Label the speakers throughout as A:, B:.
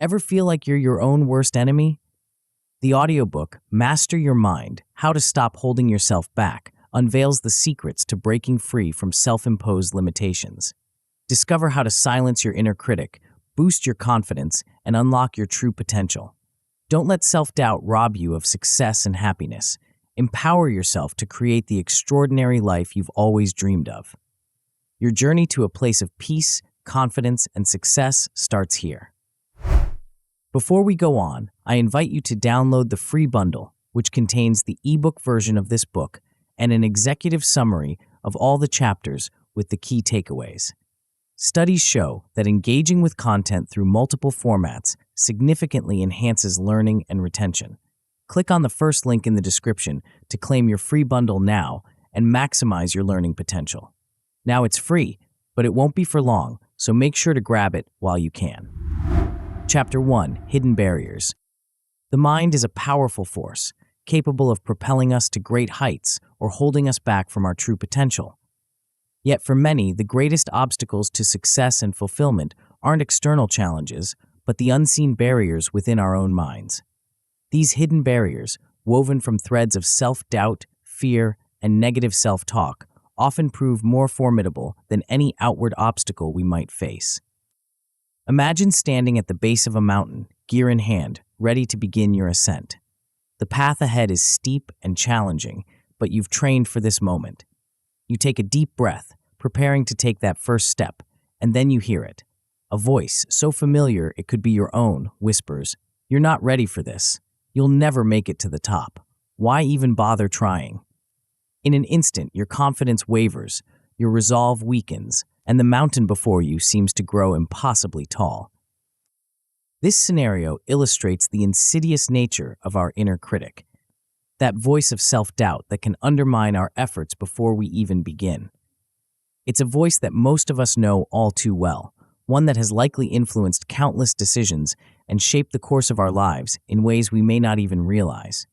A: Ever feel like you're your own worst enemy? The audiobook, Master Your Mind, How to Stop Holding Yourself Back, unveils the secrets to breaking free from self-imposed limitations. Discover how to silence your inner critic, boost your confidence, and unlock your true potential. Don't let self-doubt rob you of success and happiness. Empower yourself to create the extraordinary life you've always dreamed of. Your journey to a place of peace, confidence, and success starts here. Before we go on, I invite you to download the free bundle, which contains the ebook version of this book and an executive summary of all the chapters with the key takeaways. Studies show that engaging with content through multiple formats significantly enhances learning and retention. Click on the first link in the description to claim your free bundle now and maximize your learning potential. Now it's free, but it won't be for long, so make sure to grab it while you can. Chapter 1: Hidden Barriers. The mind is a powerful force, capable of propelling us to great heights or holding us back from our true potential. Yet for many, the greatest obstacles to success and fulfillment aren't external challenges, but the unseen barriers within our own minds. These hidden barriers, woven from threads of self-doubt, fear, and negative self-talk, often prove more formidable than any outward obstacle we might face. Imagine standing at the base of a mountain, gear in hand, ready to begin your ascent. The path ahead is steep and challenging, but you've trained for this moment. You take a deep breath, preparing to take that first step, and then you hear it. A voice, so familiar it could be your own, whispers, "You're not ready for this. You'll never make it to the top. Why even bother trying?" In an instant, your confidence wavers, your resolve weakens, and the mountain before you seems to grow impossibly tall. This scenario illustrates the insidious nature of our inner critic, that voice of self-doubt that can undermine our efforts before we even begin. It's a voice that most of us know all too well, one that has likely influenced countless decisions and shaped the course of our lives in ways we may not even realize.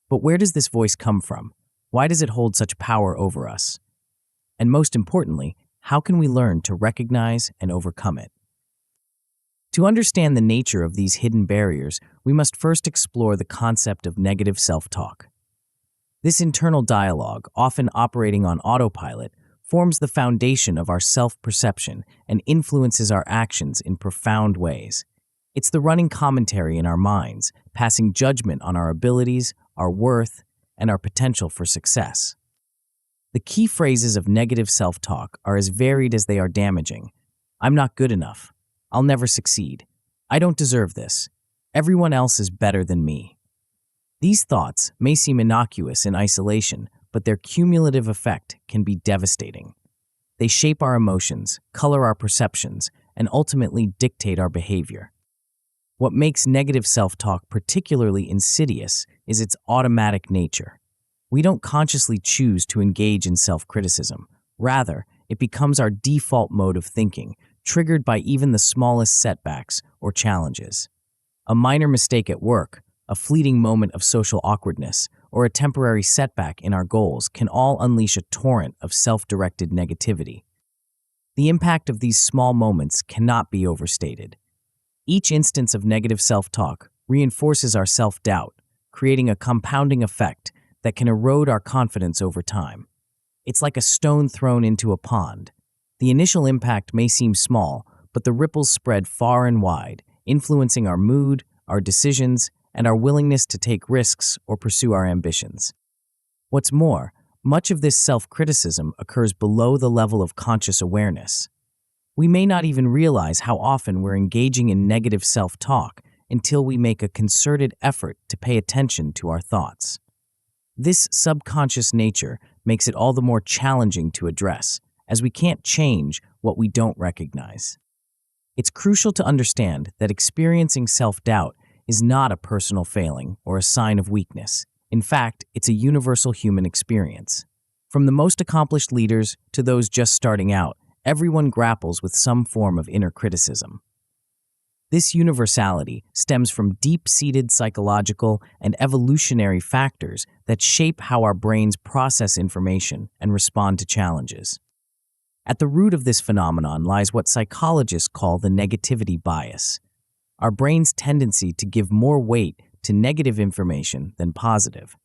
A: But where does this voice come from? Why does it hold such power over us? And most importantly, how can we learn to recognize and overcome it? To understand the nature of these hidden barriers, we must first explore the concept of negative self-talk. This internal dialogue, often operating on autopilot, forms the foundation of our self-perception and influences our actions in profound ways. It's the running commentary in our minds, passing judgment on our abilities, our worth, and our potential for success. The key phrases of negative self-talk are as varied as they are damaging. "I'm not good enough. I'll never succeed. I don't deserve this. Everyone else is better than me." These thoughts may seem innocuous in isolation, but their cumulative effect can be devastating. They shape our emotions, color our perceptions, and ultimately dictate our behavior. What makes negative self-talk particularly insidious is its automatic nature. We don't consciously choose to engage in self-criticism. Rather, it becomes our default mode of thinking, triggered by even the smallest setbacks or challenges. A minor mistake at work, a fleeting moment of social awkwardness, or a temporary setback in our goals can all unleash a torrent of self-directed negativity. The impact of these small moments cannot be overstated. Each instance of negative self-talk reinforces our self-doubt, creating a compounding effect that can erode our confidence over time. It's like a stone thrown into a pond. The initial impact may seem small, but the ripples spread far and wide, influencing our mood, our decisions, and our willingness to take risks or pursue our ambitions. What's more, much of this self-criticism occurs below the level of conscious awareness. We may not even realize how often we're engaging in negative self-talk until we make a concerted effort to pay attention to our thoughts. This subconscious nature makes it all the more challenging to address, as we can't change what we don't recognize. It's crucial to understand that experiencing self-doubt is not a personal failing or a sign of weakness. In fact, it's a universal human experience. From the most accomplished leaders to those just starting out, everyone grapples with some form of inner criticism. This universality stems from deep-seated psychological and evolutionary factors that shape how our brains process information and respond to challenges. At the root of this phenomenon lies what psychologists call the negativity bias. our brain's tendency to give more weight to negative information than positive.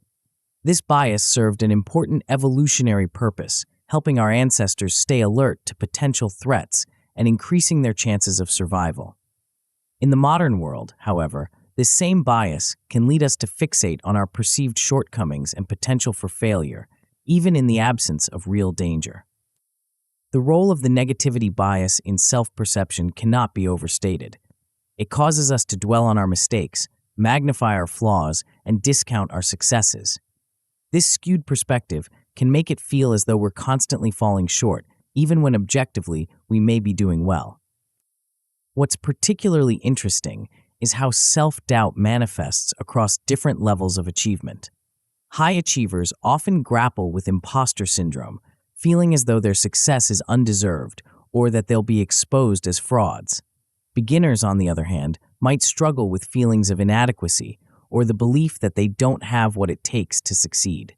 A: This bias served an important evolutionary purpose, helping our ancestors stay alert to potential threats and increasing their chances of survival. In the modern world, however, this same bias can lead us to fixate on our perceived shortcomings and potential for failure, even in the absence of real danger. The role of the negativity bias in self-perception cannot be overstated. It causes us to dwell on our mistakes, magnify our flaws, and discount our successes. This skewed perspective can make it feel as though we're constantly falling short, even when objectively we may be doing well. What's particularly interesting is how self-doubt manifests across different levels of achievement. High achievers often grapple with imposter syndrome, feeling as though their success is undeserved or that they'll be exposed as frauds. Beginners, on the other hand, might struggle with feelings of inadequacy or the belief that they don't have what it takes to succeed.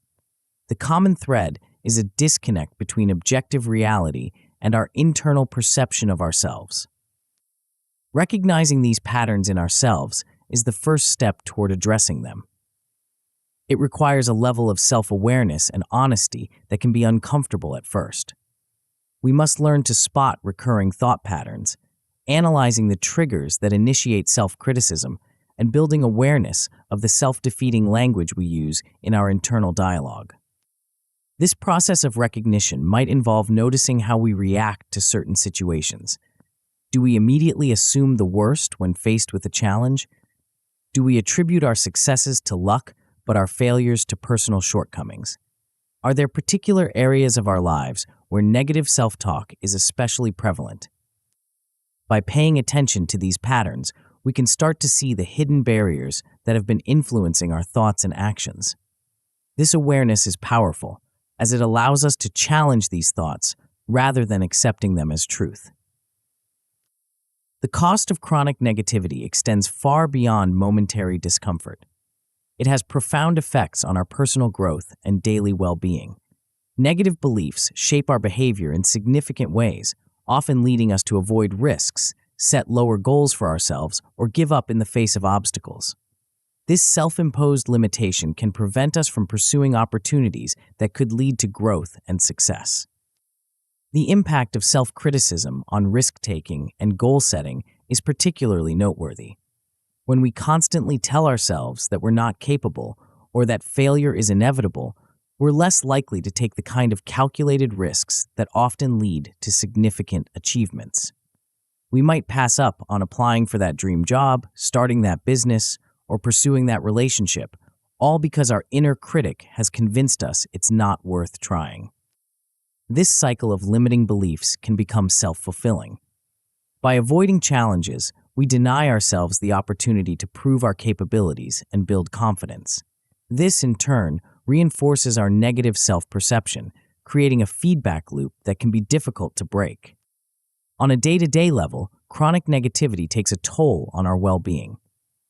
A: The common thread is a disconnect between objective reality and our internal perception of ourselves. Recognizing these patterns in ourselves is the first step toward addressing them. It requires a level of self-awareness and honesty that can be uncomfortable at first. We must learn to spot recurring thought patterns, analyzing the triggers that initiate self-criticism, and building awareness of the self-defeating language we use in our internal dialogue. This process of recognition might involve noticing how we react to certain situations. Do we immediately assume the worst when faced with a challenge? Do we attribute our successes to luck, but our failures to personal shortcomings? Are there particular areas of our lives where negative self-talk is especially prevalent? By paying attention to these patterns, we can start to see the hidden barriers that have been influencing our thoughts and actions. This awareness is powerful, as it allows us to challenge these thoughts rather than accepting them as truth. The cost of chronic negativity extends far beyond momentary discomfort. It has profound effects on our personal growth and daily well-being. Negative beliefs shape our behavior in significant ways, often leading us to avoid risks, set lower goals for ourselves, or give up in the face of obstacles. This self-imposed limitation can prevent us from pursuing opportunities that could lead to growth and success. The impact of self-criticism on risk-taking and goal-setting is particularly noteworthy. When we constantly tell ourselves that we're not capable or that failure is inevitable, we're less likely to take the kind of calculated risks that often lead to significant achievements. We might pass up on applying for that dream job, starting that business, or pursuing that relationship, all because our inner critic has convinced us it's not worth trying. This cycle of limiting beliefs can become self-fulfilling. By avoiding challenges, we deny ourselves the opportunity to prove our capabilities and build confidence. This, in turn, reinforces our negative self-perception, creating a feedback loop that can be difficult to break. On a day-to-day level, chronic negativity takes a toll on our well-being.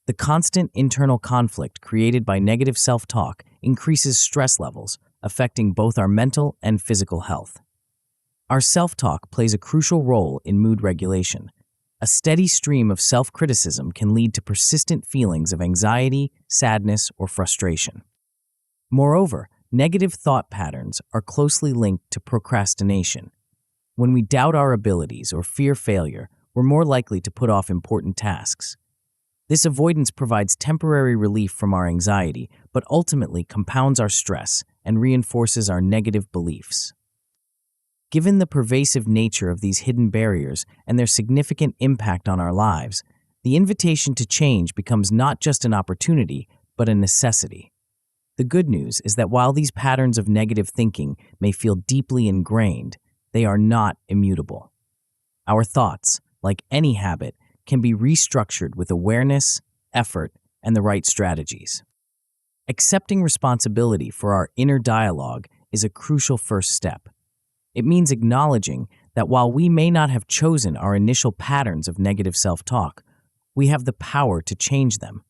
A: The constant internal conflict created by negative self-talk increases stress levels, affecting both our mental and physical health. Our self-talk plays a crucial role in mood regulation. A steady stream of self-criticism can lead to persistent feelings of anxiety, sadness, or frustration. Moreover, negative thought patterns are closely linked to procrastination. When we doubt our abilities or fear failure, we're more likely to put off important tasks. This avoidance provides temporary relief from our anxiety, but ultimately compounds our stress and reinforces our negative beliefs. Given the pervasive nature of these hidden barriers and their significant impact on our lives, the invitation to change becomes not just an opportunity, but a necessity. The good news is that while these patterns of negative thinking may feel deeply ingrained, they are not immutable. Our thoughts, like any habit, can be restructured with awareness, effort, and the right strategies. Accepting responsibility for our inner dialogue is a crucial first step. It means acknowledging that while we may not have chosen our initial patterns of negative self-talk, we have the power to change them.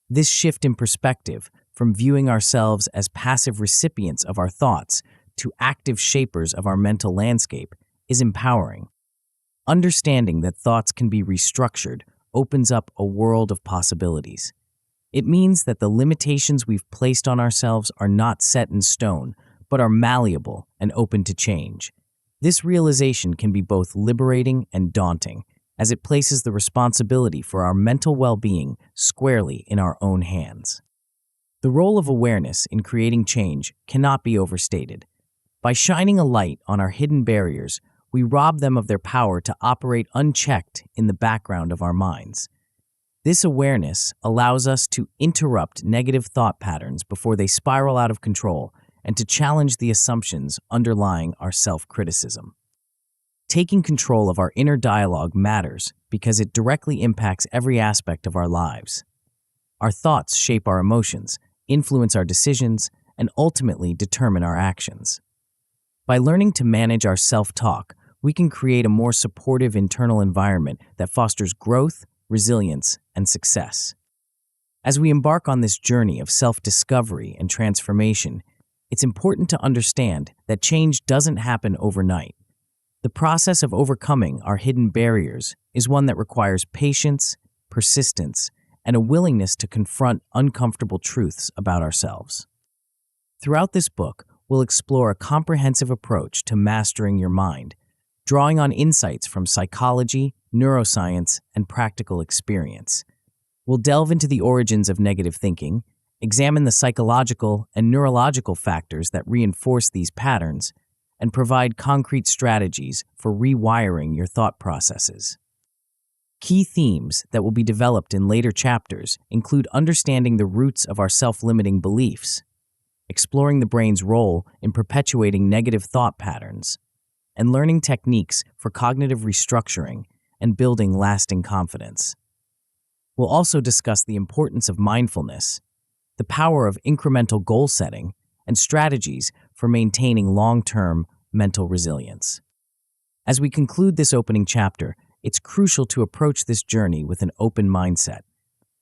A: This shift in perspective, from viewing ourselves as passive recipients of our thoughts to active shapers of our mental landscape, is empowering. Understanding that thoughts can be restructured opens up a world of possibilities. It means that the limitations we've placed on ourselves are not set in stone, but are malleable and open to change. This realization can be both liberating and daunting, as it places the responsibility for our mental well-being squarely in our own hands. The role of awareness in creating change cannot be overstated. By shining a light on our hidden barriers, we rob them of their power to operate unchecked in the background of our minds. This awareness allows us to interrupt negative thought patterns before they spiral out of control and to challenge the assumptions underlying our self-criticism. Taking control of our inner dialogue matters because it directly impacts every aspect of our lives. Our thoughts shape our emotions, influence our decisions, and ultimately determine our actions. By learning to manage our self-talk, we can create a more supportive internal environment that fosters growth, resilience, and success. As we embark on this journey of self-discovery and transformation, it's important to understand that change doesn't happen overnight. The process of overcoming our hidden barriers is one that requires patience, persistence, and a willingness to confront uncomfortable truths about ourselves. Throughout this book, we'll explore a comprehensive approach to mastering your mind, drawing on insights from psychology, neuroscience, and practical experience. We'll delve into the origins of negative thinking, examine the psychological and neurological factors that reinforce these patterns, and provide concrete strategies for rewiring your thought processes. Key themes that will be developed in later chapters include understanding the roots of our self-limiting beliefs, exploring the brain's role in perpetuating negative thought patterns, and learning techniques for cognitive restructuring and building lasting confidence. We'll also discuss the importance of mindfulness, the power of incremental goal setting, and strategies for maintaining long-term mental resilience. As we conclude this opening chapter, it's crucial to approach this journey with an open mindset.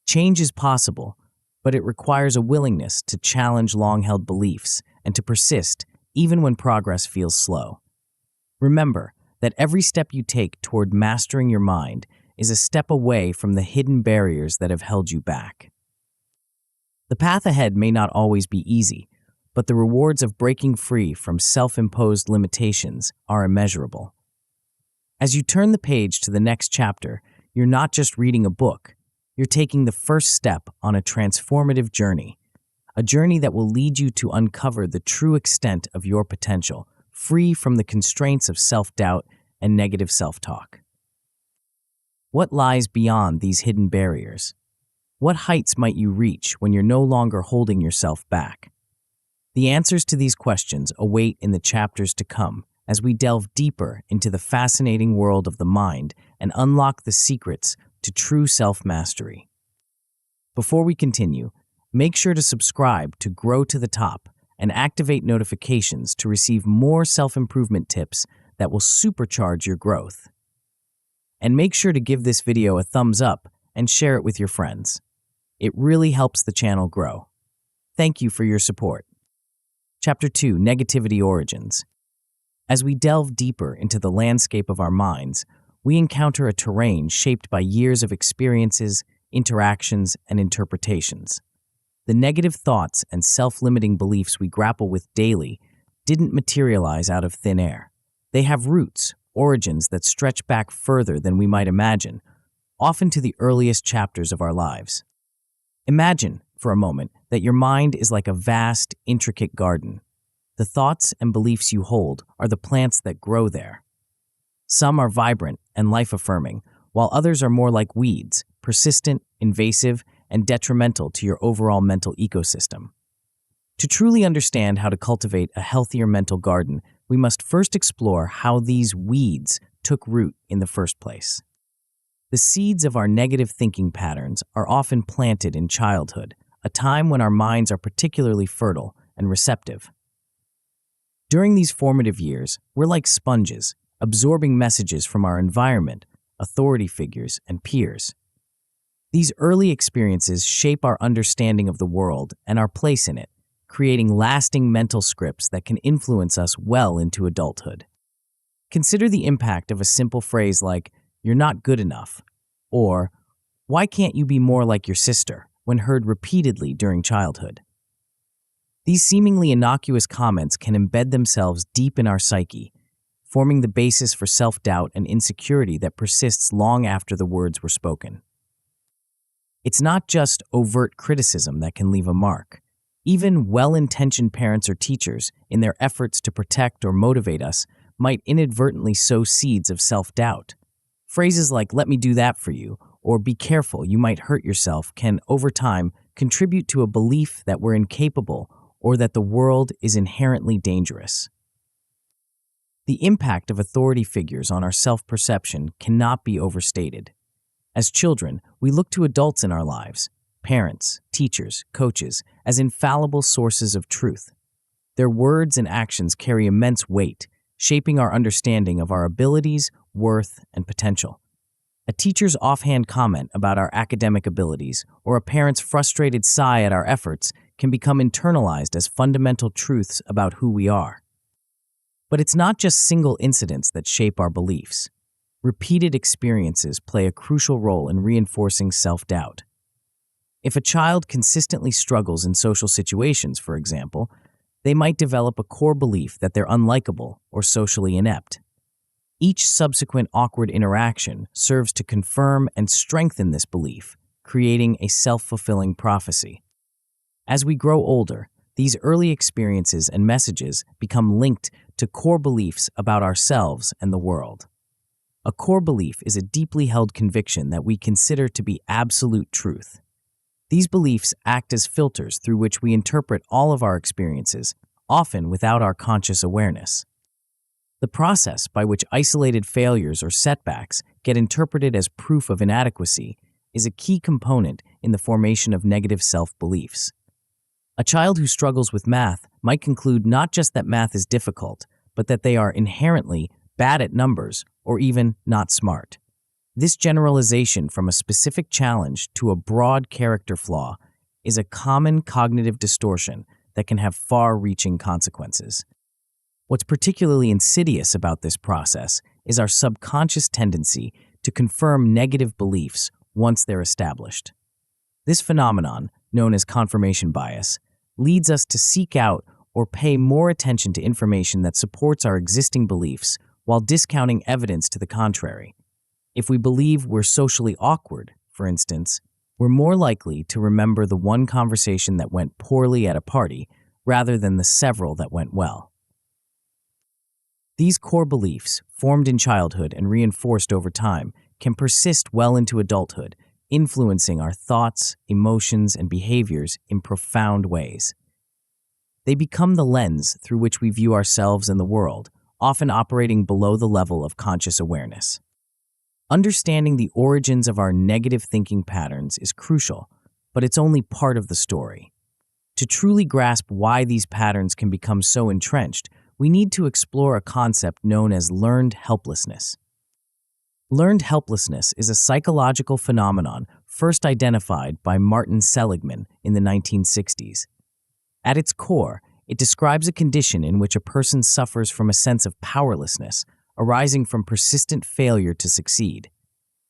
A: Change is possible, but it requires a willingness to challenge long-held beliefs and to persist even when progress feels slow. Remember that every step you take toward mastering your mind is a step away from the hidden barriers that have held you back. The path ahead may not always be easy, but the rewards of breaking free from self-imposed limitations are immeasurable. As you turn the page to the next chapter, you're not just reading a book, you're taking the first step on a transformative journey, a journey that will lead you to uncover the true extent of your potential, free from the constraints of self-doubt and negative self-talk. What lies beyond these hidden barriers? What heights might you reach when you're no longer holding yourself back? The answers to these questions await in the chapters to come as we delve deeper into the fascinating world of the mind and unlock the secrets to true self-mastery. Before we continue, make sure to subscribe to Grow to the Top and activate notifications to receive more self-improvement tips that will supercharge your growth. And make sure to give this video a thumbs up and share it with your friends. It really helps the channel grow. Thank you for your support. Chapter 2: Negativity Origins. As we delve deeper into the landscape of our minds, we encounter a terrain shaped by years of experiences, interactions, and interpretations. The negative thoughts and self-limiting beliefs we grapple with daily didn't materialize out of thin air. They have roots, origins that stretch back further than we might imagine, often to the earliest chapters of our lives. Imagine, for a moment, that your mind is like a vast, intricate garden. The thoughts and beliefs you hold are the plants that grow there. Some are vibrant and life-affirming, while others are more like weeds, persistent, invasive, and detrimental to your overall mental ecosystem. To truly understand how to cultivate a healthier mental garden, we must first explore how these weeds took root in the first place. The seeds of our negative thinking patterns are often planted in childhood, a time when our minds are particularly fertile and receptive. During these formative years, we're like sponges, absorbing messages from our environment, authority figures, and peers. These early experiences shape our understanding of the world and our place in it, creating lasting mental scripts that can influence us well into adulthood. Consider the impact of a simple phrase like, "You're not good enough," or "Why can't you be more like your sister?" when heard repeatedly during childhood. These seemingly innocuous comments can embed themselves deep in our psyche, forming the basis for self-doubt and insecurity that persists long after the words were spoken. It's not just overt criticism that can leave a mark. Even well-intentioned parents or teachers, in their efforts to protect or motivate us, might inadvertently sow seeds of self-doubt. Phrases like, "let me do that for you," or "be careful, you might hurt yourself," can, over time, contribute to a belief that we're incapable or that the world is inherently dangerous. The impact of authority figures on our self-perception cannot be overstated. As children, we look to adults in our lives, parents, teachers, coaches, as infallible sources of truth. Their words and actions carry immense weight, shaping our understanding of our abilities, worth, and potential. A teacher's offhand comment about our academic abilities or a parent's frustrated sigh at our efforts can become internalized as fundamental truths about who we are. But it's not just single incidents that shape our beliefs. Repeated experiences play a crucial role in reinforcing self-doubt. If a child consistently struggles in social situations, for example, they might develop a core belief that they're unlikable or socially inept. Each subsequent awkward interaction serves to confirm and strengthen this belief, creating a self-fulfilling prophecy. As we grow older, these early experiences and messages become linked to core beliefs about ourselves and the world. A core belief is a deeply held conviction that we consider to be absolute truth. These beliefs act as filters through which we interpret all of our experiences, often without our conscious awareness. The process by which isolated failures or setbacks get interpreted as proof of inadequacy is a key component in the formation of negative self-beliefs. A child who struggles with math might conclude not just that math is difficult, but that they are inherently bad at numbers or even not smart. This generalization from a specific challenge to a broad character flaw is a common cognitive distortion that can have far-reaching consequences. What's particularly insidious about this process is our subconscious tendency to confirm negative beliefs once they're established. This phenomenon, known as confirmation bias, leads us to seek out or pay more attention to information that supports our existing beliefs while discounting evidence to the contrary. If we believe we're socially awkward, for instance, we're more likely to remember the one conversation that went poorly at a party rather than the several that went well. These core beliefs, formed in childhood and reinforced over time, can persist well into adulthood, influencing our thoughts, emotions, and behaviors in profound ways. They become the lens through which we view ourselves and the world, often operating below the level of conscious awareness. Understanding the origins of our negative thinking patterns is crucial, but it's only part of the story. To truly grasp why these patterns can become so entrenched, we need to explore a concept known as learned helplessness. Learned helplessness is a psychological phenomenon first identified by Martin Seligman in the 1960s. At its core, it describes a condition in which a person suffers from a sense of powerlessness arising from persistent failure to succeed.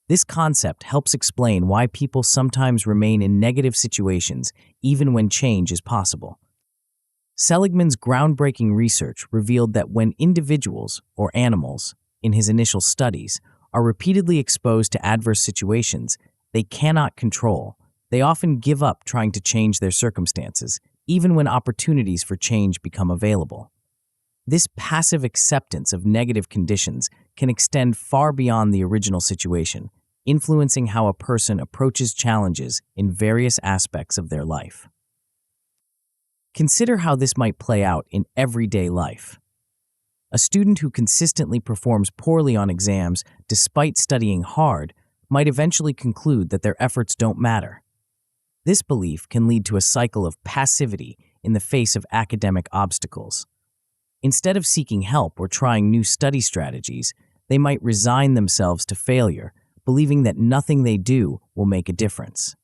A: This concept helps explain why people sometimes remain in negative situations even when change is possible. Seligman's groundbreaking research revealed that when individuals, or animals, in his initial studies, are repeatedly exposed to adverse situations they cannot control, they often give up trying to change their circumstances, even when opportunities for change become available. This passive acceptance of negative conditions can extend far beyond the original situation, influencing how a person approaches challenges in various aspects of their life. Consider how this might play out in everyday life. A student who consistently performs poorly on exams despite studying hard might eventually conclude that their efforts don't matter. This belief can lead to a cycle of passivity in the face of academic obstacles. Instead of seeking help or trying new study strategies, they might resign themselves to failure, believing that nothing they do will make a difference.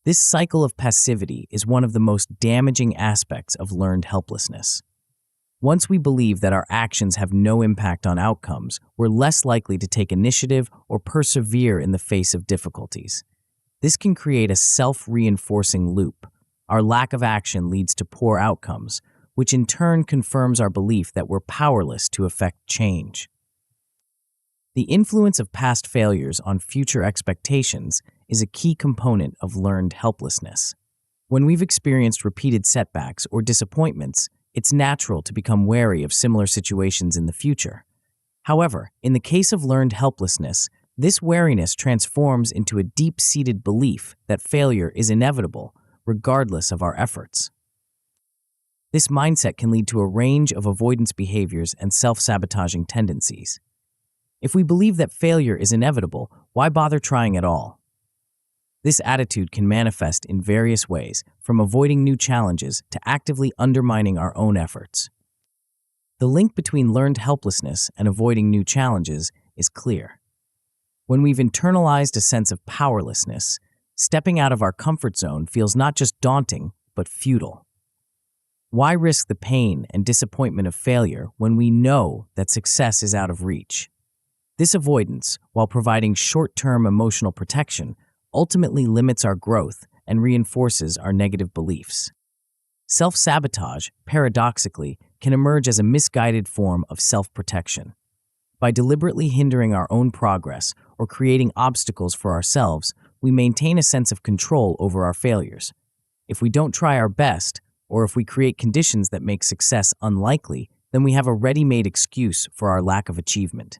A: This cycle of passivity is one of the most damaging aspects of learned helplessness. Once we believe that our actions have no impact on outcomes, we're less likely to take initiative or persevere in the face of difficulties. This can create a self-reinforcing loop. Our lack of action leads to poor outcomes, which in turn confirms our belief that we're powerless to affect change. The influence of past failures on future expectations is a key component of learned helplessness. When we've experienced repeated setbacks or disappointments, it's natural to become wary of similar situations in the future. However, in the case of learned helplessness, this wariness transforms into a deep-seated belief that failure is inevitable, regardless of our efforts. This mindset can lead to a range of avoidance behaviors and self-sabotaging tendencies. If we believe that failure is inevitable, why bother trying at all? This attitude can manifest in various ways, from avoiding new challenges to actively undermining our own efforts. The link between learned helplessness and avoiding new challenges is clear. When we've internalized a sense of powerlessness, stepping out of our comfort zone feels not just daunting, but futile. Why risk the pain and disappointment of failure when we know that success is out of reach? This avoidance, while providing short-term emotional protection, ultimately limits our growth and reinforces our negative beliefs. Self-sabotage, paradoxically, can emerge as a misguided form of self-protection. By deliberately hindering our own progress or creating obstacles for ourselves, we maintain a sense of control over our failures. If we don't try our best, or if we create conditions that make success unlikely, then we have a ready-made excuse for our lack of achievement.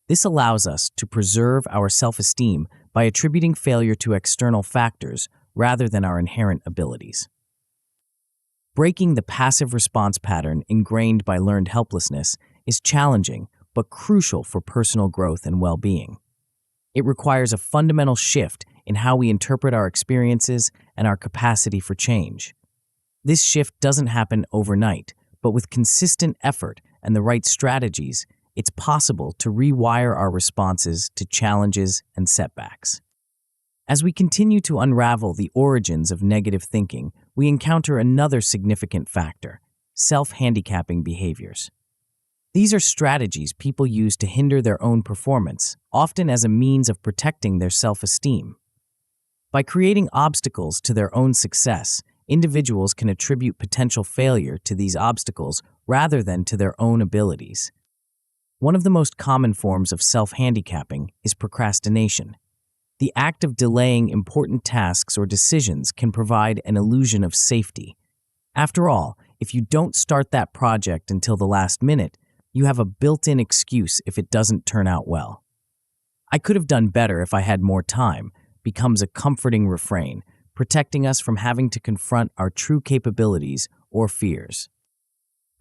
A: This allows us to preserve our self-esteem by attributing failure to external factors rather than our inherent abilities. Breaking the passive response pattern ingrained by learned helplessness is challenging but crucial for personal growth and well-being. It requires a fundamental shift in how we interpret our experiences and our capacity for change. This shift doesn't happen overnight, but with consistent effort and the right strategies, it's possible to rewire our responses to challenges and setbacks. As we continue to unravel the origins of negative thinking, we encounter another significant factor: self-handicapping behaviors. These are strategies people use to hinder their own performance, often as a means of protecting their self-esteem. By creating obstacles to their own success, individuals can attribute potential failure to these obstacles rather than to their own abilities. One of the most common forms of self-handicapping is procrastination. The act of delaying important tasks or decisions can provide an illusion of safety. After all, if you don't start that project until the last minute, you have a built-in excuse if it doesn't turn out well. "I could have done better if I had more time" becomes a comforting refrain, protecting us from having to confront our true capabilities or fears.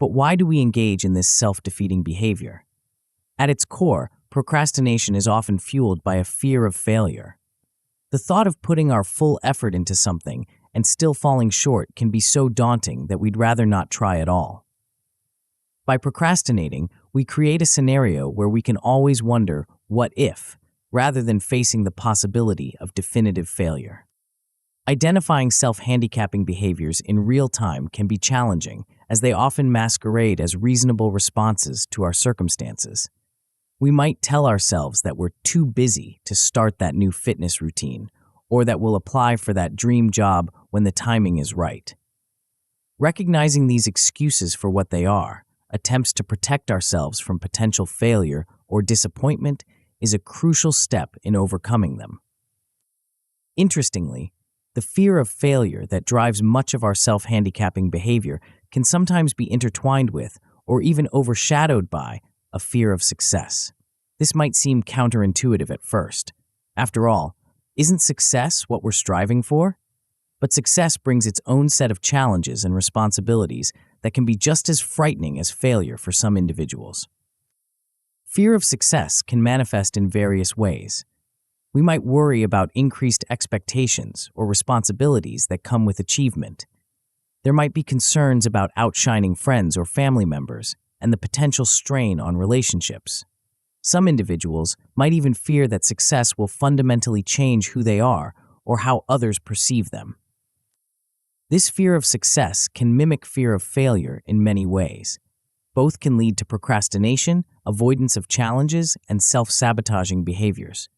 A: But why do we engage in this self-defeating behavior? At its core, procrastination is often fueled by a fear of failure. The thought of putting our full effort into something and still falling short can be so daunting that we'd rather not try at all. By procrastinating, we create a scenario where we can always wonder, what if, rather than facing the possibility of definitive failure. Identifying self-handicapping behaviors in real time can be challenging, as they often masquerade as reasonable responses to our circumstances. We might tell ourselves that we're too busy to start that new fitness routine, or that we'll apply for that dream job when the timing is right. Recognizing these excuses for what they are, attempts to protect ourselves from potential failure or disappointment, is a crucial step in overcoming them. Interestingly, the fear of failure that drives much of our self-handicapping behavior can sometimes be intertwined with, or even overshadowed by, a fear of success. This might seem counterintuitive at first. After all, isn't success what we're striving for? But success brings its own set of challenges and responsibilities that can be just as frightening as failure for some individuals. Fear of success can manifest in various ways. We might worry about increased expectations or responsibilities that come with achievement. There might be concerns about outshining friends or family members and the potential strain on relationships. Some individuals might even fear that success will fundamentally change who they are or how others perceive them. This fear of success can mimic fear of failure in many ways. Both can lead to procrastination, avoidance of challenges, and self-sabotaging behaviors.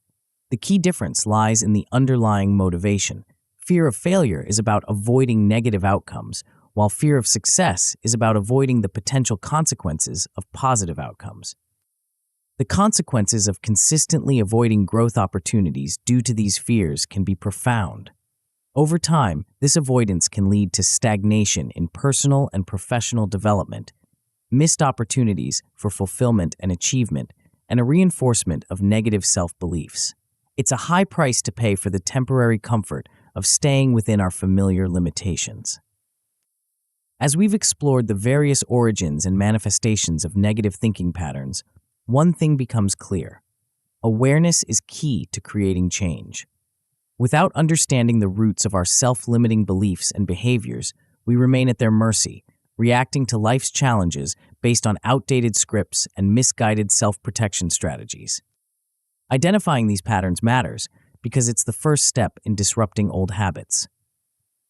A: The key difference lies in the underlying motivation. Fear of failure is about avoiding negative outcomes, while fear of success is about avoiding the potential consequences of positive outcomes. The consequences of consistently avoiding growth opportunities due to these fears can be profound. Over time, this avoidance can lead to stagnation in personal and professional development, missed opportunities for fulfillment and achievement, and a reinforcement of negative self-beliefs. It's a high price to pay for the temporary comfort of staying within our familiar limitations. As we've explored the various origins and manifestations of negative thinking patterns, one thing becomes clear. Awareness is key to creating change. Without understanding the roots of our self-limiting beliefs and behaviors, we remain at their mercy, reacting to life's challenges based on outdated scripts and misguided self-protection strategies. Identifying these patterns matters because it's the first step in disrupting old habits.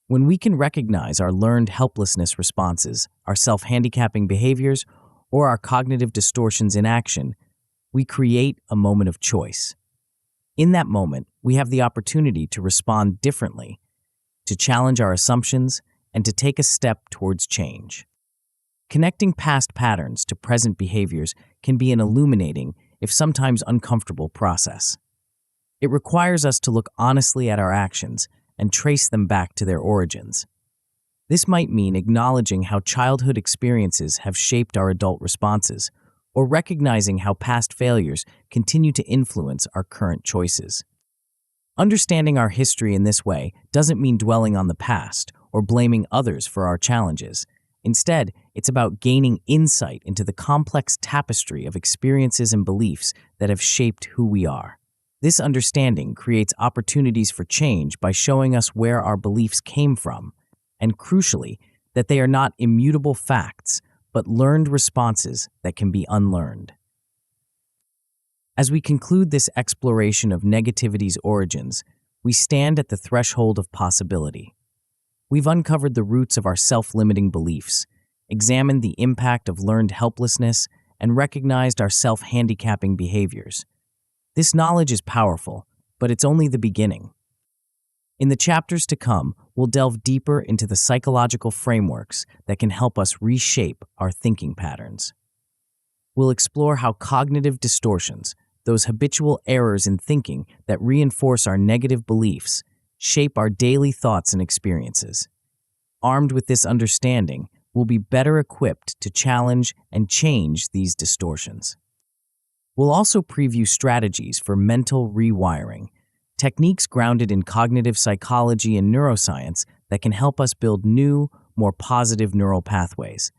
A: When we can recognize our learned helplessness responses, our self-handicapping behaviors, or our cognitive distortions in action, we create a moment of choice. In that moment, we have the opportunity to respond differently, to challenge our assumptions, and to take a step towards change. Connecting past patterns to present behaviors can be an illuminating, if sometimes uncomfortable, process. It requires us to look honestly at our actions and trace them back to their origins. This might mean acknowledging how childhood experiences have shaped our adult responses, or recognizing how past failures continue to influence our current choices. Understanding our history in this way doesn't mean dwelling on the past or blaming others for our challenges. Instead, it's about gaining insight into the complex tapestry of experiences and beliefs that have shaped who we are. This understanding creates opportunities for change by showing us where our beliefs came from, and crucially, that they are not immutable facts, but learned responses that can be unlearned. As we conclude this exploration of negativity's origins, we stand at the threshold of possibility. We've uncovered the roots of our self-limiting beliefs, examined the impact of learned helplessness, and recognized our self-handicapping behaviors. This knowledge is powerful, but it's only the beginning. In the chapters to come, we'll delve deeper into the psychological frameworks that can help us reshape our thinking patterns. We'll explore how cognitive distortions, those habitual errors in thinking that reinforce our negative beliefs, shape our daily thoughts and experiences. Armed with this understanding, we'll be better equipped to challenge and change these distortions. We'll also preview strategies for mental rewiring, techniques grounded in cognitive psychology and neuroscience that can help us build new, more positive neural pathways.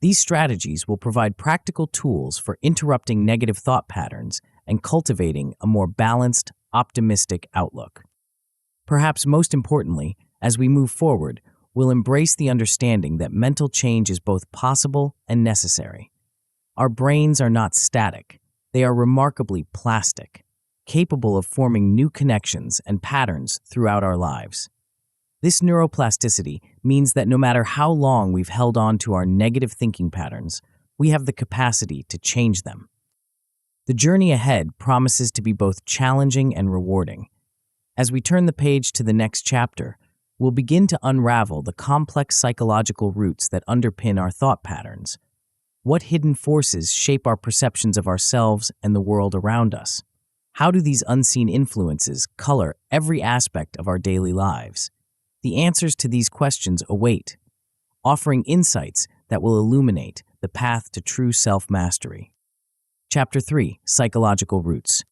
A: These strategies will provide practical tools for interrupting negative thought patterns and cultivating a more balanced, optimistic outlook. Perhaps most importantly, as we move forward, we'll embrace the understanding that mental change is both possible and necessary. Our brains are not static. They are remarkably plastic, capable of forming new connections and patterns throughout our lives. This neuroplasticity means that no matter how long we've held on to our negative thinking patterns, we have the capacity to change them. The journey ahead promises to be both challenging and rewarding. As we turn the page to the next chapter, we'll begin to unravel the complex psychological roots that underpin our thought patterns. What hidden forces shape our perceptions of ourselves and the world around us? How do these unseen influences color every aspect of our daily lives? The answers to these questions await, offering insights that will illuminate the path to true self-mastery. Chapter 3: Psychological Roots.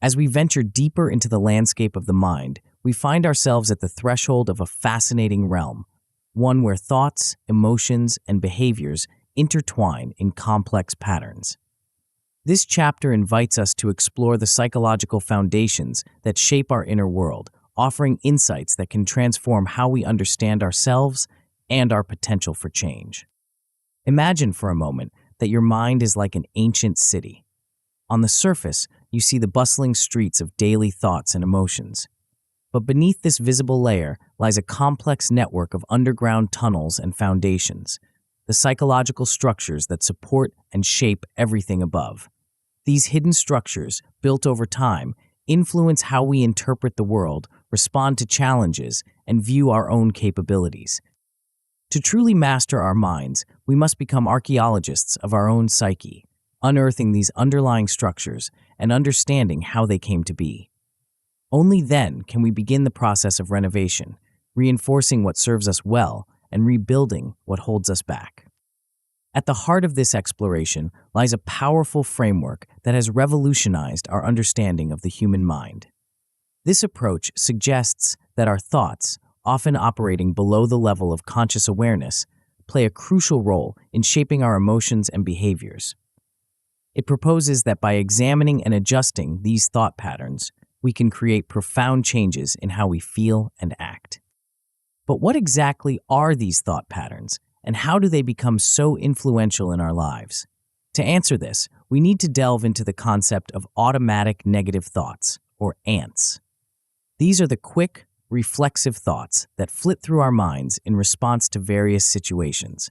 A: As we venture deeper into the landscape of the mind, we find ourselves at the threshold of a fascinating realm, one where thoughts, emotions, and behaviors intertwine in complex patterns. This chapter invites us to explore the psychological foundations that shape our inner world, offering insights that can transform how we understand ourselves and our potential for change. Imagine for a moment that your mind is like an ancient city. On the surface, you see the bustling streets of daily thoughts and emotions. But beneath this visible layer lies a complex network of underground tunnels and foundations, the psychological structures that support and shape everything above. These hidden structures, built over time, influence how we interpret the world, respond to challenges, and view our own capabilities. To truly master our minds, we must become archaeologists of our own psyche, unearthing these underlying structures and understanding how they came to be. Only then can we begin the process of renovation, reinforcing what serves us well and rebuilding what holds us back. At the heart of this exploration lies a powerful framework that has revolutionized our understanding of the human mind. This approach suggests that our thoughts, often operating below the level of conscious awareness, play a crucial role in shaping our emotions and behaviors. It proposes that by examining and adjusting these thought patterns, we can create profound changes in how we feel and act. But what exactly are these thought patterns, and how do they become so influential in our lives? To answer this, we need to delve into the concept of automatic negative thoughts, or ANTs. These are the quick, reflexive thoughts that flit through our minds in response to various situations.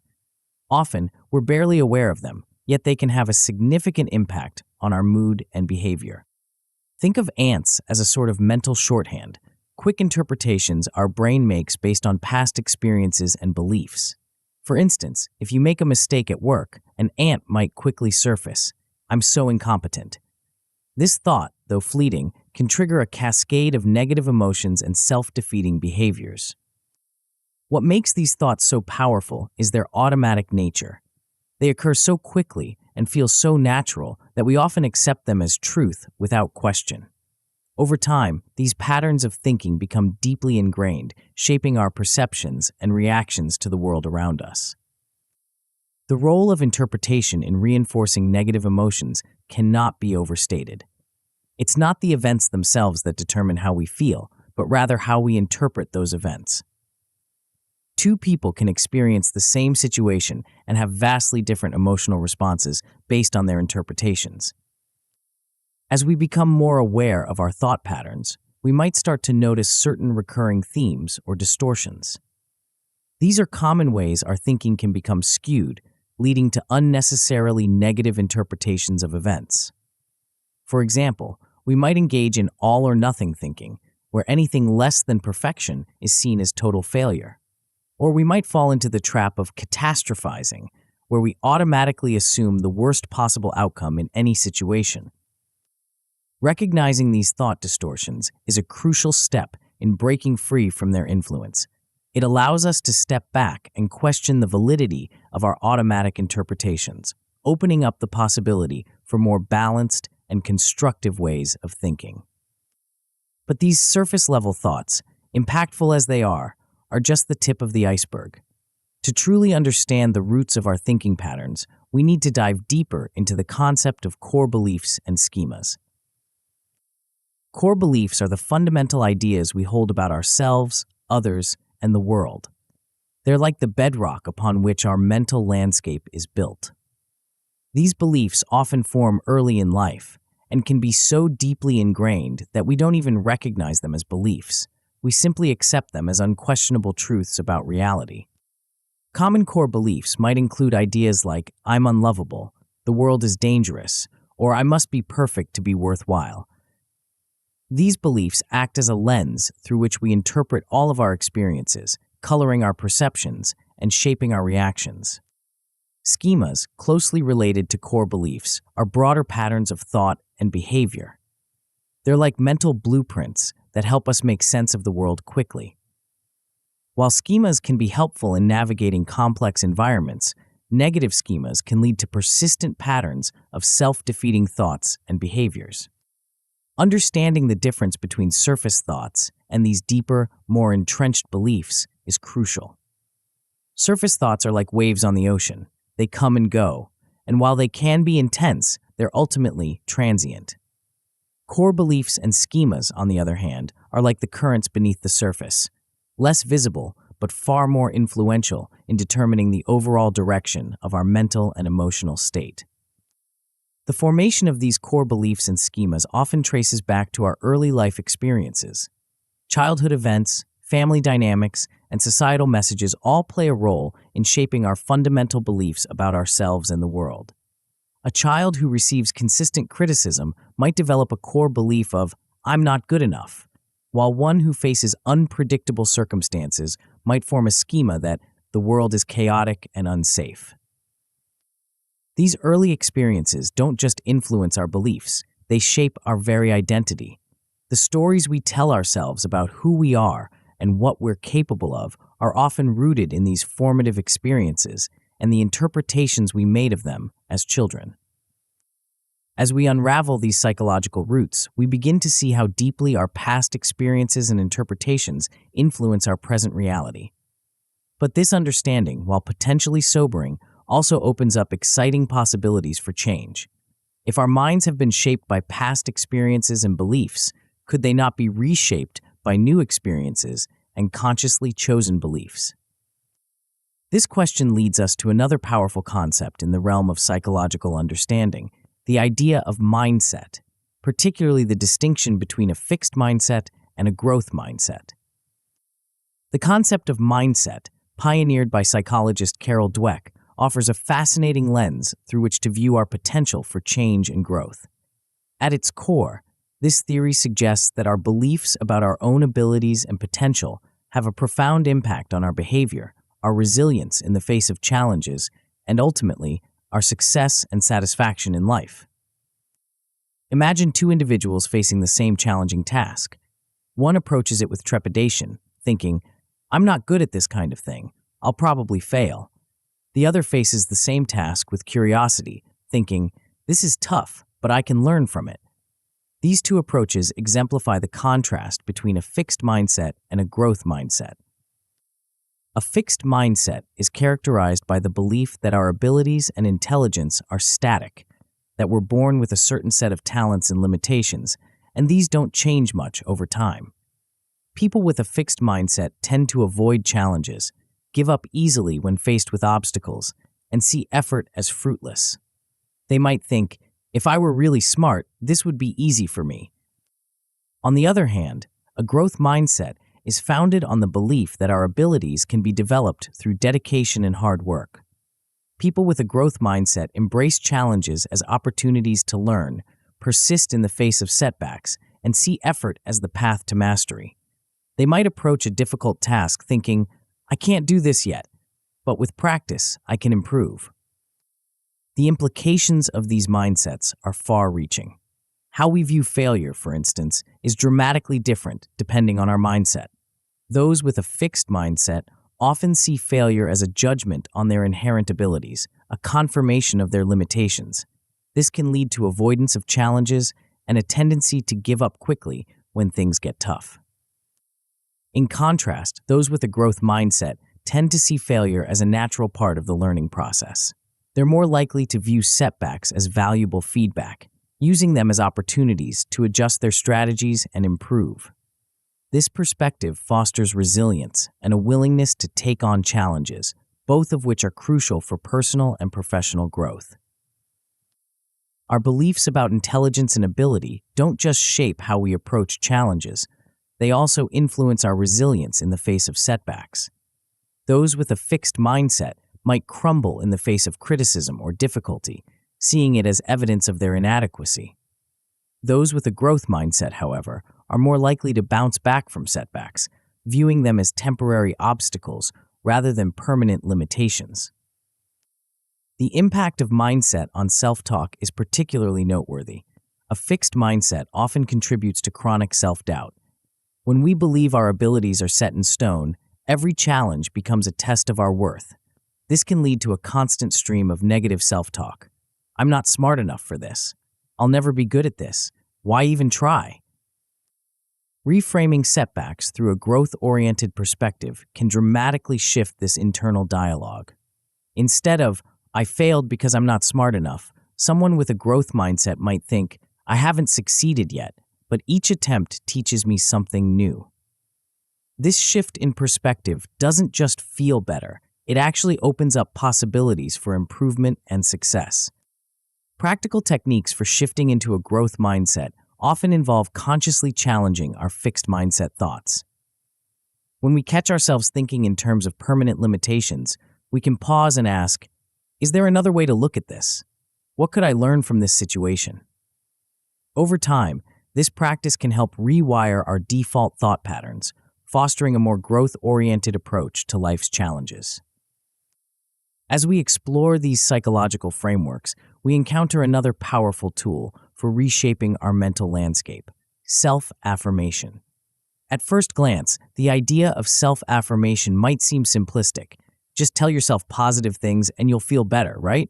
A: Often, we're barely aware of them, yet they can have a significant impact on our mood and behavior. Think of ANTs as a sort of mental shorthand, quick interpretations our brain makes based on past experiences and beliefs. For instance, if you make a mistake at work, an ANT might quickly surface, "I'm so incompetent." This thought, though fleeting, can trigger a cascade of negative emotions and self-defeating behaviors. What makes these thoughts so powerful is their automatic nature. They occur so quickly and feel so natural that we often accept them as truth without question. Over time, these patterns of thinking become deeply ingrained, shaping our perceptions and reactions to the world around us. The role of interpretation in reinforcing negative emotions cannot be overstated. It's not the events themselves that determine how we feel, but rather how we interpret those events. Two people can experience the same situation and have vastly different emotional responses based on their interpretations. As we become more aware of our thought patterns, we might start to notice certain recurring themes or distortions. These are common ways our thinking can become skewed, leading to unnecessarily negative interpretations of events. For example, we might engage in all-or-nothing thinking, where anything less than perfection is seen as total failure. Or we might fall into the trap of catastrophizing, where we automatically assume the worst possible outcome in any situation. Recognizing these thought distortions is a crucial step in breaking free from their influence. It allows us to step back and question the validity of our automatic interpretations, opening up the possibility for more balanced and constructive ways of thinking. But these surface-level thoughts, impactful as they are just the tip of the iceberg. To truly understand the roots of our thinking patterns, we need to dive deeper into the concept of core beliefs and schemas. Core beliefs are the fundamental ideas we hold about ourselves, others, and the world. They're like the bedrock upon which our mental landscape is built. These beliefs often form early in life and can be so deeply ingrained that we don't even recognize them as beliefs. We simply accept them as unquestionable truths about reality. Common core beliefs might include ideas like, "I'm unlovable," "the world is dangerous," or "I must be perfect to be worthwhile." These beliefs act as a lens through which we interpret all of our experiences, coloring our perceptions and shaping our reactions. Schemas, closely related to core beliefs, are broader patterns of thought and behavior. They're like mental blueprints that help us make sense of the world quickly. While schemas can be helpful in navigating complex environments, negative schemas can lead to persistent patterns of self-defeating thoughts and behaviors. Understanding the difference between surface thoughts and these deeper, more entrenched beliefs is crucial. Surface thoughts are like waves on the ocean. They come and go, and while they can be intense, they're ultimately transient. Core beliefs and schemas, on the other hand, are like the currents beneath the surface, less visible but far more influential in determining the overall direction of our mental and emotional state. The formation of these core beliefs and schemas often traces back to our early life experiences. Childhood events, family dynamics, and societal messages all play a role in shaping our fundamental beliefs about ourselves and the world. A child who receives consistent criticism might develop a core belief of, I'm not good enough, while one who faces unpredictable circumstances might form a schema that the world is chaotic and unsafe. These early experiences don't just influence our beliefs, they shape our very identity. The stories we tell ourselves about who we are and what we're capable of are often rooted in these formative experiences and the interpretations we made of them as children. As we unravel these psychological roots, we begin to see how deeply our past experiences and interpretations influence our present reality. But this understanding, while potentially sobering, also opens up exciting possibilities for change. If our minds have been shaped by past experiences and beliefs, could they not be reshaped by new experiences and consciously chosen beliefs? This question leads us to another powerful concept in the realm of psychological understanding, the idea of mindset, particularly the distinction between a fixed mindset and a growth mindset. The concept of mindset, pioneered by psychologist Carol Dweck, offers a fascinating lens through which to view our potential for change and growth. At its core, this theory suggests that our beliefs about our own abilities and potential have a profound impact on our behavior, our resilience in the face of challenges, and ultimately, our success and satisfaction in life. Imagine two individuals facing the same challenging task. One approaches it with trepidation, thinking, "I'm not good at this kind of thing. I'll probably fail." The other faces the same task with curiosity, thinking, "This is tough, but I can learn from it." These two approaches exemplify the contrast between a fixed mindset and a growth mindset. A fixed mindset is characterized by the belief that our abilities and intelligence are static, that we're born with a certain set of talents and limitations, and these don't change much over time. People with a fixed mindset tend to avoid challenges, give up easily when faced with obstacles, and see effort as fruitless. They might think, "If I were really smart, this would be easy for me." On the other hand, a growth mindset is founded on the belief that our abilities can be developed through dedication and hard work. People with a growth mindset embrace challenges as opportunities to learn, persist in the face of setbacks, and see effort as the path to mastery. They might approach a difficult task thinking, "I can't do this yet, but with practice, I can improve." The implications of these mindsets are far-reaching. How we view failure, for instance, is dramatically different depending on our mindset. Those with a fixed mindset often see failure as a judgment on their inherent abilities, a confirmation of their limitations. This can lead to avoidance of challenges and a tendency to give up quickly when things get tough. In contrast, those with a growth mindset tend to see failure as a natural part of the learning process. They're more likely to view setbacks as valuable feedback, using them as opportunities to adjust their strategies and improve. This perspective fosters resilience and a willingness to take on challenges, both of which are crucial for personal and professional growth. Our beliefs about intelligence and ability don't just shape how we approach challenges, they also influence our resilience in the face of setbacks. Those with a fixed mindset might crumble in the face of criticism or difficulty, seeing it as evidence of their inadequacy. Those with a growth mindset, however, are more likely to bounce back from setbacks, viewing them as temporary obstacles rather than permanent limitations. The impact of mindset on self-talk is particularly noteworthy. A fixed mindset often contributes to chronic self-doubt. When we believe our abilities are set in stone, every challenge becomes a test of our worth. This can lead to a constant stream of negative self-talk. "I'm not smart enough for this. I'll never be good at this. Why even try?" Reframing setbacks through a growth-oriented perspective can dramatically shift this internal dialogue. Instead of, "I failed because I'm not smart enough," someone with a growth mindset might think, "I haven't succeeded yet, but each attempt teaches me something new." This shift in perspective doesn't just feel better, it actually opens up possibilities for improvement and success. Practical techniques for shifting into a growth mindset often involve consciously challenging our fixed mindset thoughts. When we catch ourselves thinking in terms of permanent limitations, we can pause and ask, "Is there another way to look at this? What could I learn from this situation?" Over time, This practice can help rewire our default thought patterns, fostering a more growth-oriented approach to life's challenges. As we explore these psychological frameworks, we encounter another powerful tool for reshaping our mental landscape: self-affirmation. At first glance, the idea of self-affirmation might seem simplistic. Just tell yourself positive things and you'll feel better, right?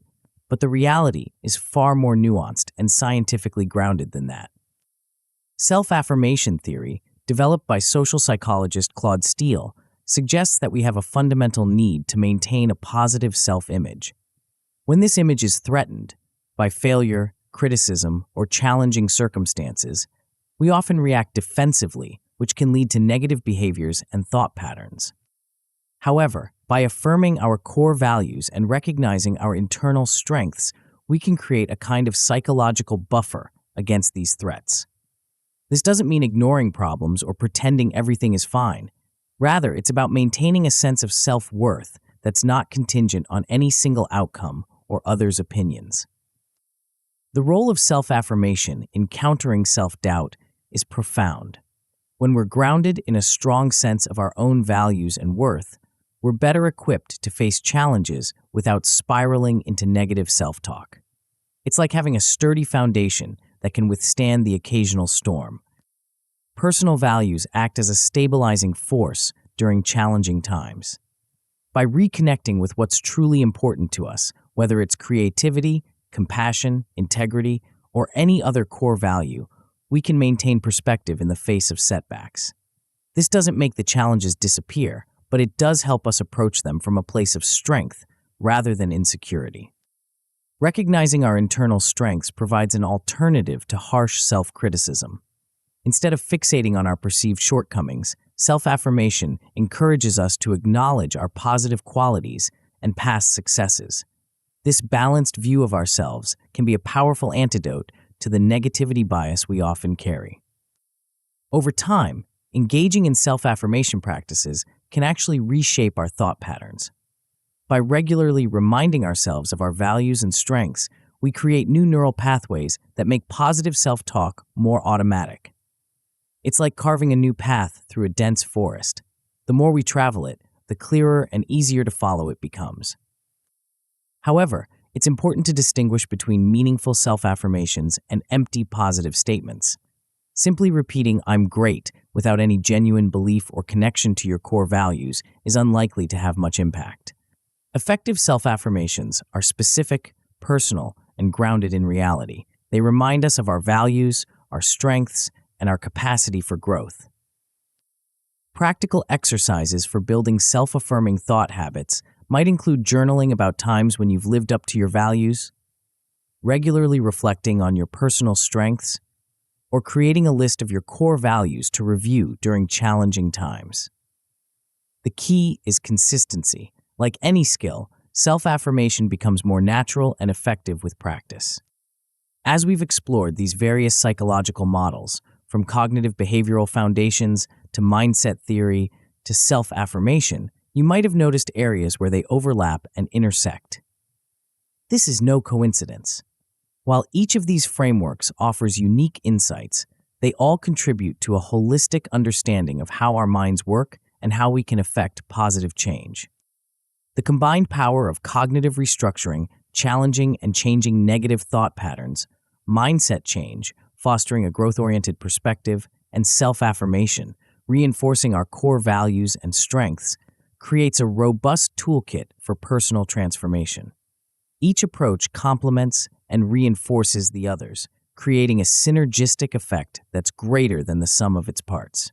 A: But the reality is far more nuanced and scientifically grounded than that. Self-affirmation theory, developed by social psychologist Claude Steele, suggests that we have a fundamental need to maintain a positive self-image. When this image is threatened by failure, criticism, or challenging circumstances, we often react defensively, which can lead to negative behaviors and thought patterns. However, by affirming our core values and recognizing our internal strengths, we can create a kind of psychological buffer against these threats. This doesn't mean ignoring problems or pretending everything is fine. Rather, it's about maintaining a sense of self-worth that's not contingent on any single outcome or others' opinions. The role of self-affirmation in countering self-doubt is profound. When we're grounded in a strong sense of our own values and worth, we're better equipped to face challenges without spiraling into negative self-talk. It's like having a sturdy foundation that can withstand the occasional storm. Personal values act as a stabilizing force during challenging times. By reconnecting with what's truly important to us, whether it's creativity, compassion, integrity, or any other core value, we can maintain perspective in the face of setbacks. This doesn't make the challenges disappear, but it does help us approach them from a place of strength rather than insecurity. Recognizing our internal strengths provides an alternative to harsh self-criticism. Instead of fixating on our perceived shortcomings, self-affirmation encourages us to acknowledge our positive qualities and past successes. This balanced view of ourselves can be a powerful antidote to the negativity bias we often carry. Over time, engaging in self-affirmation practices can actually reshape our thought patterns. By regularly reminding ourselves of our values and strengths, we create new neural pathways that make positive self-talk more automatic. It's like carving a new path through a dense forest. The more we travel it, the clearer and easier to follow it becomes. However, it's important to distinguish between meaningful self-affirmations and empty positive statements. Simply repeating "I'm great" without any genuine belief or connection to your core values is unlikely to have much impact. Effective self-affirmations are specific, personal, and grounded in reality. They remind us of our values, our strengths, and our capacity for growth. Practical exercises for building self-affirming thought habits might include journaling about times when you've lived up to your values, regularly reflecting on your personal strengths, or creating a list of your core values to review during challenging times. The key is consistency. Like any skill, self-affirmation becomes more natural and effective with practice. As we've explored these various psychological models, from cognitive behavioral foundations to mindset theory to self-affirmation, you might have noticed areas where they overlap and intersect. This is no coincidence. While each of these frameworks offers unique insights, they all contribute to a holistic understanding of how our minds work and how we can affect positive change. The combined power of cognitive restructuring, challenging and changing negative thought patterns, mindset change, fostering a growth-oriented perspective, and self-affirmation, reinforcing our core values and strengths, creates a robust toolkit for personal transformation. Each approach complements and reinforces the others, creating a synergistic effect that's greater than the sum of its parts.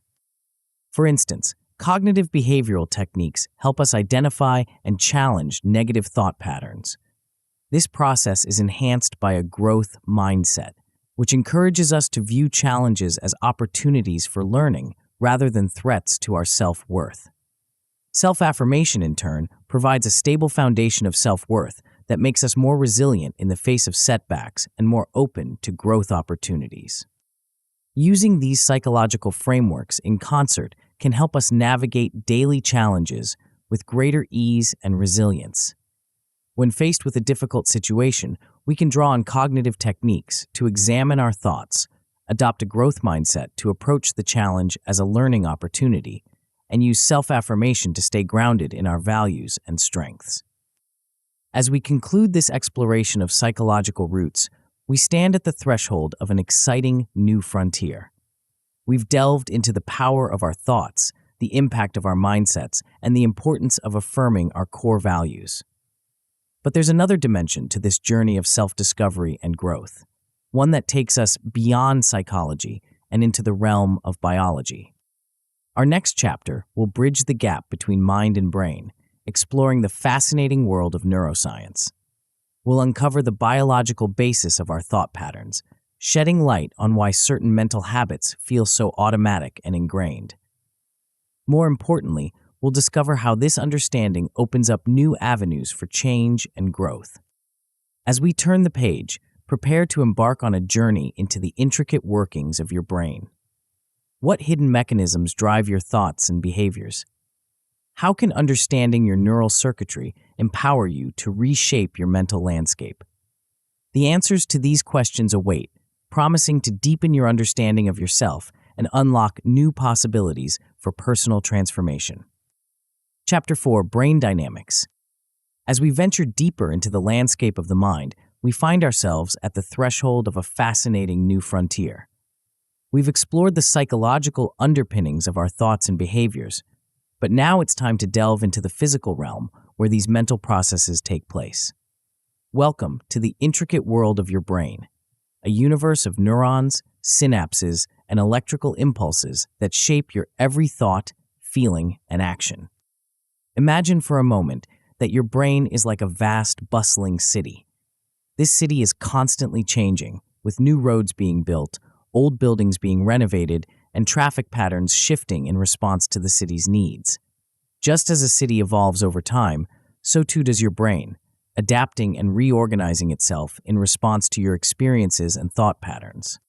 A: For instance, cognitive behavioral techniques help us identify and challenge negative thought patterns. This process is enhanced by a growth mindset, which encourages us to view challenges as opportunities for learning rather than threats to our self-worth. Self-affirmation, in turn, provides a stable foundation of self-worth that makes us more resilient in the face of setbacks and more open to growth opportunities. Using these psychological frameworks in concert can help us navigate daily challenges with greater ease and resilience. When faced with a difficult situation, we can draw on cognitive techniques to examine our thoughts, Adopt a growth mindset to approach the challenge as a learning opportunity, and use self-affirmation to stay grounded in our values and strengths. As we conclude this exploration of psychological roots, we stand at the threshold of an exciting new frontier. We've delved into the power of our thoughts, the impact of our mindsets, and the importance of affirming our core values. But there's another dimension to this journey of self-discovery and growth, one that takes us beyond psychology and into the realm of biology. Our next chapter will bridge the gap between mind and brain, exploring the fascinating world of neuroscience. We'll uncover the biological basis of our thought patterns, shedding light on why certain mental habits feel so automatic and ingrained. More importantly, we'll discover how this understanding opens up new avenues for change and growth. As we turn the page, prepare to embark on a journey into the intricate workings of your brain. What hidden mechanisms drive your thoughts and behaviors? How can understanding your neural circuitry empower you to reshape your mental landscape? The answers to these questions await, promising to deepen your understanding of yourself and unlock new possibilities for personal transformation. Chapter 4: Brain Dynamics. As we venture deeper into the landscape of the mind, we find ourselves at the threshold of a fascinating new frontier. We've explored the psychological underpinnings of our thoughts and behaviors, but now it's time to delve into the physical realm where these mental processes take place. Welcome to the intricate world of your brain, a universe of neurons, synapses, and electrical impulses that shape your every thought, feeling, and action. Imagine for a moment that your brain is like a vast, bustling city. This city is constantly changing, with new roads being built, old buildings being renovated, and traffic patterns shifting in response to the city's needs. Just as a city evolves over time, so too does your brain, adapting and reorganizing itself in response to your experiences and thought patterns.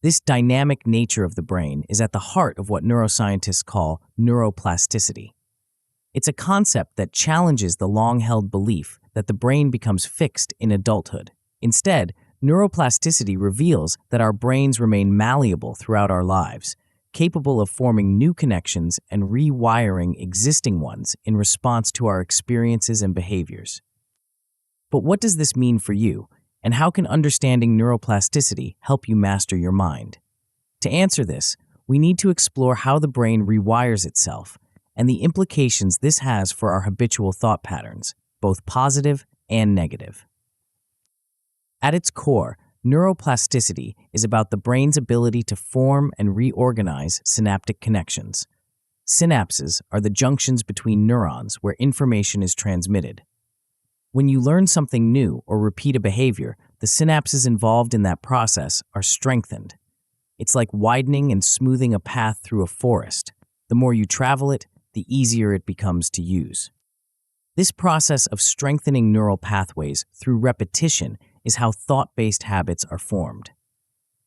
A: This dynamic nature of the brain is at the heart of what neuroscientists call neuroplasticity. It's a concept that challenges the long-held belief that the brain becomes fixed in adulthood. Instead, neuroplasticity reveals that our brains remain malleable throughout our lives, capable of forming new connections and rewiring existing ones in response to our experiences and behaviors. But what does this mean for you, and how can understanding neuroplasticity help you master your mind? To answer this, we need to explore how the brain rewires itself and the implications this has for our habitual thought patterns, both positive and negative. At its core, neuroplasticity is about the brain's ability to form and reorganize synaptic connections. Synapses are the junctions between neurons where information is transmitted. When you learn something new or repeat a behavior, the synapses involved in that process are strengthened. It's like widening and smoothing a path through a forest. The more you travel it, the easier it becomes to use. This process of strengthening neural pathways through repetition is how thought-based habits are formed.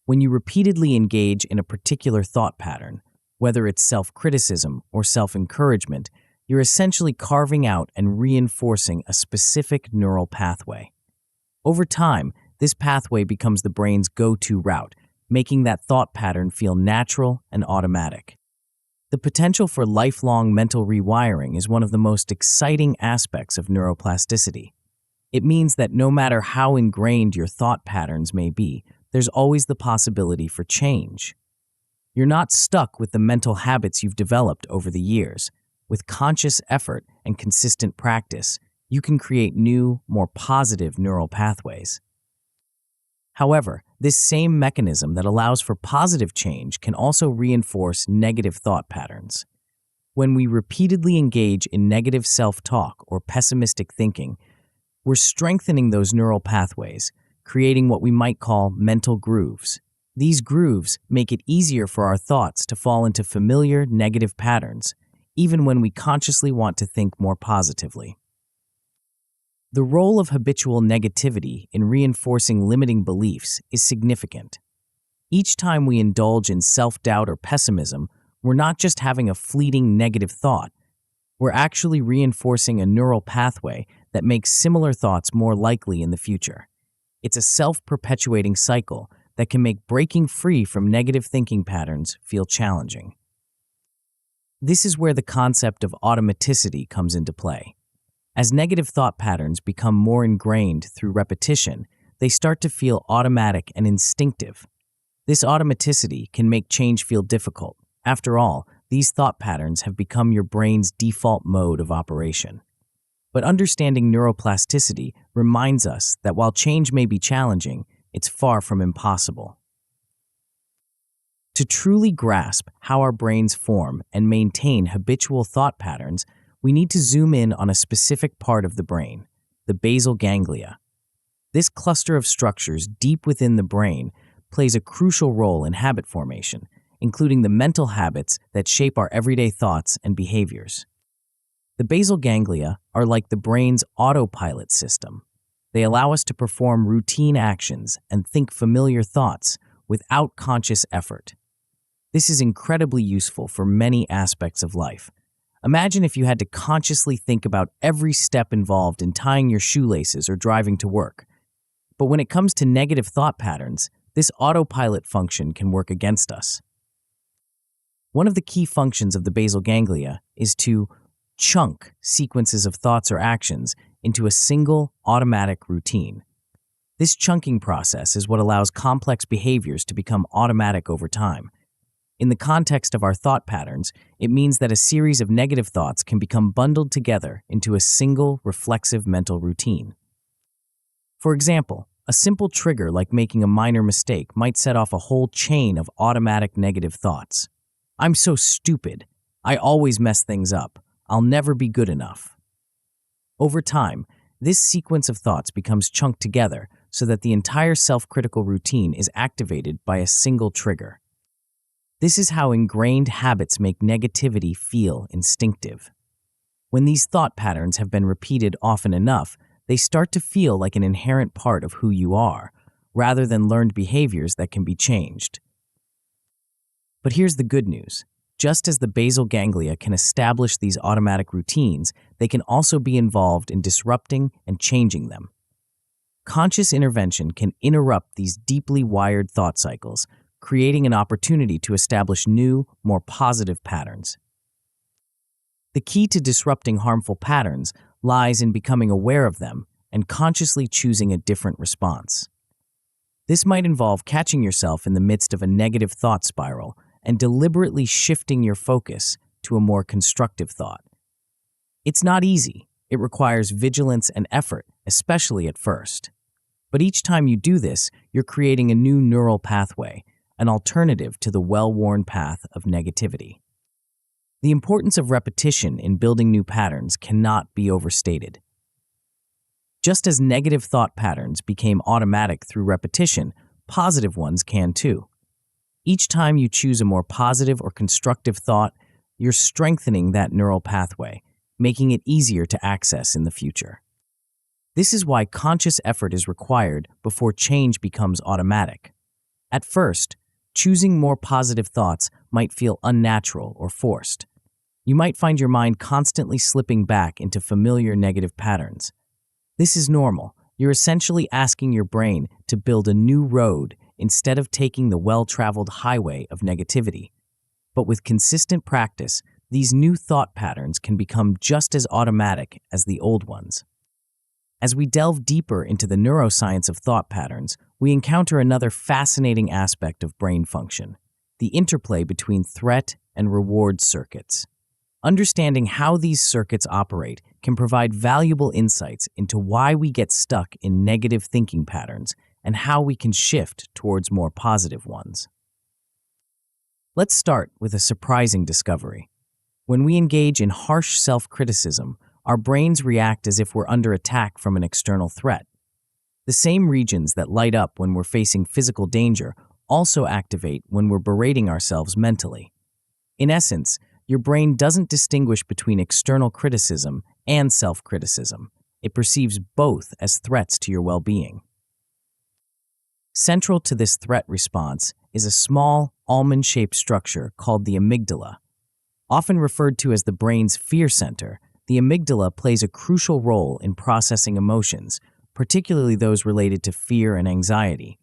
A: When you repeatedly engage in a particular thought pattern, whether it's self-criticism or self-encouragement, you're essentially carving out and reinforcing a specific neural pathway. Over time, this pathway becomes the brain's go-to route, making that thought pattern feel natural and automatic. The potential for lifelong mental rewiring is one of the most exciting aspects of neuroplasticity. It means that no matter how ingrained your thought patterns may be, there's always the possibility for change. You're not stuck with the mental habits you've developed over the years. With conscious effort and consistent practice, you can create new, more positive neural pathways. However, this same mechanism that allows for positive change can also reinforce negative thought patterns. When we repeatedly engage in negative self-talk or pessimistic thinking, we're strengthening those neural pathways, creating what we might call mental grooves. These grooves make it easier for our thoughts to fall into familiar negative patterns, even when we consciously want to think more positively. The role of habitual negativity in reinforcing limiting beliefs is significant. Each time we indulge in self-doubt or pessimism, we're not just having a fleeting negative thought. We're actually reinforcing a neural pathway that makes similar thoughts more likely in the future. It's a self-perpetuating cycle that can make breaking free from negative thinking patterns feel challenging. This is where the concept of automaticity comes into play. As negative thought patterns become more ingrained through repetition, they start to feel automatic and instinctive. This automaticity can make change feel difficult. After all, these thought patterns have become your brain's default mode of operation. But understanding neuroplasticity reminds us that while change may be challenging, it's far from impossible. To truly grasp how our brains form and maintain habitual thought patterns, we need to zoom in on a specific part of the brain, the basal ganglia. This cluster of structures deep within the brain plays a crucial role in habit formation, including the mental habits that shape our everyday thoughts and behaviors. The basal ganglia are like the brain's autopilot system. They allow us to perform routine actions and think familiar thoughts without conscious effort. This is incredibly useful for many aspects of life. Imagine if you had to consciously think about every step involved in tying your shoelaces or driving to work. But when it comes to negative thought patterns, this autopilot function can work against us. One of the key functions of the basal ganglia is to chunk sequences of thoughts or actions into a single automatic routine. This chunking process is what allows complex behaviors to become automatic over time. In the context of our thought patterns, it means that a series of negative thoughts can become bundled together into a single reflexive mental routine. For example, a simple trigger like making a minor mistake might set off a whole chain of automatic negative thoughts. I'm so stupid. I always mess things up. I'll never be good enough. Over time, this sequence of thoughts becomes chunked together so that the entire self-critical routine is activated by a single trigger. This is how ingrained habits make negativity feel instinctive. When these thought patterns have been repeated often enough, they start to feel like an inherent part of who you are, rather than learned behaviors that can be changed. But here's the good news. Just as the basal ganglia can establish these automatic routines, they can also be involved in disrupting and changing them. Conscious intervention can interrupt these deeply wired thought cycles, creating an opportunity to establish new, more positive patterns. The key to disrupting harmful patterns lies in becoming aware of them and consciously choosing a different response. This might involve catching yourself in the midst of a negative thought spiral and deliberately shifting your focus to a more constructive thought. It's not easy. It requires vigilance and effort, especially at first. But each time you do this, you're creating a new neural pathway, an alternative to the well-worn path of negativity. The importance of repetition in building new patterns cannot be overstated. Just as negative thought patterns became automatic through repetition, positive ones can too. Each time you choose a more positive or constructive thought, you're strengthening that neural pathway, making it easier to access in the future. This is why conscious effort is required before change becomes automatic. At first, choosing more positive thoughts might feel unnatural or forced. You might find your mind constantly slipping back into familiar negative patterns. This is normal. You're essentially asking your brain to build a new road instead of taking the well-traveled highway of negativity. But with consistent practice, these new thought patterns can become just as automatic as the old ones. As we delve deeper into the neuroscience of thought patterns, we encounter another fascinating aspect of brain function, the interplay between threat and reward circuits. Understanding how these circuits operate can provide valuable insights into why we get stuck in negative thinking patterns and how we can shift towards more positive ones. Let's start with a surprising discovery. When we engage in harsh self-criticism, our brains react as if we're under attack from an external threat. The same regions that light up when we're facing physical danger also activate when we're berating ourselves mentally. In essence, your brain doesn't distinguish between external criticism and self-criticism. It perceives both as threats to your well-being. Central to this threat response is a small, almond-shaped structure called the amygdala. Often referred to as the brain's fear center, the amygdala plays a crucial role in processing emotions, particularly those related to fear and anxiety.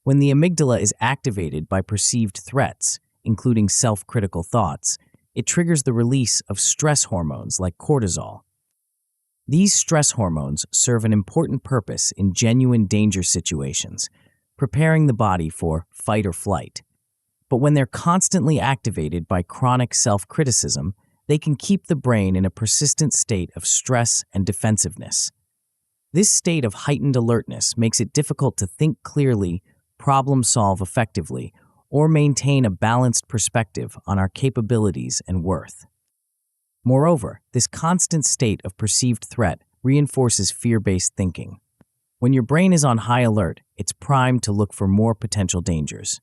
A: When the amygdala is activated by perceived threats, including self-critical thoughts, it triggers the release of stress hormones like cortisol. These stress hormones serve an important purpose in genuine danger situations, preparing the body for fight or flight. But when they're constantly activated by chronic self-criticism, they can keep the brain in a persistent state of stress and defensiveness. This state of heightened alertness makes it difficult to think clearly, problem-solve effectively, or maintain a balanced perspective on our capabilities and worth. Moreover, this constant state of perceived threat reinforces fear-based thinking. When your brain is on high alert, it's primed to look for more potential dangers.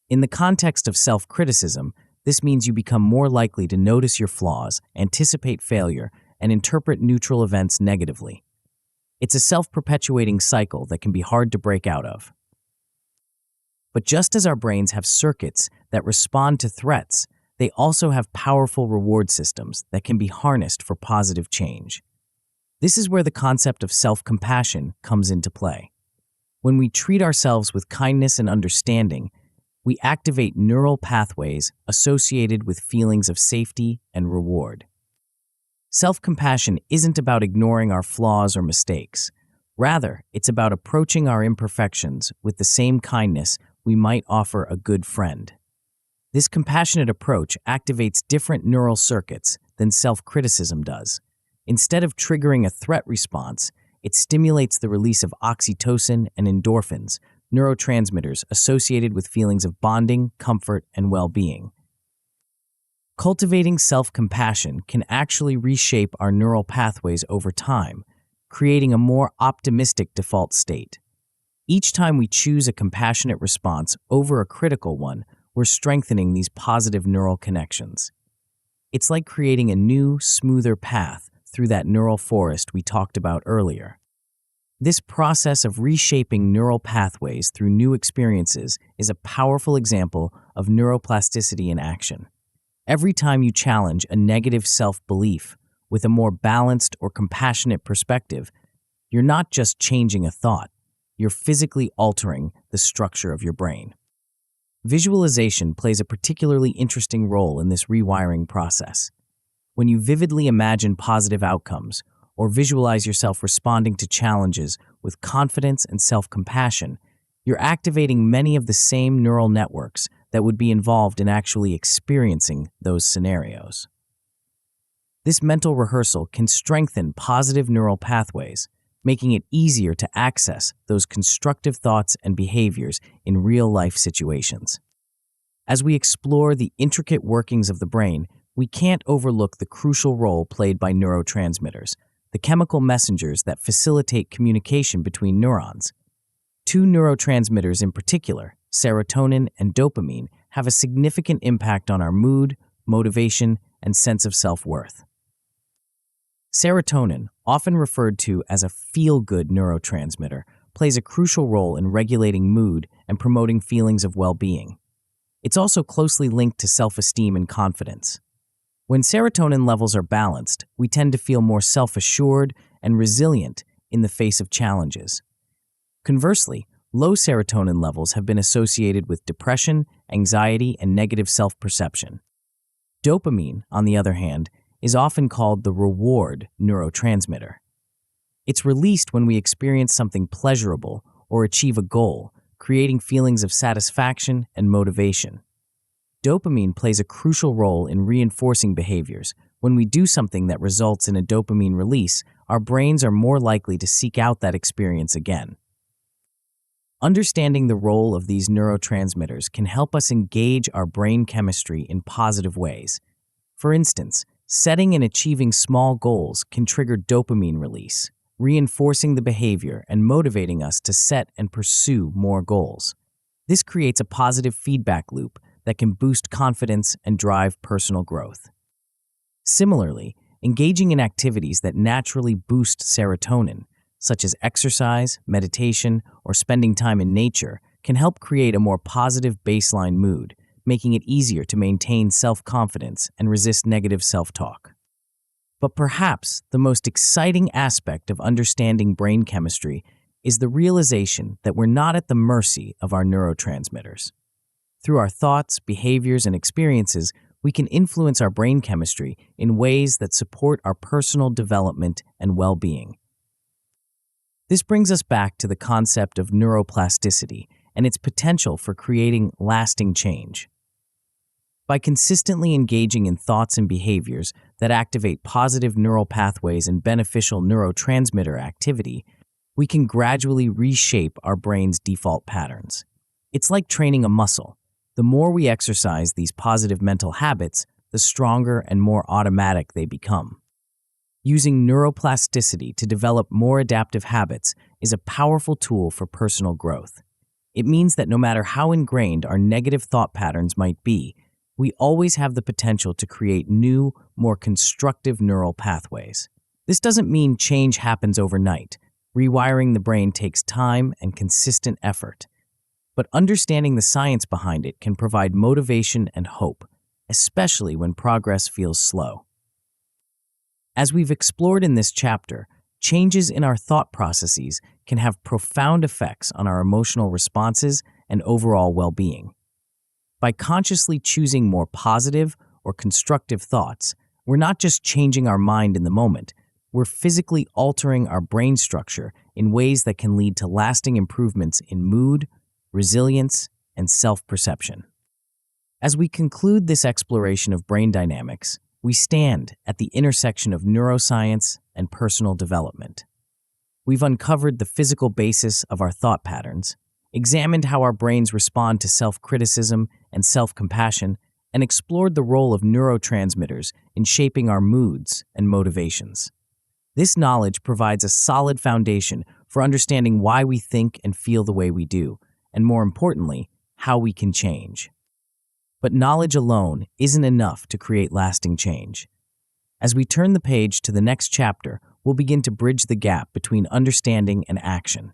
A: In the context of self-criticism, this means you become more likely to notice your flaws, anticipate failure, and interpret neutral events negatively. It's a self-perpetuating cycle that can be hard to break out of. But just as our brains have circuits that respond to threats, they also have powerful reward systems that can be harnessed for positive change. This is where the concept of self-compassion comes into play. When we treat ourselves with kindness and understanding, we activate neural pathways associated with feelings of safety and reward. Self-compassion isn't about ignoring our flaws or mistakes. Rather, it's about approaching our imperfections with the same kindness we might offer a good friend. This compassionate approach activates different neural circuits than self-criticism does. Instead of triggering a threat response, it stimulates the release of oxytocin and endorphins, neurotransmitters associated with feelings of bonding, comfort, and well-being. Cultivating self-compassion can actually reshape our neural pathways over time, creating a more optimistic default state. Each time we choose a compassionate response over a critical one, we're strengthening these positive neural connections. It's like creating a new, smoother path through that neural forest we talked about earlier. This process of reshaping neural pathways through new experiences is a powerful example of neuroplasticity in action. Every time you challenge a negative self-belief with a more balanced or compassionate perspective, you're not just changing a thought, you're physically altering the structure of your brain. Visualization plays a particularly interesting role in this rewiring process. When you vividly imagine positive outcomes or visualize yourself responding to challenges with confidence and self-compassion, you're activating many of the same neural networks that would be involved in actually experiencing those scenarios. This mental rehearsal can strengthen positive neural pathways, making it easier to access those constructive thoughts and behaviors in real-life situations. As we explore the intricate workings of the brain, we can't overlook the crucial role played by neurotransmitters, the chemical messengers that facilitate communication between neurons. Two neurotransmitters in particular, serotonin and dopamine, have a significant impact on our mood, motivation, and sense of self-worth. Serotonin, often referred to as a feel-good neurotransmitter, plays a crucial role in regulating mood and promoting feelings of well-being. It's also closely linked to self-esteem and confidence. When serotonin levels are balanced, we tend to feel more self-assured and resilient in the face of challenges. Conversely, low serotonin levels have been associated with depression, anxiety, and negative self-perception. Dopamine, on the other hand, is often called the reward neurotransmitter. It's released when we experience something pleasurable or achieve a goal, creating feelings of satisfaction and motivation. Dopamine plays a crucial role in reinforcing behaviors. When we do something that results in a dopamine release, our brains are more likely to seek out that experience again. Understanding the role of these neurotransmitters can help us engage our brain chemistry in positive ways. For instance, setting and achieving small goals can trigger dopamine release, reinforcing the behavior and motivating us to set and pursue more goals. This creates a positive feedback loop that can boost confidence and drive personal growth. Similarly, engaging in activities that naturally boost serotonin, such as exercise, meditation, or spending time in nature, can help create a more positive baseline mood, making it easier to maintain self-confidence and resist negative self-talk. But perhaps the most exciting aspect of understanding brain chemistry is the realization that we're not at the mercy of our neurotransmitters. Through our thoughts, behaviors, and experiences, we can influence our brain chemistry in ways that support our personal development and well-being. This brings us back to the concept of neuroplasticity and its potential for creating lasting change. By consistently engaging in thoughts and behaviors that activate positive neural pathways and beneficial neurotransmitter activity, we can gradually reshape our brain's default patterns. It's like training a muscle. The more we exercise these positive mental habits, the stronger and more automatic they become. Using neuroplasticity to develop more adaptive habits is a powerful tool for personal growth. It means that no matter how ingrained our negative thought patterns might be, we always have the potential to create new, more constructive neural pathways. This doesn't mean change happens overnight. Rewiring the brain takes time and consistent effort. But understanding the science behind it can provide motivation and hope, especially when progress feels slow. As we've explored in this chapter, changes in our thought processes can have profound effects on our emotional responses and overall well-being. By consciously choosing more positive or constructive thoughts, we're not just changing our mind in the moment, we're physically altering our brain structure in ways that can lead to lasting improvements in mood, resilience, and self-perception. As we conclude this exploration of brain dynamics, we stand at the intersection of neuroscience and personal development. We've uncovered the physical basis of our thought patterns, examined how our brains respond to self-criticism and self-compassion, and explored the role of neurotransmitters in shaping our moods and motivations. This knowledge provides a solid foundation for understanding why we think and feel the way we do, and more importantly, how we can change. But knowledge alone isn't enough to create lasting change. As we turn the page to the next chapter, we'll begin to bridge the gap between understanding and action.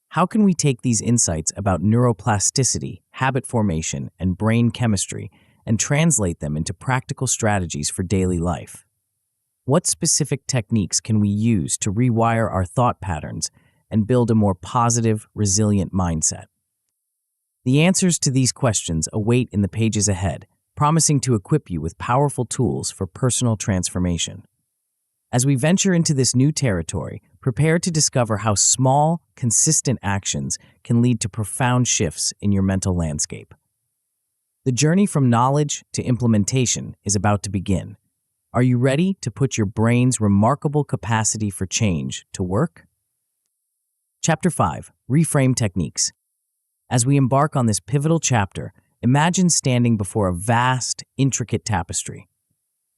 A: How can we take these insights about neuroplasticity, habit formation, and brain chemistry and translate them into practical strategies for daily life? What specific techniques can we use to rewire our thought patterns and build a more positive, resilient mindset? The answers to these questions await in the pages ahead, promising to equip you with powerful tools for personal transformation. As we venture into this new territory, prepare to discover how small, consistent actions can lead to profound shifts in your mental landscape. The journey from knowledge to implementation is about to begin. Are you ready to put your brain's remarkable capacity for change to work? Chapter 5: Reframe Techniques. As we embark on this pivotal chapter, imagine standing before a vast, intricate tapestry.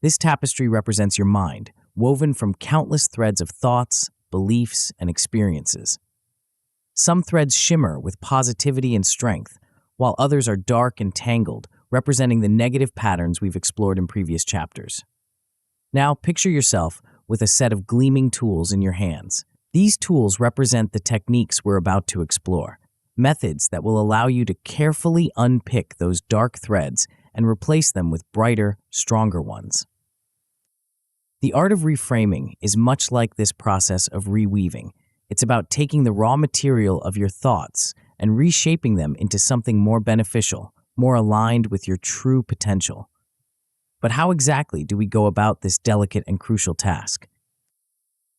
A: This tapestry represents your mind, woven from countless threads of thoughts, beliefs, and experiences. Some threads shimmer with positivity and strength, while others are dark and tangled, representing the negative patterns we've explored in previous chapters. Now, picture yourself with a set of gleaming tools in your hands. These tools represent the techniques we're about to explore, methods that will allow you to carefully unpick those dark threads and replace them with brighter, stronger ones. The art of reframing is much like this process of reweaving. It's about taking the raw material of your thoughts and reshaping them into something more beneficial, more aligned with your true potential. But how exactly do we go about this delicate and crucial task?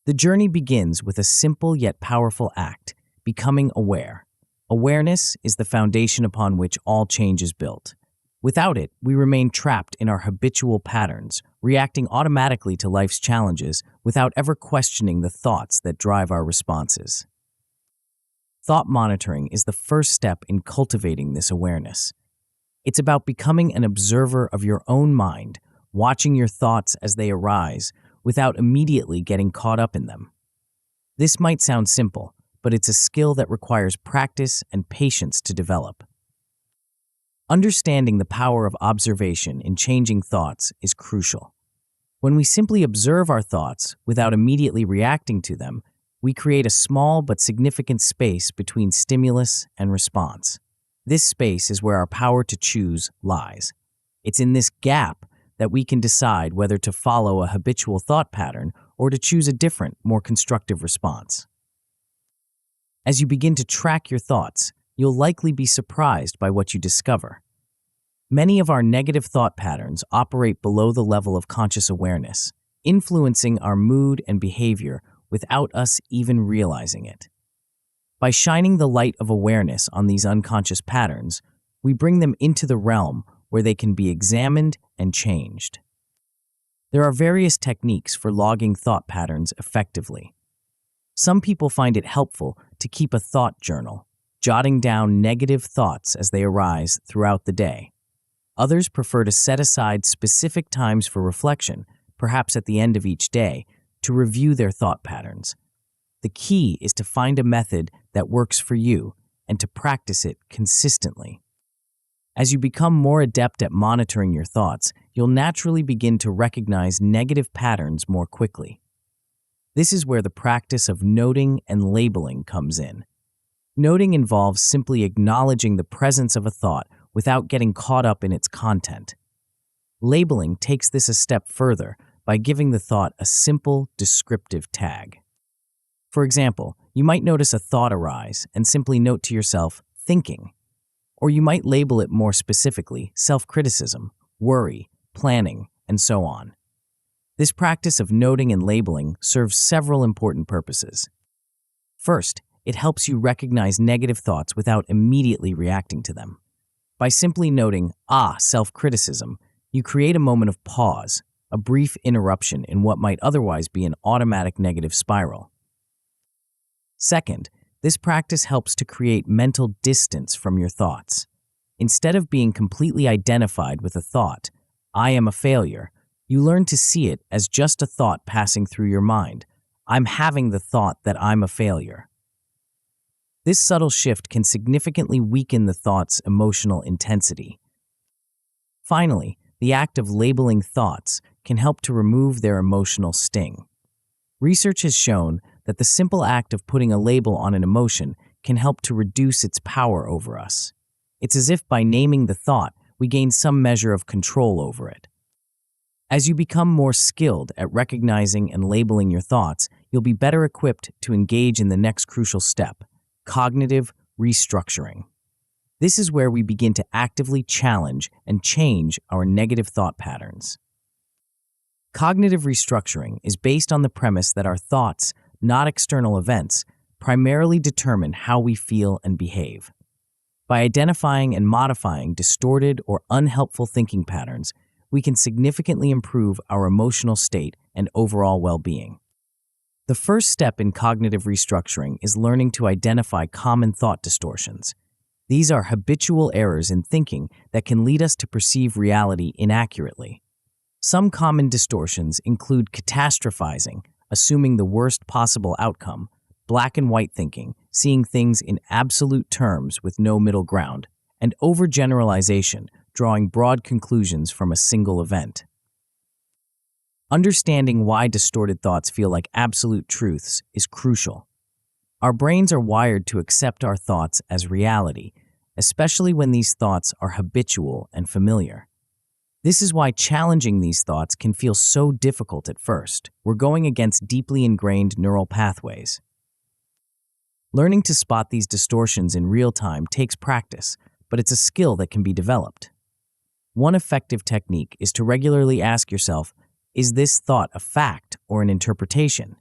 A: The journey begins with a simple yet powerful act: becoming aware. Awareness is the foundation upon which all change is built. Without it, we remain trapped in our habitual patterns, reacting automatically to life's challenges without ever questioning the thoughts that drive our responses. Thought monitoring is the first step in cultivating this awareness. It's about becoming an observer of your own mind, watching your thoughts as they arise without immediately getting caught up in them. This might sound simple, but it's a skill that requires practice and patience to develop. Understanding the power of observation in changing thoughts is crucial. When we simply observe our thoughts without immediately reacting to them, we create a small but significant space between stimulus and response. This space is where our power to choose lies. It's in this gap that we can decide whether to follow a habitual thought pattern or to choose a different, more constructive response. As you begin to track your thoughts, you'll likely be surprised by what you discover. Many of our negative thought patterns operate below the level of conscious awareness, influencing our mood and behavior without us even realizing it. By shining the light of awareness on these unconscious patterns, we bring them into the realm where they can be examined and changed. There are various techniques for logging thought patterns effectively. Some people find it helpful to keep a thought journal, jotting down negative thoughts as they arise throughout the day. Others prefer to set aside specific times for reflection, perhaps at the end of each day, to review their thought patterns. The key is to find a method that works for you and to practice it consistently. As you become more adept at monitoring your thoughts, you'll naturally begin to recognize negative patterns more quickly. This is where the practice of noting and labeling comes in. Noting involves simply acknowledging the presence of a thought without getting caught up in its content. Labeling takes this a step further by giving the thought a simple, descriptive tag. For example, you might notice a thought arise and simply note to yourself, thinking. Or you might label it more specifically, self-criticism, worry, planning, and so on. This practice of noting and labeling serves several important purposes. First, it helps you recognize negative thoughts without immediately reacting to them. By simply noting, self-criticism, you create a moment of pause, a brief interruption in what might otherwise be an automatic negative spiral. Second, this practice helps to create mental distance from your thoughts. Instead of being completely identified with a thought, I am a failure, you learn to see it as just a thought passing through your mind. I'm having the thought that I'm a failure. This subtle shift can significantly weaken the thought's emotional intensity. Finally, the act of labeling thoughts can help to remove their emotional sting. Research has shown that the simple act of putting a label on an emotion can help to reduce its power over us. It's as if by naming the thought, we gain some measure of control over it. As you become more skilled at recognizing and labeling your thoughts, you'll be better equipped to engage in the next crucial step, cognitive restructuring. This is where we begin to actively challenge and change our negative thought patterns. Cognitive restructuring is based on the premise that our thoughts, not external events, primarily determine how we feel and behave. By identifying and modifying distorted or unhelpful thinking patterns, we can significantly improve our emotional state and overall well-being. The first step in cognitive restructuring is learning to identify common thought distortions. These are habitual errors in thinking that can lead us to perceive reality inaccurately. Some common distortions include catastrophizing, assuming the worst possible outcome, black and white thinking, seeing things in absolute terms with no middle ground, and overgeneralization, drawing broad conclusions from a single event. Understanding why distorted thoughts feel like absolute truths is crucial. Our brains are wired to accept our thoughts as reality, especially when these thoughts are habitual and familiar. This is why challenging these thoughts can feel so difficult at first. We're going against deeply ingrained neural pathways. Learning to spot these distortions in real time takes practice, but it's a skill that can be developed. One effective technique is to regularly ask yourself, is this thought a fact or an interpretation?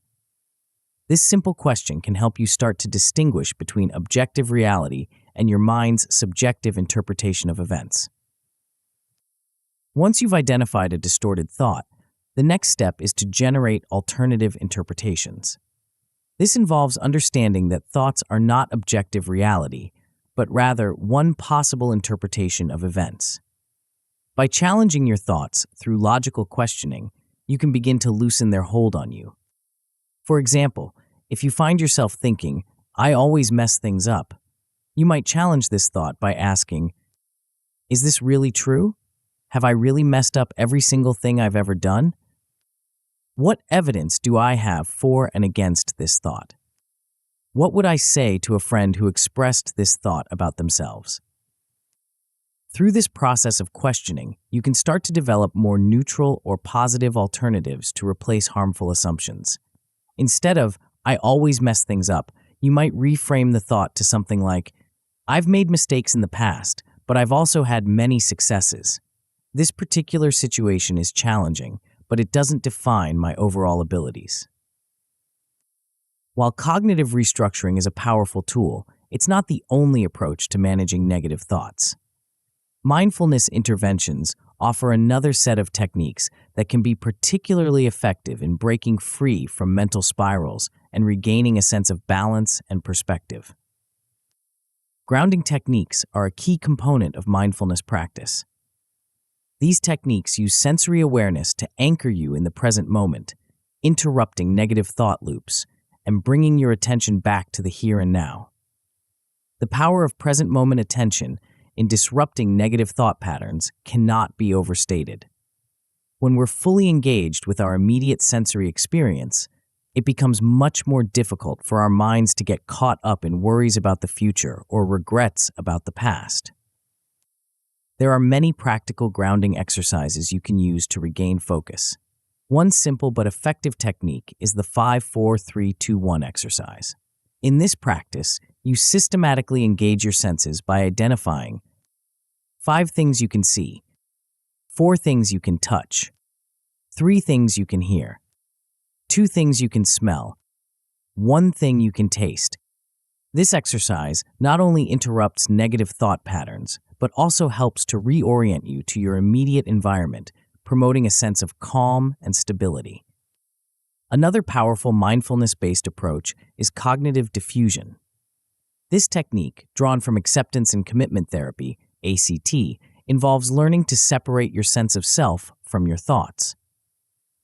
A: This simple question can help you start to distinguish between objective reality and your mind's subjective interpretation of events. Once you've identified a distorted thought, the next step is to generate alternative interpretations. This involves understanding that thoughts are not objective reality, but rather one possible interpretation of events. By challenging your thoughts through logical questioning, you can begin to loosen their hold on you. For example, if you find yourself thinking, I always mess things up, you might challenge this thought by asking, is this really true? Have I really messed up every single thing I've ever done? What evidence do I have for and against this thought? What would I say to a friend who expressed this thought about themselves? Through this process of questioning, you can start to develop more neutral or positive alternatives to replace harmful assumptions. Instead of, I always mess things up, you might reframe the thought to something like, I've made mistakes in the past, but I've also had many successes. This particular situation is challenging, but it doesn't define my overall abilities. While cognitive restructuring is a powerful tool, it's not the only approach to managing negative thoughts. Mindfulness interventions offer another set of techniques that can be particularly effective in breaking free from mental spirals and regaining a sense of balance and perspective. Grounding techniques are a key component of mindfulness practice. These techniques use sensory awareness to anchor you in the present moment, interrupting negative thought loops and bringing your attention back to the here and now. The power of present moment attention in disrupting negative thought patterns cannot be overstated. When we're fully engaged with our immediate sensory experience, it becomes much more difficult for our minds to get caught up in worries about the future or regrets about the past. There are many practical grounding exercises you can use to regain focus. One simple but effective technique is the 5-4-3-2-1 exercise. In this practice, you systematically engage your senses by identifying 5 things you can see, 4 things you can touch, 3 things you can hear, 2 things you can smell, 1 thing you can taste. This exercise not only interrupts negative thought patterns, but also helps to reorient you to your immediate environment, promoting a sense of calm and stability. Another powerful mindfulness-based approach is cognitive diffusion. This technique, drawn from acceptance and commitment therapy, ACT, involves learning to separate your sense of self from your thoughts.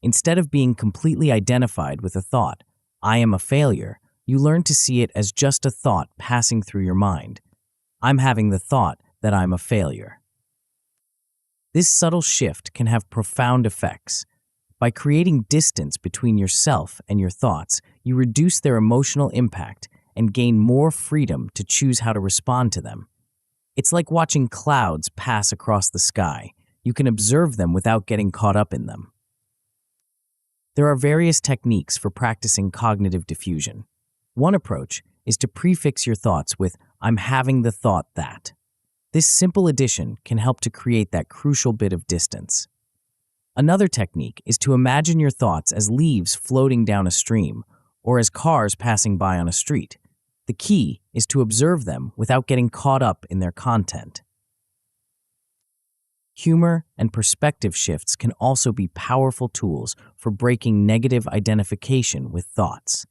A: Instead of being completely identified with a thought, I am a failure, you learn to see it as just a thought passing through your mind. I'm having the thought that I'm a failure. This subtle shift can have profound effects. By creating distance between yourself and your thoughts, you reduce their emotional impact and gain more freedom to choose how to respond to them. It's like watching clouds pass across the sky. You can observe them without getting caught up in them. There are various techniques for practicing cognitive diffusion. One approach is to prefix your thoughts with, I'm having the thought that. This simple addition can help to create that crucial bit of distance. Another technique is to imagine your thoughts as leaves floating down a stream or as cars passing by on a street. The key is to observe them without getting caught up in their content. Humor and perspective shifts can also be powerful tools for breaking negative identification with thoughts.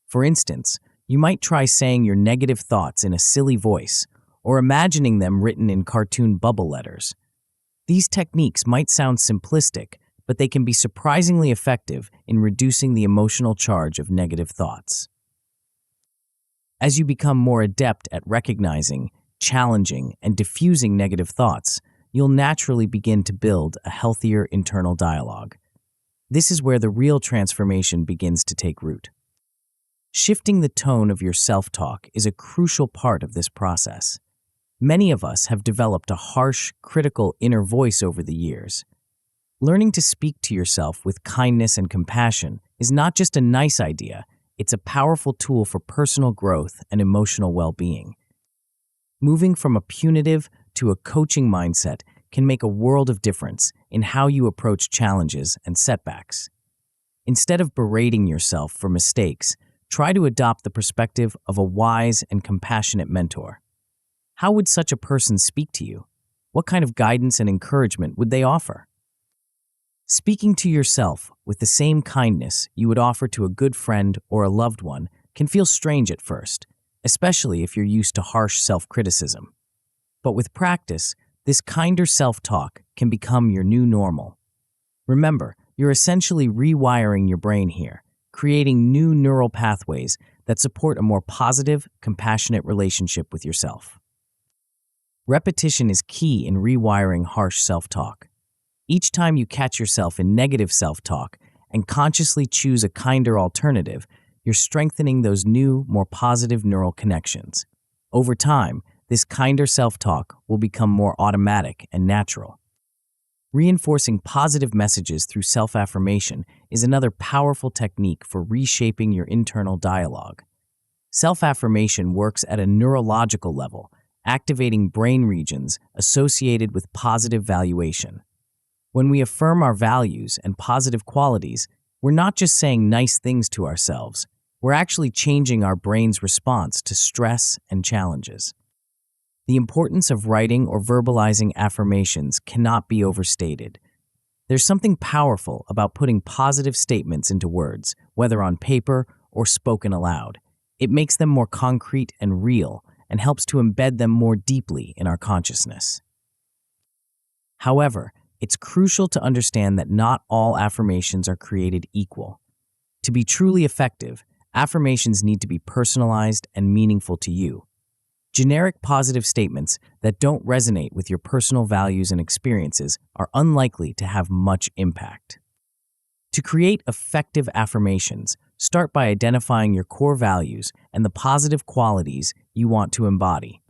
A: For instance, you might try saying your negative thoughts in a silly voice or imagining them written in cartoon bubble letters. These techniques might sound simplistic, but they can be surprisingly effective in reducing the emotional charge of negative thoughts. As you become more adept at recognizing, challenging, and diffusing negative thoughts, you'll naturally begin to build a healthier internal dialogue. This is where the real transformation begins to take root. Shifting the tone of your self-talk is a crucial part of this process. Many of us have developed a harsh, critical inner voice over the years. Learning to speak to yourself with kindness and compassion is not just a nice idea, it's a powerful tool for personal growth and emotional well-being. Moving from a punitive to a coaching mindset can make a world of difference in how you approach challenges and setbacks. Instead of berating yourself for mistakes, try to adopt the perspective of a wise and compassionate mentor. How would such a person speak to you? What kind of guidance and encouragement would they offer? Speaking to yourself with the same kindness you would offer to a good friend or a loved one can feel strange at first, especially if you're used to harsh self-criticism. But with practice, this kinder self-talk can become your new normal. Remember, you're essentially rewiring your brain here, creating new neural pathways that support a more positive, compassionate relationship with yourself. Repetition is key in rewiring harsh self-talk. Each time you catch yourself in negative self-talk and consciously choose a kinder alternative, you're strengthening those new, more positive neural connections. Over time, this kinder self-talk will become more automatic and natural. Reinforcing positive messages through self-affirmation is another powerful technique for reshaping your internal dialogue. Self-affirmation works at a neurological level, activating brain regions associated with positive valuation. When we affirm our values and positive qualities, we're not just saying nice things to ourselves, we're actually changing our brain's response to stress and challenges. The importance of writing or verbalizing affirmations cannot be overstated. There's something powerful about putting positive statements into words, whether on paper or spoken aloud. It makes them more concrete and real and helps to embed them more deeply in our consciousness. However, it's crucial to understand that not all affirmations are created equal. To be truly effective, affirmations need to be personalized and meaningful to you. Generic positive statements that don't resonate with your personal values and experiences are unlikely to have much impact. To create effective affirmations, start by identifying your core values and the positive qualities you want to embody.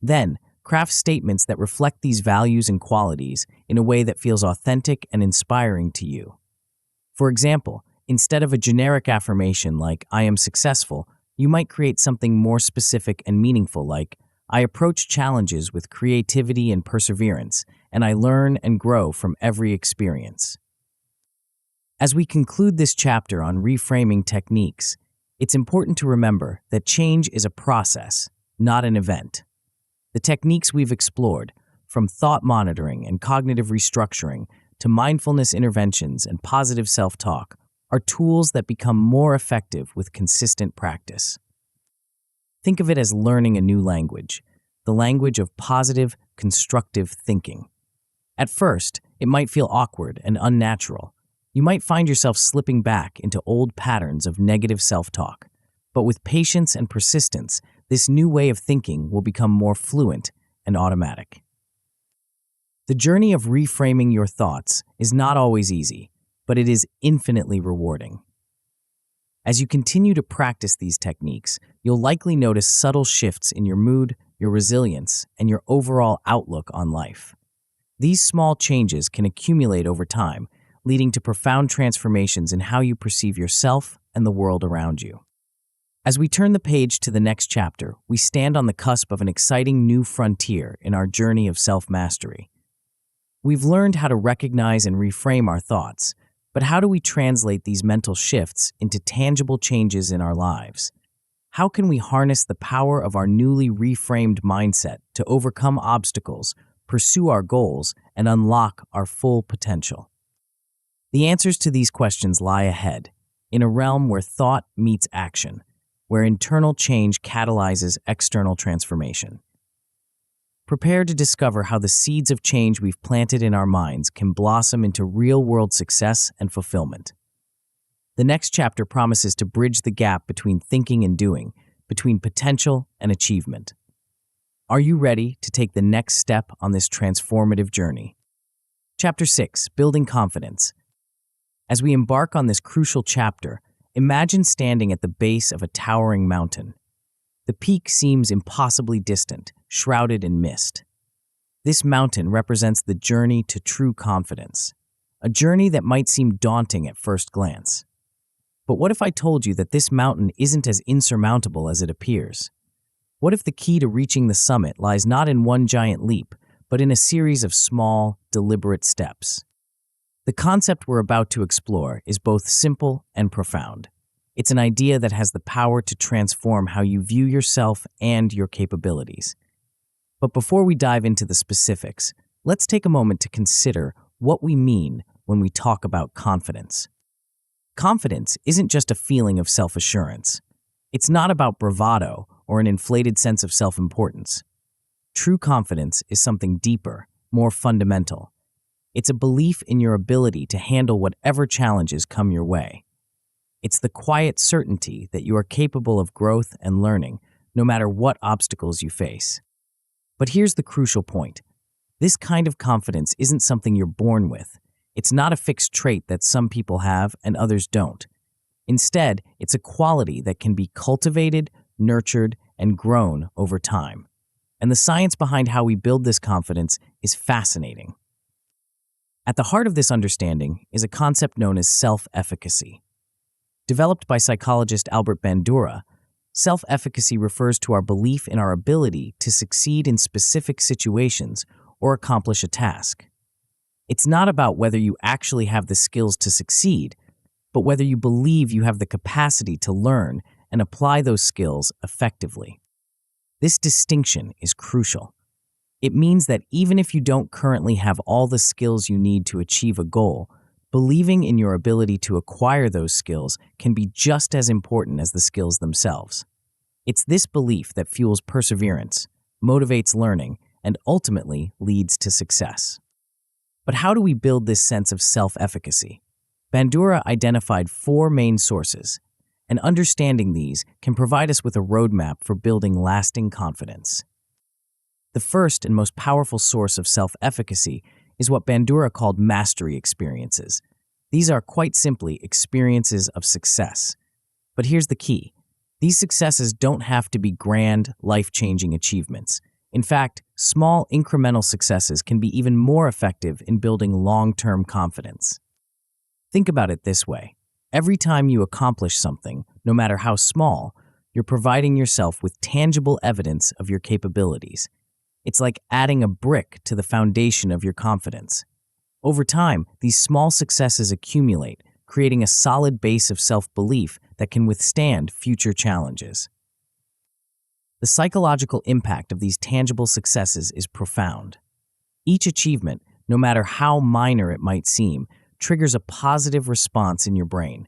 A: Then, craft statements that reflect these values and qualities in a way that feels authentic and inspiring to you. For example, instead of a generic affirmation like, "I am successful," you might create something more specific and meaningful like, "I approach challenges with creativity and perseverance, and I learn and grow from every experience." As we conclude this chapter on reframing techniques, it's important to remember that change is a process, not an event. The techniques we've explored, from thought monitoring and cognitive restructuring to mindfulness interventions and positive self-talk, are tools that become more effective with consistent practice. Think of it as learning a new language, the language of positive, constructive thinking. At first, it might feel awkward and unnatural. You might find yourself slipping back into old patterns of negative self-talk. But with patience and persistence, this new way of thinking will become more fluent and automatic. The journey of reframing your thoughts is not always easy, but it is infinitely rewarding. As you continue to practice these techniques, you'll likely notice subtle shifts in your mood, your resilience, and your overall outlook on life. These small changes can accumulate over time, leading to profound transformations in how you perceive yourself and the world around you. As we turn the page to the next chapter, we stand on the cusp of an exciting new frontier in our journey of self-mastery. We've learned how to recognize and reframe our thoughts, but how do we translate these mental shifts into tangible changes in our lives? How can we harness the power of our newly reframed mindset to overcome obstacles, pursue our goals, and unlock our full potential? The answers to these questions lie ahead, in a realm where thought meets action, where internal change catalyzes external transformation. Prepare to discover how the seeds of change we've planted in our minds can blossom into real-world success and fulfillment. The next chapter promises to bridge the gap between thinking and doing, between potential and achievement. Are you ready to take the next step on this transformative journey? Chapter 6, Building Confidence. As we embark on this crucial chapter, imagine standing at the base of a towering mountain. The peak seems impossibly distant, shrouded in mist. This mountain represents the journey to true confidence, a journey that might seem daunting at first glance. But what if I told you that this mountain isn't as insurmountable as it appears? What if the key to reaching the summit lies not in one giant leap, but in a series of small, deliberate steps? The concept we're about to explore is both simple and profound. It's an idea that has the power to transform how you view yourself and your capabilities. But before we dive into the specifics, let's take a moment to consider what we mean when we talk about confidence. Confidence isn't just a feeling of self-assurance. It's not about bravado or an inflated sense of self-importance. True confidence is something deeper, more fundamental. It's a belief in your ability to handle whatever challenges come your way. It's the quiet certainty that you are capable of growth and learning, no matter what obstacles you face. But here's the crucial point. This kind of confidence isn't something you're born with. It's not a fixed trait that some people have and others don't. Instead, it's a quality that can be cultivated, nurtured, and grown over time. And the science behind how we build this confidence is fascinating. At the heart of this understanding is a concept known as self-efficacy. Developed by psychologist Albert Bandura, Self-efficacy refers to our belief in our ability to succeed in specific situations or accomplish a task. It's not about whether you actually have the skills to succeed, but whether you believe you have the capacity to learn and apply those skills effectively. This distinction is crucial. It means that even if you don't currently have all the skills you need to achieve a goal, believing in your ability to acquire those skills can be just as important as the skills themselves. It's this belief that fuels perseverance, motivates learning, and ultimately leads to success. But how do we build this sense of self-efficacy? Bandura identified 4 main sources, and understanding these can provide us with a roadmap for building lasting confidence. The first and most powerful source of self-efficacy is what Bandura called mastery experiences. These are quite simply experiences of success. But here's the key. These successes don't have to be grand, life-changing achievements. In fact, small incremental successes can be even more effective in building long-term confidence. Think about it this way. Every time you accomplish something, no matter how small, you're providing yourself with tangible evidence of your capabilities. It's like adding a brick to the foundation of your confidence. Over time, these small successes accumulate, creating a solid base of self-belief that can withstand future challenges. The psychological impact of these tangible successes is profound. Each achievement, no matter how minor it might seem, triggers a positive response in your brain.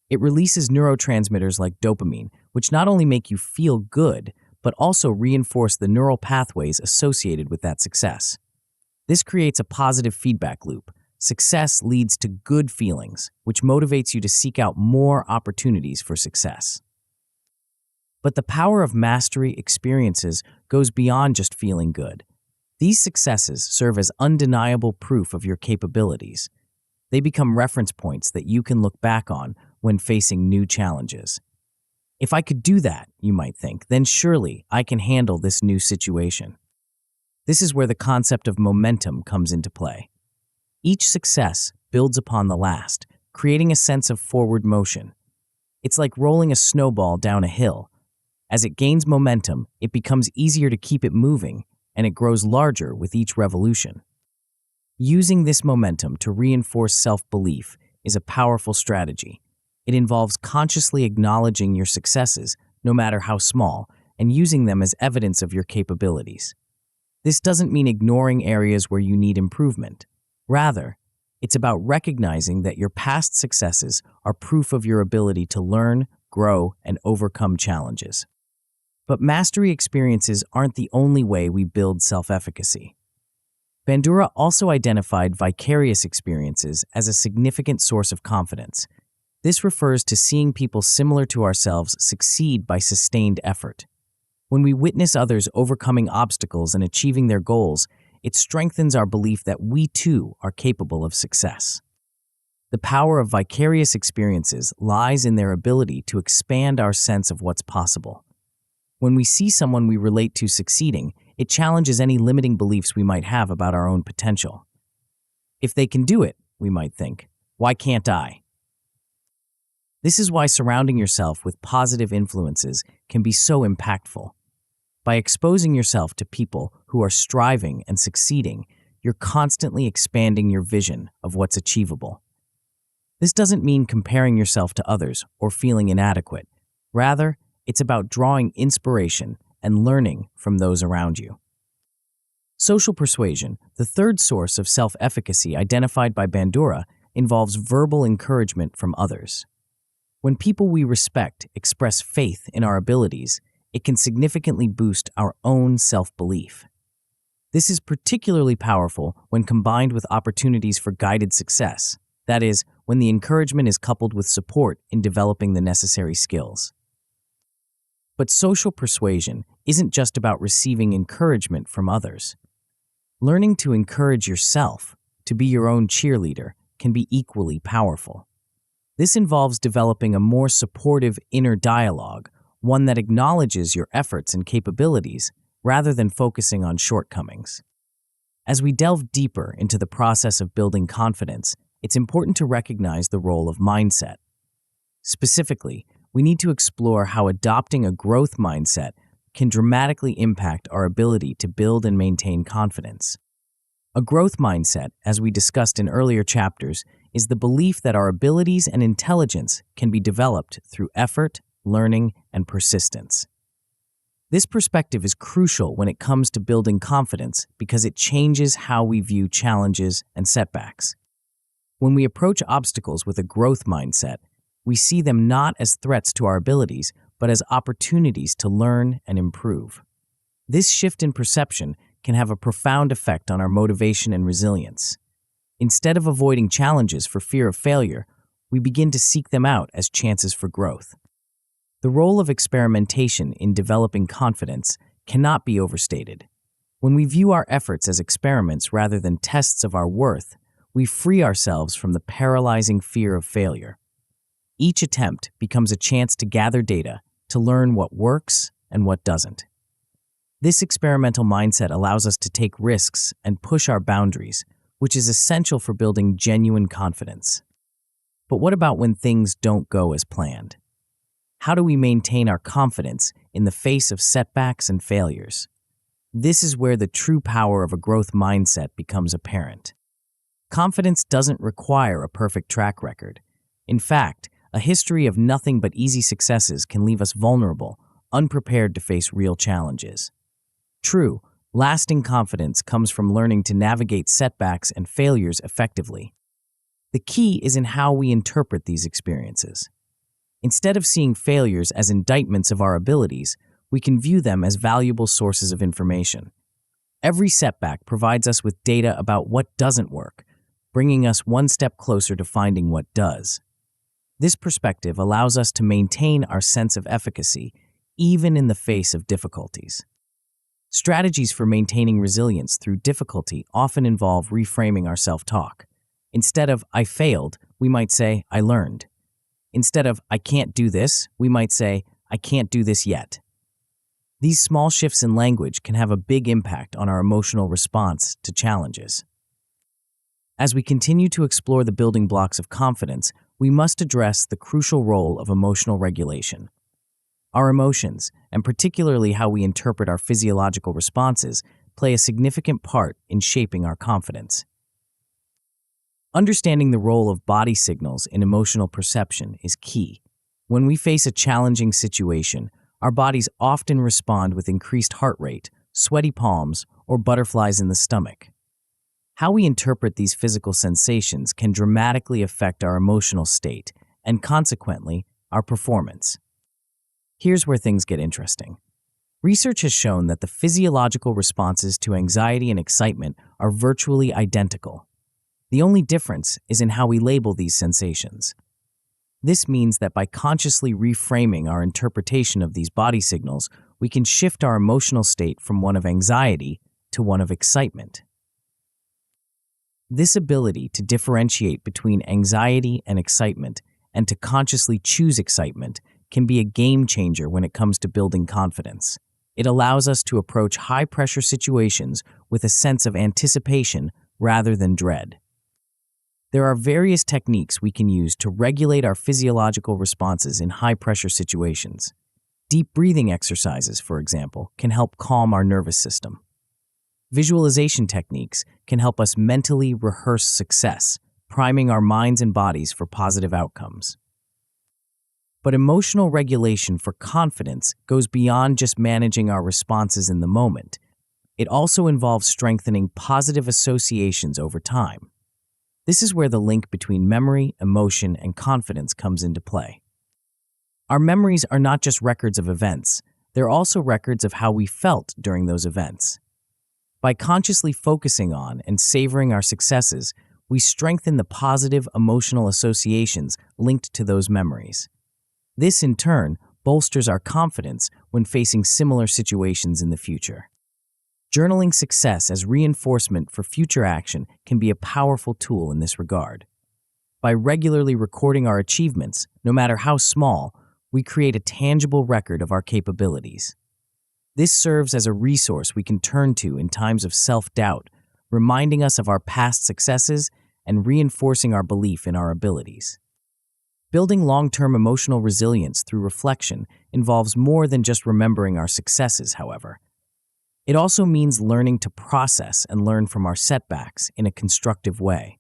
A: It releases neurotransmitters like dopamine, which not only make you feel good, but also reinforce the neural pathways associated with that success. This creates a positive feedback loop. Success leads to good feelings, which motivates you to seek out more opportunities for success. But the power of mastery experiences goes beyond just feeling good. These successes serve as undeniable proof of your capabilities. They become reference points that you can look back on when facing new challenges. If I could do that, you might think, then surely I can handle this new situation. This is where the concept of momentum comes into play. Each success builds upon the last, creating a sense of forward motion. It's like rolling a snowball down a hill. As it gains momentum, it becomes easier to keep it moving, and it grows larger with each revolution. Using this momentum to reinforce self-belief is a powerful strategy. It involves consciously acknowledging your successes, no matter how small, and using them as evidence of your capabilities. This doesn't mean ignoring areas where you need improvement. Rather, it's about recognizing that your past successes are proof of your ability to learn, grow, and overcome challenges. But mastery experiences aren't the only way we build self-efficacy. Bandura also identified vicarious experiences as a significant source of confidence. This refers to seeing people similar to ourselves succeed by sustained effort. When we witness others overcoming obstacles and achieving their goals, it strengthens our belief that we too are capable of success. The power of vicarious experiences lies in their ability to expand our sense of what's possible. When we see someone we relate to succeeding, it challenges any limiting beliefs we might have about our own potential. If they can do it, we might think, why can't I? This is why surrounding yourself with positive influences can be so impactful. By exposing yourself to people who are striving and succeeding, you're constantly expanding your vision of what's achievable. This doesn't mean comparing yourself to others or feeling inadequate. Rather, it's about drawing inspiration and learning from those around you. Social persuasion, the third source of self-efficacy identified by Bandura, involves verbal encouragement from others. When people we respect express faith in our abilities, it can significantly boost our own self-belief. This is particularly powerful when combined with opportunities for guided success, that is, when the encouragement is coupled with support in developing the necessary skills. But social persuasion isn't just about receiving encouragement from others. Learning to encourage yourself, to be your own cheerleader, can be equally powerful. This involves developing a more supportive inner dialogue, one that acknowledges your efforts and capabilities rather than focusing on shortcomings. As we delve deeper into the process of building confidence, it's important to recognize the role of mindset. Specifically, we need to explore how adopting a growth mindset can dramatically impact our ability to build and maintain confidence. A growth mindset, as we discussed in earlier chapters, is the belief that our abilities and intelligence can be developed through effort, learning, and persistence. This perspective is crucial when it comes to building confidence because it changes how we view challenges and setbacks. When we approach obstacles with a growth mindset, we see them not as threats to our abilities, but as opportunities to learn and improve. This shift in perception can have a profound effect on our motivation and resilience. Instead of avoiding challenges for fear of failure, we begin to seek them out as chances for growth. The role of experimentation in developing confidence cannot be overstated. When we view our efforts as experiments rather than tests of our worth, we free ourselves from the paralyzing fear of failure. Each attempt becomes a chance to gather data, to learn what works and what doesn't. This experimental mindset allows us to take risks and push our boundaries, which is essential for building genuine confidence. But what about when things don't go as planned? How do we maintain our confidence in the face of setbacks and failures? This is where the true power of a growth mindset becomes apparent. Confidence doesn't require a perfect track record. In fact, a history of nothing but easy successes can leave us vulnerable, unprepared to face real challenges. True, lasting confidence comes from learning to navigate setbacks and failures effectively. The key is in how we interpret these experiences. Instead of seeing failures as indictments of our abilities, we can view them as valuable sources of information. Every setback provides us with data about what doesn't work, bringing us one step closer to finding what does. This perspective allows us to maintain our sense of efficacy, even in the face of difficulties. Strategies for maintaining resilience through difficulty often involve reframing our self-talk. Instead of "I failed," we might say "I learned." Instead of "I can't do this," we might say "I can't do this yet." These small shifts in language can have a big impact on our emotional response to challenges. As we continue to explore the building blocks of confidence, we must address the crucial role of emotional regulation. Our emotions, and particularly how we interpret our physiological responses, play a significant part in shaping our confidence. Understanding the role of body signals in emotional perception is key. When we face a challenging situation, our bodies often respond with increased heart rate, sweaty palms, or butterflies in the stomach. How we interpret these physical sensations can dramatically affect our emotional state and, consequently, our performance. Here's where things get interesting. Research has shown that the physiological responses to anxiety and excitement are virtually identical. The only difference is in how we label these sensations. This means that by consciously reframing our interpretation of these body signals, we can shift our emotional state from one of anxiety to one of excitement. This ability to differentiate between anxiety and excitement and to consciously choose excitement can be a game changer when it comes to building confidence. It allows us to approach high-pressure situations with a sense of anticipation rather than dread. There are various techniques we can use to regulate our physiological responses in high-pressure situations. Deep breathing exercises, for example, can help calm our nervous system. Visualization techniques can help us mentally rehearse success, priming our minds and bodies for positive outcomes. But emotional regulation for confidence goes beyond just managing our responses in the moment. It also involves strengthening positive associations over time. This is where the link between memory, emotion, and confidence comes into play. Our memories are not just records of events, they're also records of how we felt during those events. By consciously focusing on and savoring our successes, we strengthen the positive emotional associations linked to those memories. This, in turn, bolsters our confidence when facing similar situations in the future. Journaling success as reinforcement for future action can be a powerful tool in this regard. By regularly recording our achievements, no matter how small, we create a tangible record of our capabilities. This serves as a resource we can turn to in times of self-doubt, reminding us of our past successes and reinforcing our belief in our abilities. Building long-term emotional resilience through reflection involves more than just remembering our successes, however. It also means learning to process and learn from our setbacks in a constructive way.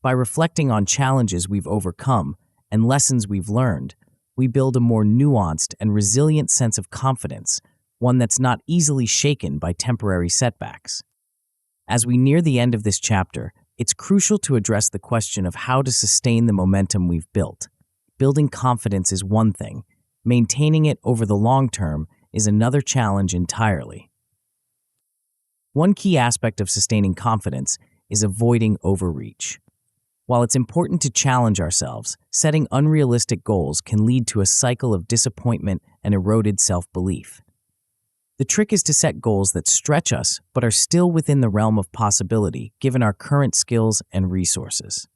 A: By reflecting on challenges we've overcome and lessons we've learned, we build a more nuanced and resilient sense of confidence, one that's not easily shaken by temporary setbacks. As we near the end of this chapter, it's crucial to address the question of how to sustain the momentum we've built. Building confidence is one thing, maintaining it over the long term is another challenge entirely. One key aspect of sustaining confidence is avoiding overreach. While it's important to challenge ourselves, setting unrealistic goals can lead to a cycle of disappointment and eroded self-belief. The trick is to set goals that stretch us but are still within the realm of possibility given our current skills and resources.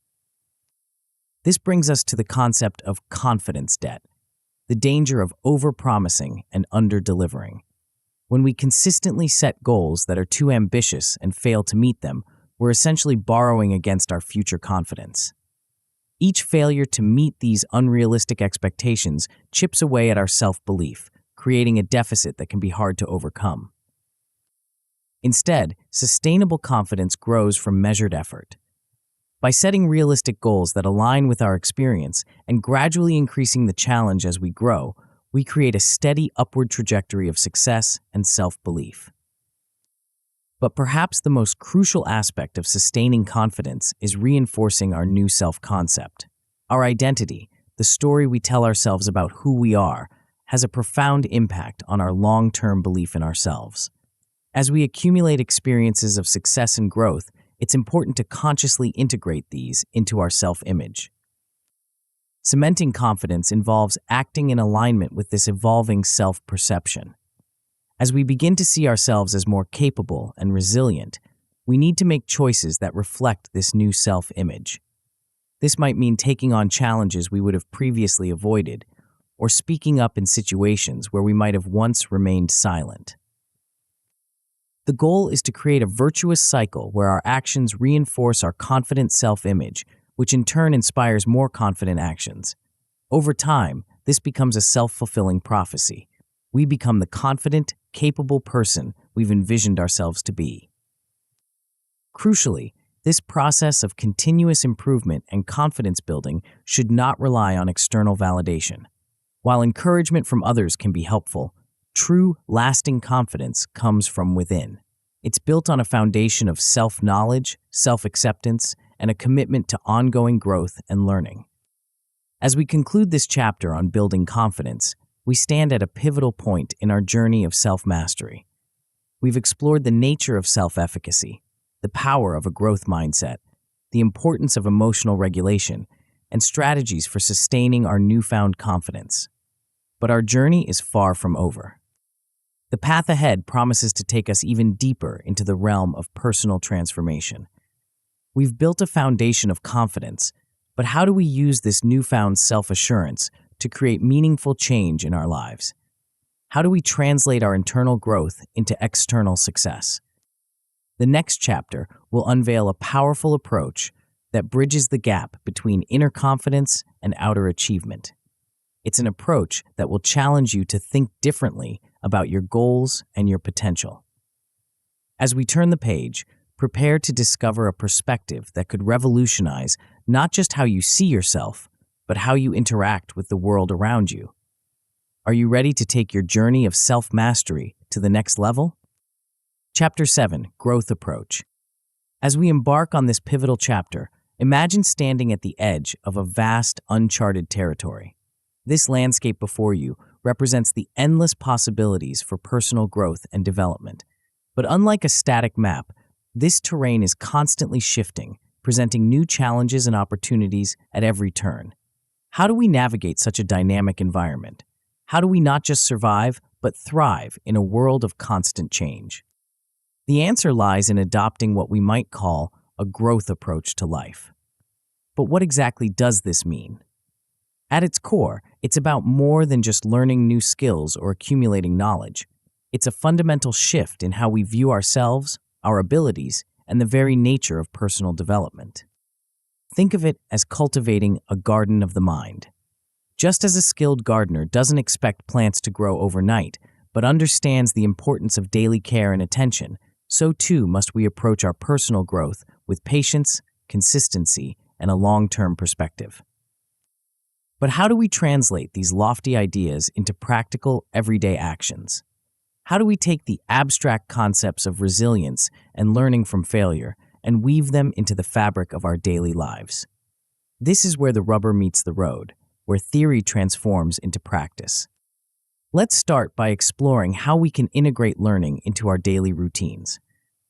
A: This brings us to the concept of confidence debt, the danger of overpromising and under-delivering. When we consistently set goals that are too ambitious and fail to meet them, we're essentially borrowing against our future confidence. Each failure to meet these unrealistic expectations chips away at our self-belief, creating a deficit that can be hard to overcome. Instead, sustainable confidence grows from measured effort. By setting realistic goals that align with our experience and gradually increasing the challenge as we grow, we create a steady upward trajectory of success and self-belief. But perhaps the most crucial aspect of sustaining confidence is reinforcing our new self-concept. Our identity, the story we tell ourselves about who we are, has a profound impact on our long-term belief in ourselves. As we accumulate experiences of success and growth, it's important to consciously integrate these into our self-image. Cementing confidence involves acting in alignment with this evolving self-perception. As we begin to see ourselves as more capable and resilient, we need to make choices that reflect this new self-image. This might mean taking on challenges we would have previously avoided, or speaking up in situations where we might have once remained silent. The goal is to create a virtuous cycle where our actions reinforce our confident self-image, which in turn inspires more confident actions. Over time, this becomes a self-fulfilling prophecy. We become the confident, capable person we've envisioned ourselves to be. Crucially, this process of continuous improvement and confidence building should not rely on external validation. While encouragement from others can be helpful, true, lasting confidence comes from within. It's built on a foundation of self-knowledge, self-acceptance, and a commitment to ongoing growth and learning. As we conclude this chapter on building confidence, we stand at a pivotal point in our journey of self-mastery. We've explored the nature of self-efficacy, the power of a growth mindset, the importance of emotional regulation, and strategies for sustaining our newfound confidence. But our journey is far from over. The path ahead promises to take us even deeper into the realm of personal transformation. We've built a foundation of confidence, but how do we use this newfound self-assurance to create meaningful change in our lives? How do we translate our internal growth into external success? The next chapter will unveil a powerful approach that bridges the gap between inner confidence and outer achievement. It's an approach that will challenge you to think differently about your goals and your potential. As we turn the page, prepare to discover a perspective that could revolutionize not just how you see yourself, but how you interact with the world around you. Are you ready to take your journey of self-mastery to the next level? Chapter 7, Growth Approach. As we embark on this pivotal chapter, imagine standing at the edge of a vast, uncharted territory. This landscape before you represents the endless possibilities for personal growth and development. But unlike a static map, this terrain is constantly shifting, presenting new challenges and opportunities at every turn. How do we navigate such a dynamic environment? How do we not just survive, but thrive in a world of constant change? The answer lies in adopting what we might call a growth approach to life. But what exactly does this mean? At its core, it's about more than just learning new skills or accumulating knowledge. It's a fundamental shift in how we view ourselves, our abilities, and the very nature of personal development. Think of it as cultivating a garden of the mind. Just as a skilled gardener doesn't expect plants to grow overnight, but understands the importance of daily care and attention, so too must we approach our personal growth with patience, consistency, and a long-term perspective. But how do we translate these lofty ideas into practical, everyday actions? How do we take the abstract concepts of resilience and learning from failure and weave them into the fabric of our daily lives? This is where the rubber meets the road, where theory transforms into practice. Let's start by exploring how we can integrate learning into our daily routines.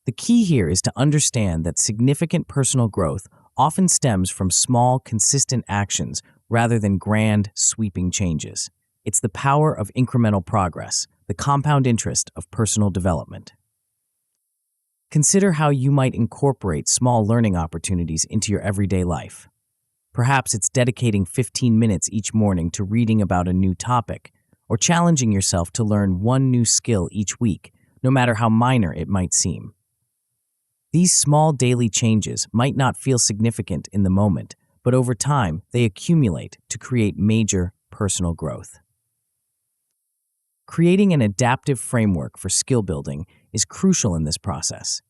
A: The key here is to understand that significant personal growth often stems from small, consistent actions rather than grand, sweeping changes. It's the power of incremental progress, the compound interest of personal development. Consider how you might incorporate small learning opportunities into your everyday life. Perhaps it's dedicating 15 minutes each morning to reading about a new topic, or challenging yourself to learn one new skill each week, no matter how minor it might seem. These small daily changes might not feel significant in the moment, but over time, they accumulate to create major personal growth. Creating an adaptive framework for skill building is crucial in this process.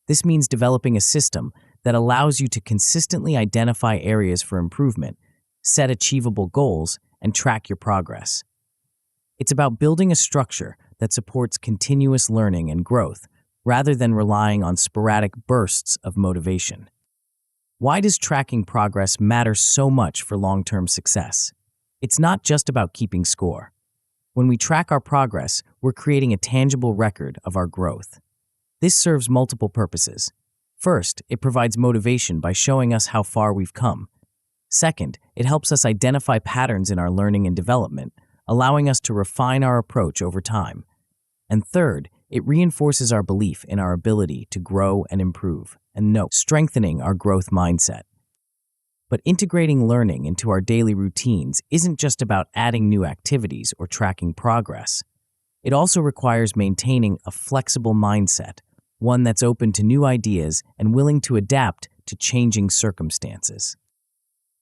A: This means developing a system that allows you to consistently identify areas for improvement, set achievable goals, and track your progress. It's about building a structure that supports continuous learning and growth, rather than relying on sporadic bursts of motivation. Why does tracking progress matter so much for long-term success? It's not just about keeping score. When we track our progress, we're creating a tangible record of our growth. This serves multiple purposes. First, it provides motivation by showing us how far we've come. Second, it helps us identify patterns in our learning and development, allowing us to refine our approach over time. And third, it reinforces our belief in our ability to grow and improve, and strengthening our growth mindset. But integrating learning into our daily routines isn't just about adding new activities or tracking progress. It also requires maintaining a flexible mindset, one that's open to new ideas and willing to adapt to changing circumstances.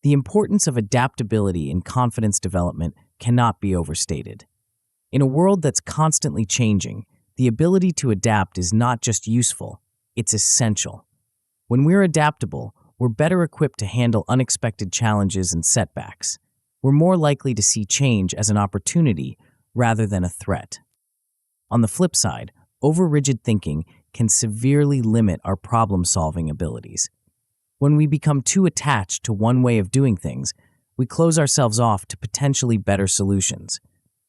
A: The importance of adaptability in confidence development cannot be overstated. In a world that's constantly changing, the ability to adapt is not just useful, it's essential. When we're adaptable, we're better equipped to handle unexpected challenges and setbacks. We're more likely to see change as an opportunity rather than a threat. On the flip side, over-rigid thinking can severely limit our problem-solving abilities. When we become too attached to one way of doing things, we close ourselves off to potentially better solutions.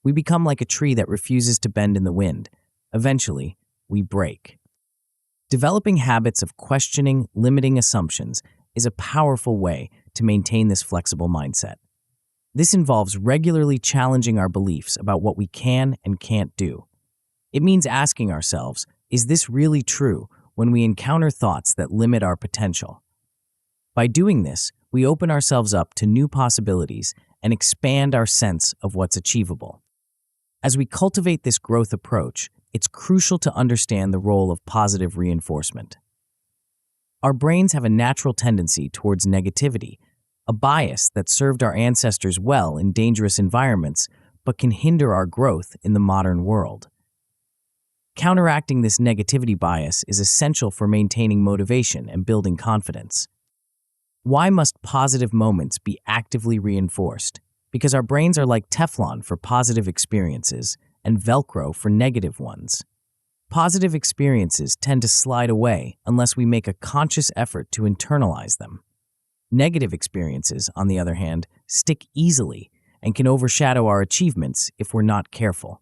A: We become like a tree that refuses to bend in the wind. Eventually, we break. Developing habits of questioning limiting assumptions is a powerful way to maintain this flexible mindset. This involves regularly challenging our beliefs about what we can and can't do. It means asking ourselves, is this really true, when we encounter thoughts that limit our potential? By doing this, we open ourselves up to new possibilities and expand our sense of what's achievable. As we cultivate this growth approach, it's crucial to understand the role of positive reinforcement. Our brains have a natural tendency towards negativity, a bias that served our ancestors well in dangerous environments but can hinder our growth in the modern world. Counteracting this negativity bias is essential for maintaining motivation and building confidence. Why must positive moments be actively reinforced? Because our brains are like Teflon for positive experiences and Velcro for negative ones. Positive experiences tend to slide away unless we make a conscious effort to internalize them. Negative experiences, on the other hand, stick easily and can overshadow our achievements if we're not careful.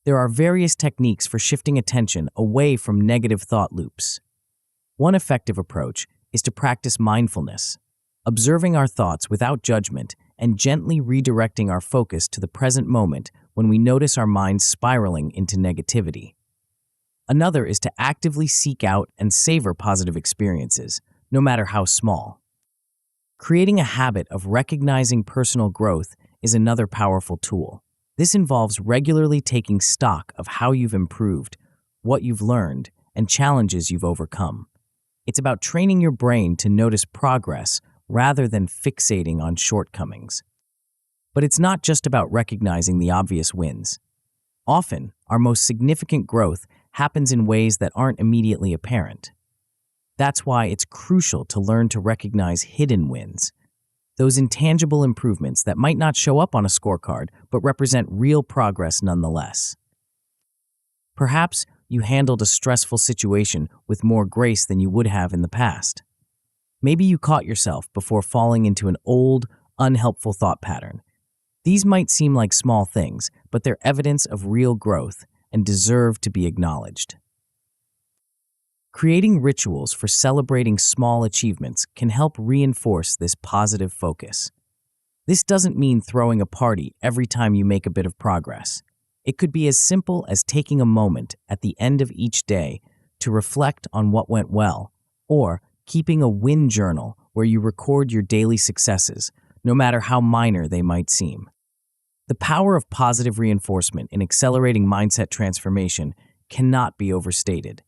A: There are various techniques for shifting attention away from negative thought loops. One effective approach is to practice mindfulness, observing our thoughts without judgment and gently redirecting our focus to the present moment when we notice our minds spiraling into negativity. Another is to actively seek out and savor positive experiences, no matter how small. Creating a habit of recognizing personal growth is another powerful tool. This involves regularly taking stock of how you've improved, what you've learned, and challenges you've overcome. It's about training your brain to notice progress rather than fixating on shortcomings. But it's not just about recognizing the obvious wins. Often, our most significant growth happens in ways that aren't immediately apparent. That's why it's crucial to learn to recognize hidden wins, those intangible improvements that might not show up on a scorecard but represent real progress nonetheless. Perhaps you handled a stressful situation with more grace than you would have in the past. Maybe you caught yourself before falling into an old, unhelpful thought pattern. These might seem like small things, but they're evidence of real growth and deserve to be acknowledged. Creating rituals for celebrating small achievements can help reinforce this positive focus. This doesn't mean throwing a party every time you make a bit of progress. It could be as simple as taking a moment at the end of each day to reflect on what went well, or keeping a win journal where you record your daily successes, no matter how minor they might seem. The power of positive reinforcement in accelerating mindset transformation cannot be overstated.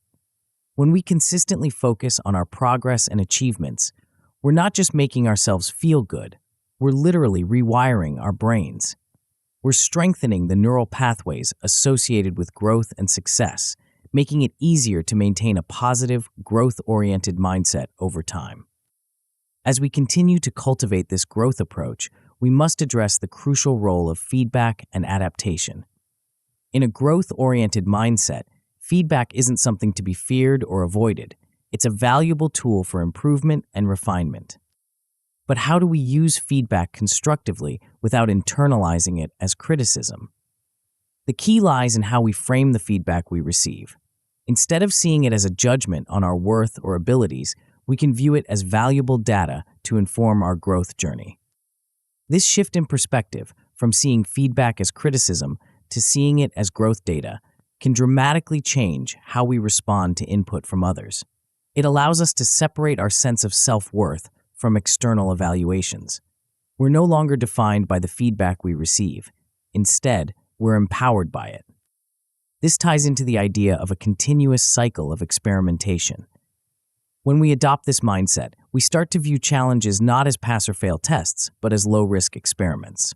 A: When we consistently focus on our progress and achievements, we're not just making ourselves feel good, we're literally rewiring our brains. We're strengthening the neural pathways associated with growth and success, making it easier to maintain a positive, growth-oriented mindset over time. As we continue to cultivate this growth approach, we must address the crucial role of feedback and adaptation. In a growth-oriented mindset, feedback isn't something to be feared or avoided. It's a valuable tool for improvement and refinement. But how do we use feedback constructively without internalizing it as criticism? The key lies in how we frame the feedback we receive. Instead of seeing it as a judgment on our worth or abilities, we can view it as valuable data to inform our growth journey. This shift in perspective, from seeing feedback as criticism to seeing it as growth data, can dramatically change how we respond to input from others. It allows us to separate our sense of self-worth from external evaluations. We're no longer defined by the feedback we receive. Instead, we're empowered by it. This ties into the idea of a continuous cycle of experimentation. When we adopt this mindset, we start to view challenges not as pass or fail tests, but as low-risk experiments.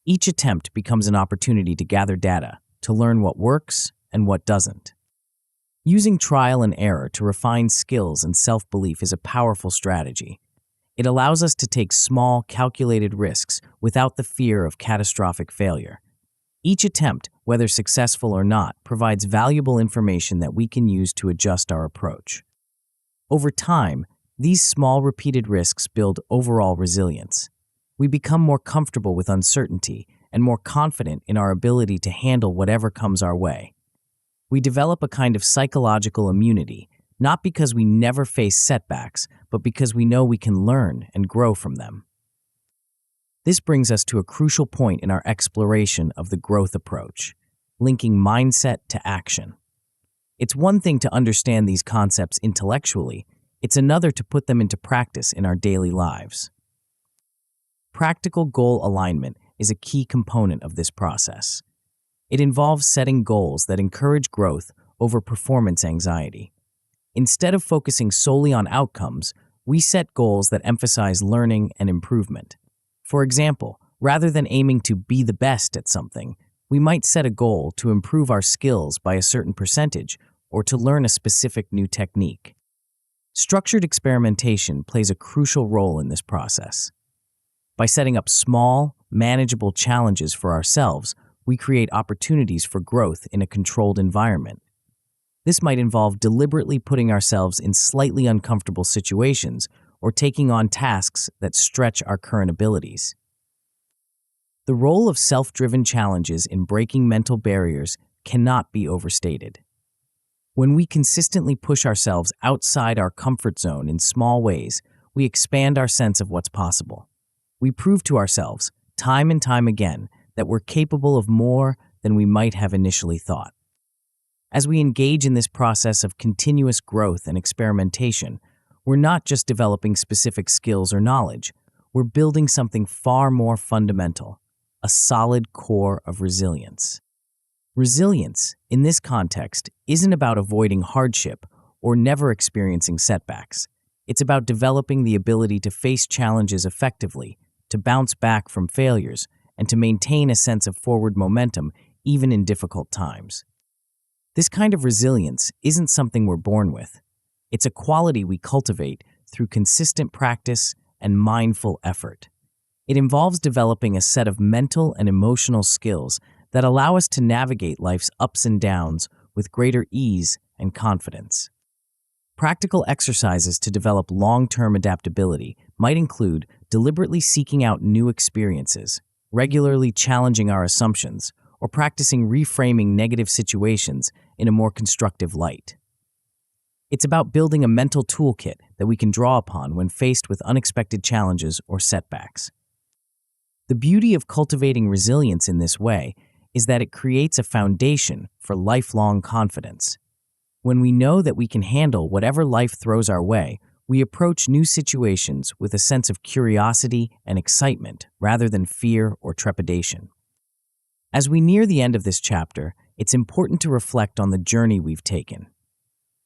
A: Each attempt becomes an opportunity to gather data, to learn what works and what doesn't. Using trial and error to refine skills and self-belief is a powerful strategy. It allows us to take small, calculated risks without the fear of catastrophic failure. Each attempt, whether successful or not, provides valuable information that we can use to adjust our approach. Over time, these small repeated risks build overall resilience. We become more comfortable with uncertainty and more confident in our ability to handle whatever comes our way. We develop a kind of psychological immunity, not because we never face setbacks, but because we know we can learn and grow from them. This brings us to a crucial point in our exploration of the growth approach, linking mindset to action. It's one thing to understand these concepts intellectually, it's another to put them into practice in our daily lives. Practical goal alignment is a key component of this process. It involves setting goals that encourage growth over performance anxiety. Instead of focusing solely on outcomes, we set goals that emphasize learning and improvement. For example, rather than aiming to be the best at something, we might set a goal to improve our skills by a certain percentage or to learn a specific new technique. Structured experimentation plays a crucial role in this process. By setting up small, manageable challenges for ourselves, we create opportunities for growth in a controlled environment. This might involve deliberately putting ourselves in slightly uncomfortable situations or taking on tasks that stretch our current abilities. The role of self-driven challenges in breaking mental barriers cannot be overstated. When we consistently push ourselves outside our comfort zone in small ways, we expand our sense of what's possible. We prove to ourselves, time and time again, that we're capable of more than we might have initially thought. As we engage in this process of continuous growth and experimentation, we're not just developing specific skills or knowledge, we're building something far more fundamental, a solid core of resilience. Resilience, in this context, isn't about avoiding hardship or never experiencing setbacks. It's about developing the ability to face challenges effectively, to bounce back from failures, and to maintain a sense of forward momentum even in difficult times. This kind of resilience isn't something we're born with. It's a quality we cultivate through consistent practice and mindful effort. It involves developing a set of mental and emotional skills that allow us to navigate life's ups and downs with greater ease and confidence. Practical exercises to develop long-term adaptability might include deliberately seeking out new experiences, regularly challenging our assumptions, or practicing reframing negative situations in a more constructive light. It's about building a mental toolkit that we can draw upon when faced with unexpected challenges or setbacks. The beauty of cultivating resilience in this way is that it creates a foundation for lifelong confidence. When we know that we can handle whatever life throws our way, we approach new situations with a sense of curiosity and excitement rather than fear or trepidation. As we near the end of this chapter, it's important to reflect on the journey we've taken.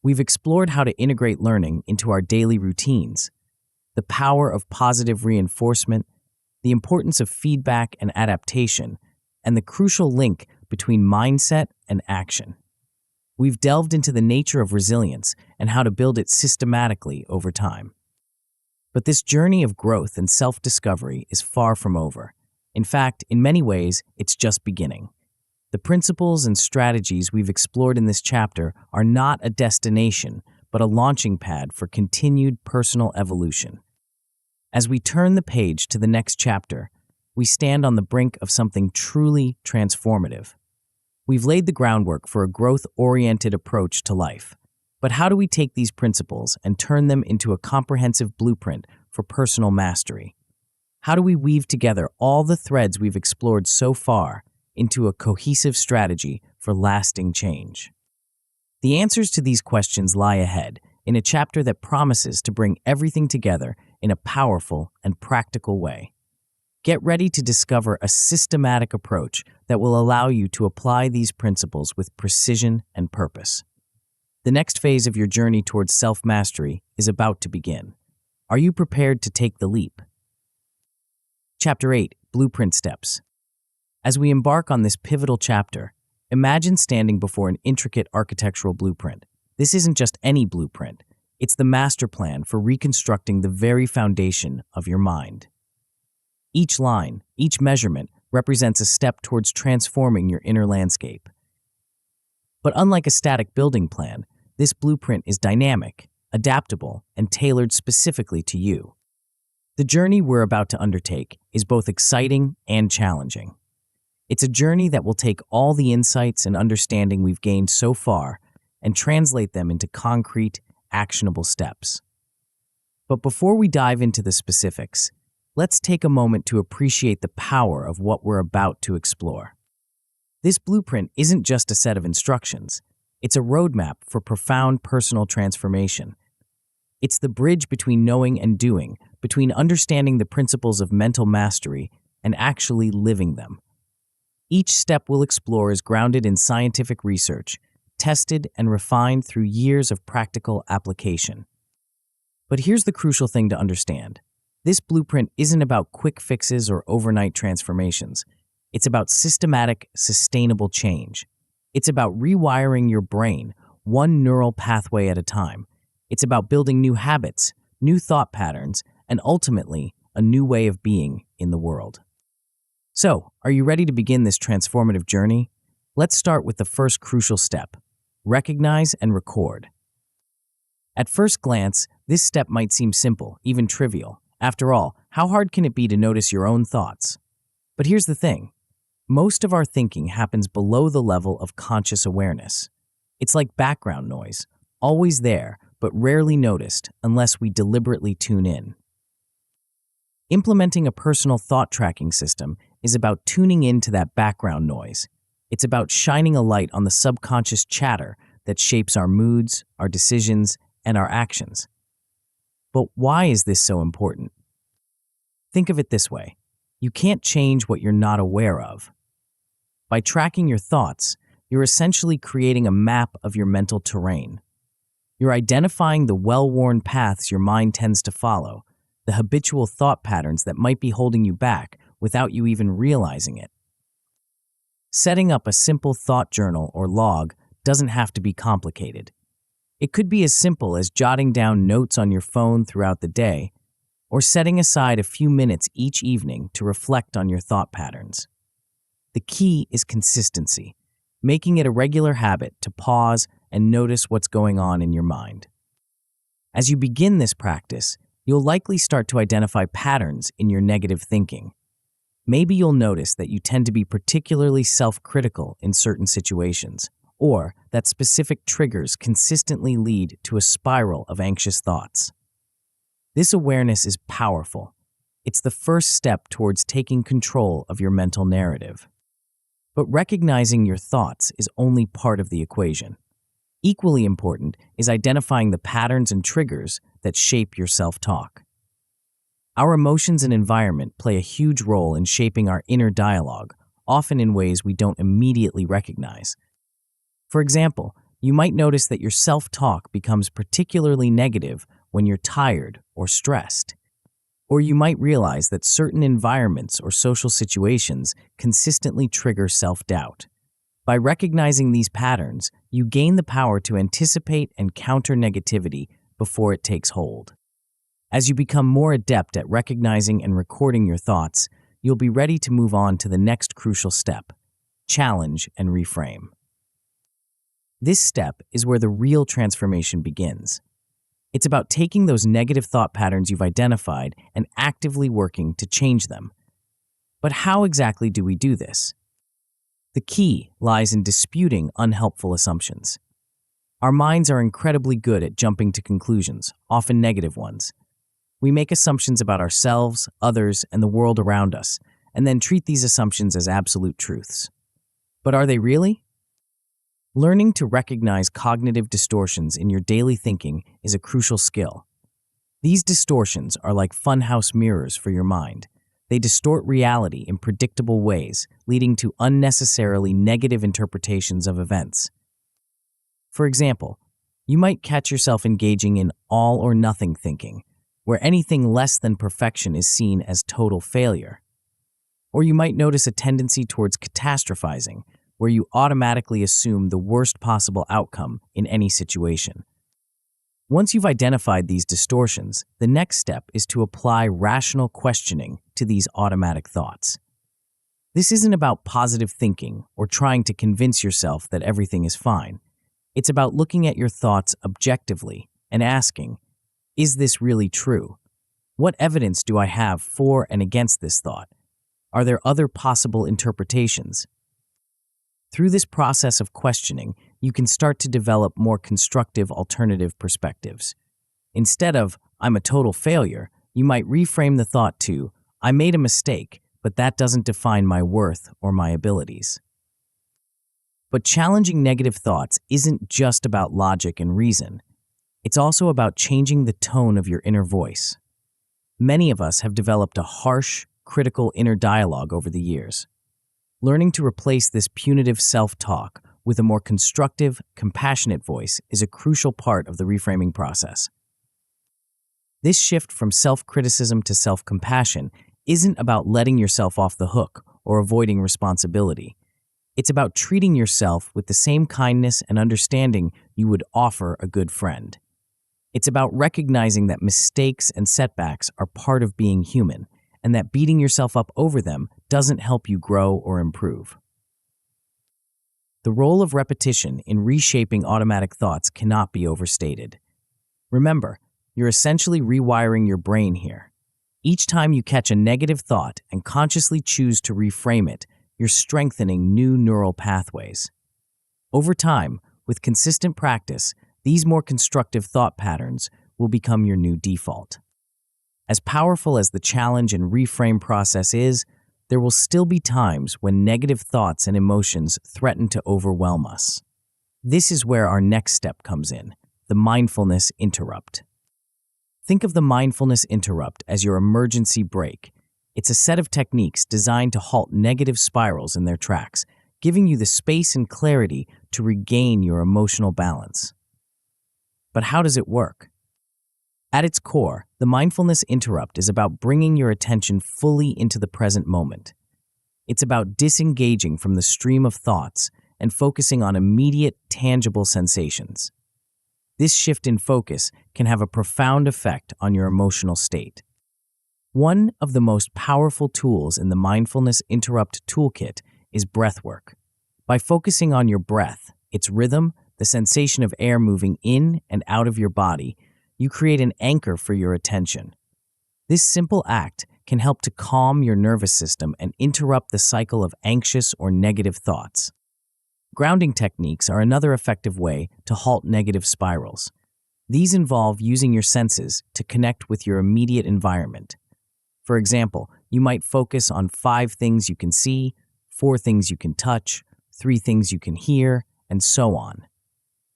A: We've explored how to integrate learning into our daily routines, the power of positive reinforcement, the importance of feedback and adaptation, and the crucial link between mindset and action. We've delved into the nature of resilience and how to build it systematically over time. But this journey of growth and self-discovery is far from over. In fact, in many ways, it's just beginning. The principles and strategies we've explored in this chapter are not a destination, but a launching pad for continued personal evolution. As we turn the page to the next chapter, we stand on the brink of something truly transformative. We've laid the groundwork for a growth-oriented approach to life. But how do we take these principles and turn them into a comprehensive blueprint for personal mastery? How do we weave together all the threads we've explored so far into a cohesive strategy for lasting change? The answers to these questions lie ahead in a chapter that promises to bring everything together in a powerful and practical way. Get ready to discover a systematic approach that will allow you to apply these principles with precision and purpose. The next phase of your journey towards self-mastery is about to begin. Are you prepared to take the leap? Chapter 8, Blueprint Steps. As we embark on this pivotal chapter, imagine standing before an intricate architectural blueprint. This isn't just any blueprint. It's the master plan for reconstructing the very foundation of your mind. Each line, each measurement, represents a step towards transforming your inner landscape. But unlike a static building plan, this blueprint is dynamic, adaptable, and tailored specifically to you. The journey we're about to undertake is both exciting and challenging. It's a journey that will take all the insights and understanding we've gained so far and translate them into concrete, actionable steps. But before we dive into the specifics, let's take a moment to appreciate the power of what we're about to explore. This blueprint isn't just a set of instructions. It's a roadmap for profound personal transformation. It's the bridge between knowing and doing, between understanding the principles of mental mastery and actually living them. Each step we'll explore is grounded in scientific research, tested and refined through years of practical application. But here's the crucial thing to understand. This blueprint isn't about quick fixes or overnight transformations. It's about systematic, sustainable change. It's about rewiring your brain, one neural pathway at a time. It's about building new habits, new thought patterns, and ultimately, a new way of being in the world. So, are you ready to begin this transformative journey? Let's start with the first crucial step. Recognize and record. At first glance, this step might seem simple, even trivial. After all, how hard can it be to notice your own thoughts? But here's the thing. Most of our thinking happens below the level of conscious awareness. It's like background noise, always there, but rarely noticed unless we deliberately tune in. Implementing a personal thought tracking system is about tuning into that background noise. It's about shining a light on the subconscious chatter that shapes our moods, our decisions, and our actions. But why is this so important? Think of it this way. You can't change what you're not aware of. By tracking your thoughts, you're essentially creating a map of your mental terrain. You're identifying the well-worn paths your mind tends to follow, the habitual thought patterns that might be holding you back without you even realizing it. Setting up a simple thought journal or log doesn't have to be complicated. It could be as simple as jotting down notes on your phone throughout the day, or setting aside a few minutes each evening to reflect on your thought patterns. The key is consistency, making it a regular habit to pause and notice what's going on in your mind. As you begin this practice, you'll likely start to identify patterns in your negative thinking. Maybe you'll notice that you tend to be particularly self-critical in certain situations, or that specific triggers consistently lead to a spiral of anxious thoughts. This awareness is powerful. It's the first step towards taking control of your mental narrative. But recognizing your thoughts is only part of the equation. Equally important is identifying the patterns and triggers that shape your self-talk. Our emotions and environment play a huge role in shaping our inner dialogue, often in ways we don't immediately recognize. For example, you might notice that your self-talk becomes particularly negative when you're tired or stressed. Or you might realize that certain environments or social situations consistently trigger self-doubt. By recognizing these patterns, you gain the power to anticipate and counter negativity before it takes hold. As you become more adept at recognizing and recording your thoughts, you'll be ready to move on to the next crucial step: challenge and reframe. This step is where the real transformation begins. It's about taking those negative thought patterns you've identified and actively working to change them. But how exactly do we do this? The key lies in disputing unhelpful assumptions. Our minds are incredibly good at jumping to conclusions, often negative ones. We make assumptions about ourselves, others, and the world around us, and then treat these assumptions as absolute truths. But are they really? Learning to recognize cognitive distortions in your daily thinking is a crucial skill. These distortions are like funhouse mirrors for your mind. They distort reality in predictable ways, leading to unnecessarily negative interpretations of events. For example, you might catch yourself engaging in all-or-nothing thinking, where anything less than perfection is seen as total failure. Or you might notice a tendency towards catastrophizing, where you automatically assume the worst possible outcome in any situation. Once you've identified these distortions, the next step is to apply rational questioning to these automatic thoughts. This isn't about positive thinking or trying to convince yourself that everything is fine. It's about looking at your thoughts objectively and asking, is this really true? What evidence do I have for and against this thought? Are there other possible interpretations? Through this process of questioning, you can start to develop more constructive alternative perspectives. Instead of, I'm a total failure, you might reframe the thought to, I made a mistake, but that doesn't define my worth or my abilities. But challenging negative thoughts isn't just about logic and reason. It's also about changing the tone of your inner voice. Many of us have developed a harsh, critical inner dialogue over the years. Learning to replace this punitive self-talk with a more constructive, compassionate voice is a crucial part of the reframing process. This shift from self-criticism to self-compassion isn't about letting yourself off the hook or avoiding responsibility. It's about treating yourself with the same kindness and understanding you would offer a good friend. It's about recognizing that mistakes and setbacks are part of being human, and that beating yourself up over them doesn't help you grow or improve. The role of repetition in reshaping automatic thoughts cannot be overstated. Remember, you're essentially rewiring your brain here. Each time you catch a negative thought and consciously choose to reframe it, you're strengthening new neural pathways. Over time, with consistent practice, these more constructive thought patterns will become your new default. As powerful as the challenge and reframe process is, there will still be times when negative thoughts and emotions threaten to overwhelm us. This is where our next step comes in, the mindfulness interrupt. Think of the mindfulness interrupt as your emergency brake. It's a set of techniques designed to halt negative spirals in their tracks, giving you the space and clarity to regain your emotional balance. But how does it work? At its core, the mindfulness interrupt is about bringing your attention fully into the present moment. It's about disengaging from the stream of thoughts and focusing on immediate, tangible sensations. This shift in focus can have a profound effect on your emotional state. One of the most powerful tools in the Mindfulness Interrupt Toolkit is breathwork. By focusing on your breath, its rhythm, the sensation of air moving in and out of your body, you create an anchor for your attention. This simple act can help to calm your nervous system and interrupt the cycle of anxious or negative thoughts. Grounding techniques are another effective way to halt negative spirals. These involve using your senses to connect with your immediate environment. For example, you might focus on 5 things you can see, 4 things you can touch, 3 things you can hear, and so on.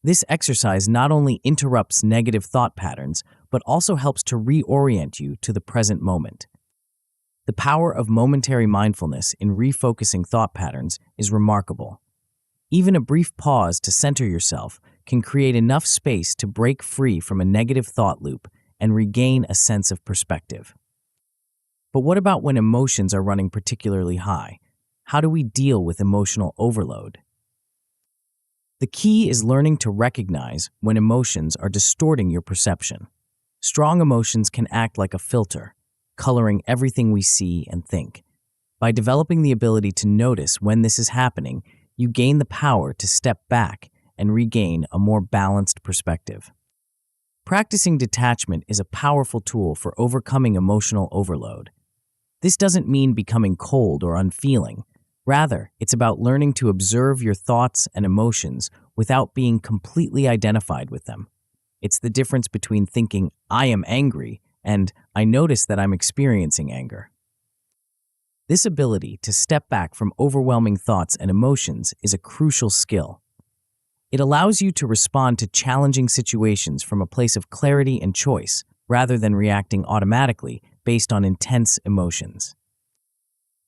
A: This exercise not only interrupts negative thought patterns, but also helps to reorient you to the present moment. The power of momentary mindfulness in refocusing thought patterns is remarkable. Even a brief pause to center yourself can create enough space to break free from a negative thought loop and regain a sense of perspective. But what about when emotions are running particularly high? How do we deal with emotional overload? The key is learning to recognize when emotions are distorting your perception. Strong emotions can act like a filter, coloring everything we see and think. By developing the ability to notice when this is happening, you gain the power to step back and regain a more balanced perspective. Practicing detachment is a powerful tool for overcoming emotional overload. This doesn't mean becoming cold or unfeeling. Rather, it's about learning to observe your thoughts and emotions without being completely identified with them. It's the difference between thinking, "I am angry," and "I notice that I'm experiencing anger." This ability to step back from overwhelming thoughts and emotions is a crucial skill. It allows you to respond to challenging situations from a place of clarity and choice, rather than reacting automatically based on intense emotions.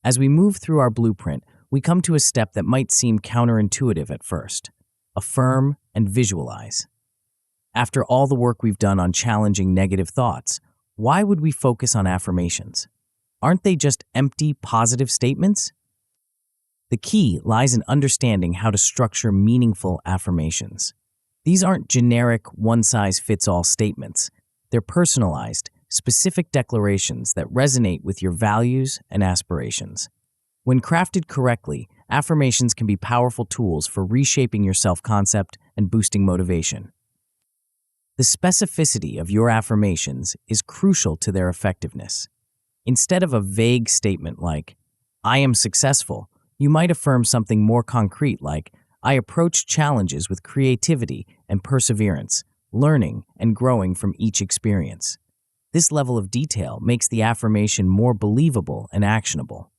A: As we move through our blueprint, we come to a step that might seem counterintuitive at first: affirm and visualize. After all the work we've done on challenging negative thoughts, why would we focus on affirmations? Aren't they just empty, positive statements? The key lies in understanding how to structure meaningful affirmations. These aren't generic, one-size-fits-all statements. They're personalized, specific declarations that resonate with your values and aspirations. When crafted correctly, affirmations can be powerful tools for reshaping your self-concept and boosting motivation. The specificity of your affirmations is crucial to their effectiveness. Instead of a vague statement like, "I am successful," you might affirm something more concrete like, "I approach challenges with creativity and perseverance, learning and growing from each experience." This level of detail makes the affirmation more believable and actionable.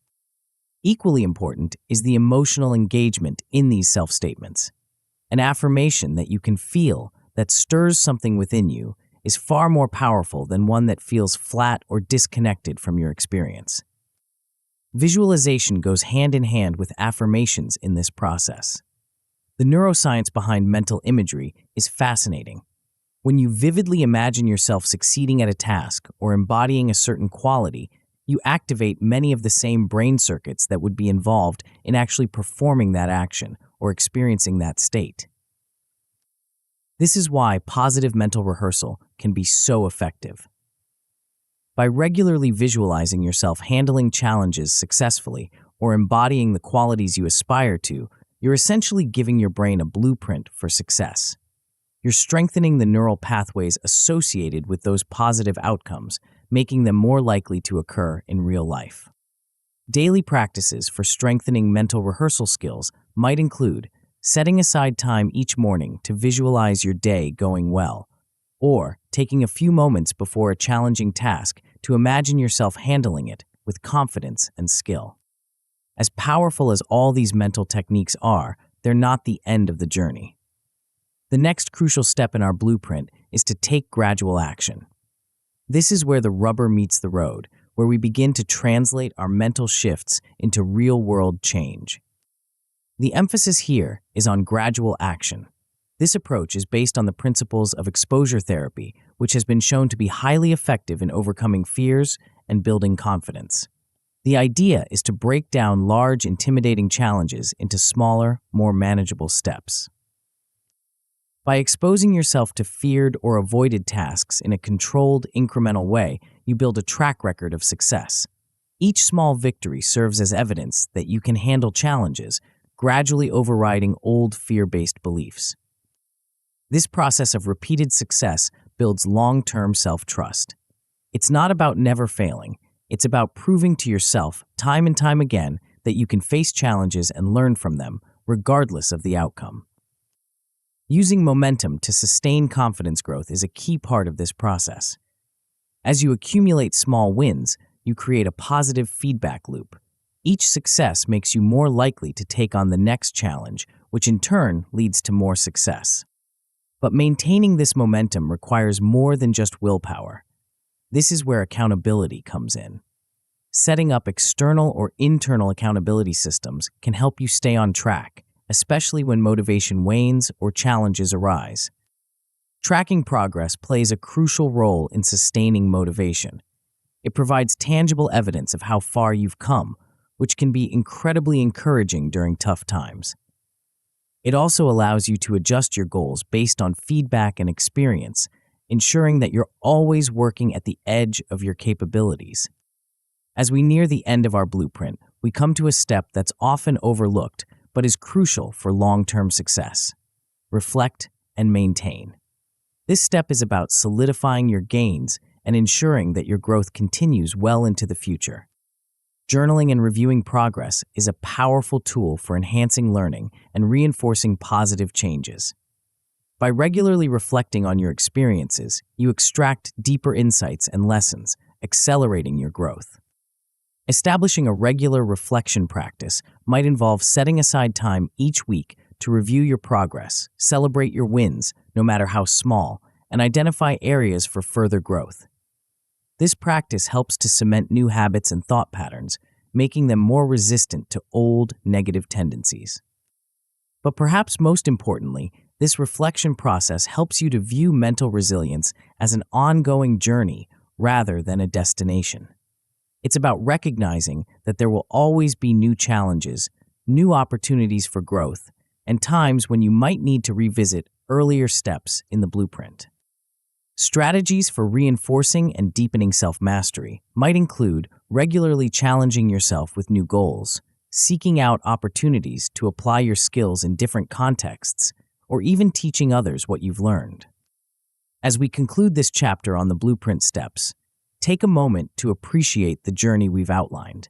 A: Equally important is the emotional engagement in these self-statements. An affirmation that you can feel, that stirs something within you, is far more powerful than one that feels flat or disconnected from your experience. Visualization goes hand in hand with affirmations in this process. The neuroscience behind mental imagery is fascinating. When you vividly imagine yourself succeeding at a task or embodying a certain quality, you activate many of the same brain circuits that would be involved in actually performing that action or experiencing that state. This is why positive mental rehearsal can be so effective. By regularly visualizing yourself handling challenges successfully or embodying the qualities you aspire to, you're essentially giving your brain a blueprint for success. You're strengthening the neural pathways associated with those positive outcomes, making them more likely to occur in real life. Daily practices for strengthening mental rehearsal skills might include setting aside time each morning to visualize your day going well, or taking a few moments before a challenging task to imagine yourself handling it with confidence and skill. As powerful as all these mental techniques are, they're not the end of the journey. The next crucial step in our blueprint is to take gradual action. This is where the rubber meets the road, where we begin to translate our mental shifts into real-world change. The emphasis here is on gradual action. This approach is based on the principles of exposure therapy, which has been shown to be highly effective in overcoming fears and building confidence. The idea is to break down large, intimidating challenges into smaller, more manageable steps. By exposing yourself to feared or avoided tasks in a controlled, incremental way, you build a track record of success. Each small victory serves as evidence that you can handle challenges, gradually overriding old fear-based beliefs. This process of repeated success builds long-term self-trust. It's not about never failing. It's about proving to yourself time and time again that you can face challenges and learn from them, regardless of the outcome. Using momentum to sustain confidence growth is a key part of this process. As you accumulate small wins, you create a positive feedback loop. Each success makes you more likely to take on the next challenge, which in turn leads to more success. But maintaining this momentum requires more than just willpower. This is where accountability comes in. Setting up external or internal accountability systems can help you stay on track, especially when motivation wanes or challenges arise. Tracking progress plays a crucial role in sustaining motivation. It provides tangible evidence of how far you've come, which can be incredibly encouraging during tough times. It also allows you to adjust your goals based on feedback and experience, ensuring that you're always working at the edge of your capabilities. As we near the end of our blueprint, we come to a step that's often overlooked but is crucial for long-term success. Reflect and maintain. This step is about solidifying your gains and ensuring that your growth continues well into the future. Journaling and reviewing progress is a powerful tool for enhancing learning and reinforcing positive changes. By regularly reflecting on your experiences, you extract deeper insights and lessons, accelerating your growth. Establishing a regular reflection practice might involve setting aside time each week to review your progress, celebrate your wins, no matter how small, and identify areas for further growth. This practice helps to cement new habits and thought patterns, making them more resistant to old, negative tendencies. But perhaps most importantly, this reflection process helps you to view mental resilience as an ongoing journey rather than a destination. It's about recognizing that there will always be new challenges, new opportunities for growth, and times when you might need to revisit earlier steps in the blueprint. Strategies for reinforcing and deepening self-mastery might include regularly challenging yourself with new goals, seeking out opportunities to apply your skills in different contexts, or even teaching others what you've learned. As we conclude this chapter on the blueprint steps, take a moment to appreciate the journey we've outlined.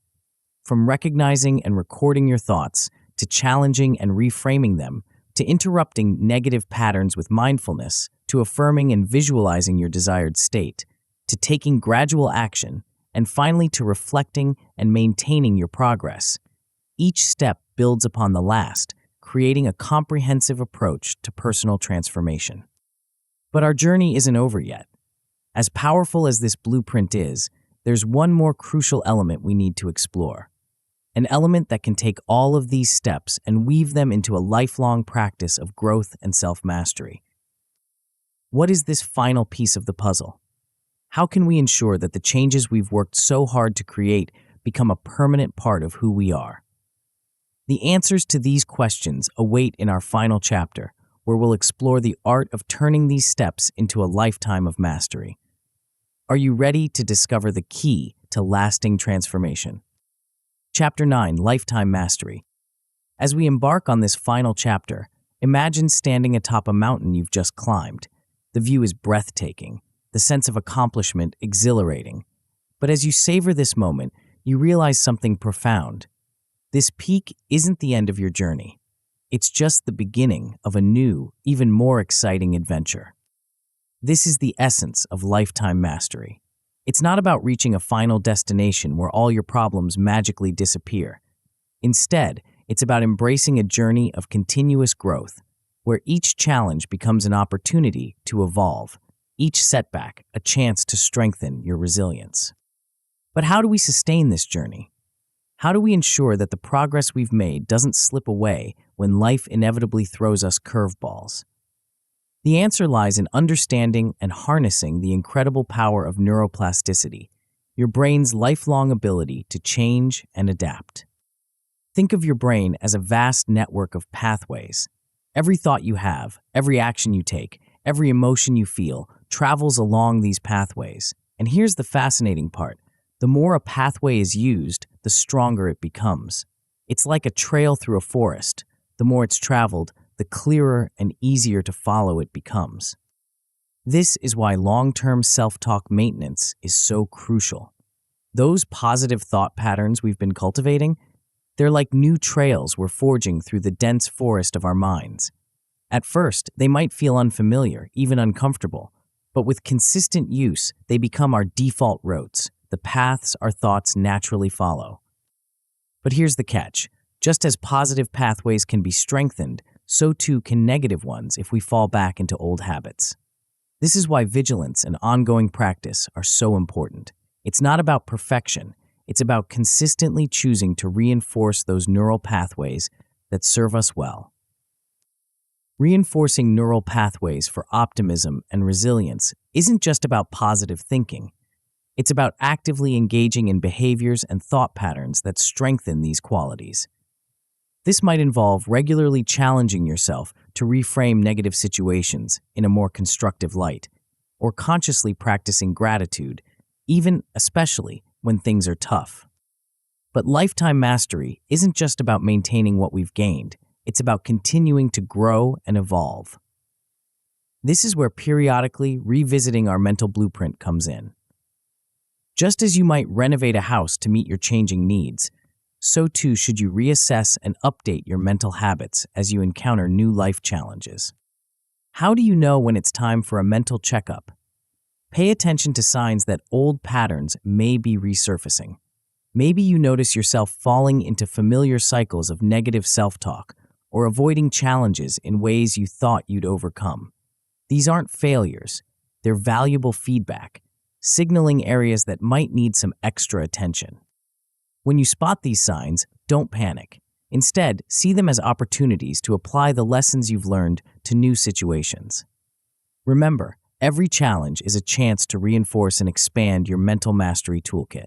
A: From recognizing and recording your thoughts, to challenging and reframing them, to interrupting negative patterns with mindfulness, to affirming and visualizing your desired state, to taking gradual action, and finally to reflecting and maintaining your progress. Each step builds upon the last, creating a comprehensive approach to personal transformation. But our journey isn't over yet. As powerful as this blueprint is, there's one more crucial element we need to explore. An element that can take all of these steps and weave them into a lifelong practice of growth and self-mastery. What is this final piece of the puzzle? How can we ensure that the changes we've worked so hard to create become a permanent part of who we are? The answers to these questions await in our final chapter, where we'll explore the art of turning these steps into a lifetime of mastery. Are you ready to discover the key to lasting transformation? Chapter 9, Lifetime Mastery. As we embark on this final chapter, imagine standing atop a mountain you've just climbed. The view is breathtaking, the sense of accomplishment exhilarating. But as you savor this moment, you realize something profound. This peak isn't the end of your journey. It's just the beginning of a new, even more exciting adventure. This is the essence of lifetime mastery. It's not about reaching a final destination where all your problems magically disappear. Instead, it's about embracing a journey of continuous growth, where each challenge becomes an opportunity to evolve, each setback a chance to strengthen your resilience. But how do we sustain this journey? How do we ensure that the progress we've made doesn't slip away when life inevitably throws us curveballs? The answer lies in understanding and harnessing the incredible power of neuroplasticity, your brain's lifelong ability to change and adapt. Think of your brain as a vast network of pathways. Every thought you have, every action you take, every emotion you feel travels along these pathways. And here's the fascinating part. The more a pathway is used, the stronger it becomes. It's like a trail through a forest. The more it's traveled, the clearer and easier to follow it becomes. This is why long-term self-talk maintenance is so crucial. Those positive thought patterns we've been cultivating, they're like new trails we're forging through the dense forest of our minds. At first, they might feel unfamiliar, even uncomfortable, but with consistent use, they become our default routes, the paths our thoughts naturally follow. But here's the catch. Just as positive pathways can be strengthened, so too can negative ones if we fall back into old habits. This is why vigilance and ongoing practice are so important. It's not about perfection. It's about consistently choosing to reinforce those neural pathways that serve us well. Reinforcing neural pathways for optimism and resilience isn't just about positive thinking. It's about actively engaging in behaviors and thought patterns that strengthen these qualities. This might involve regularly challenging yourself to reframe negative situations in a more constructive light, or consciously practicing gratitude, especially when things are tough. But lifetime mastery isn't just about maintaining what we've gained. It's about continuing to grow and evolve. This is where periodically revisiting our mental blueprint comes in. Just as you might renovate a house to meet your changing needs, so too should you reassess and update your mental habits as you encounter new life challenges. How do you know when it's time for a mental checkup? Pay attention to signs that old patterns may be resurfacing. Maybe you notice yourself falling into familiar cycles of negative self-talk or avoiding challenges in ways you thought you'd overcome. These aren't failures. They're valuable feedback, signaling areas that might need some extra attention. When you spot these signs, don't panic. Instead, see them as opportunities to apply the lessons you've learned to new situations. Remember, every challenge is a chance to reinforce and expand your mental mastery toolkit.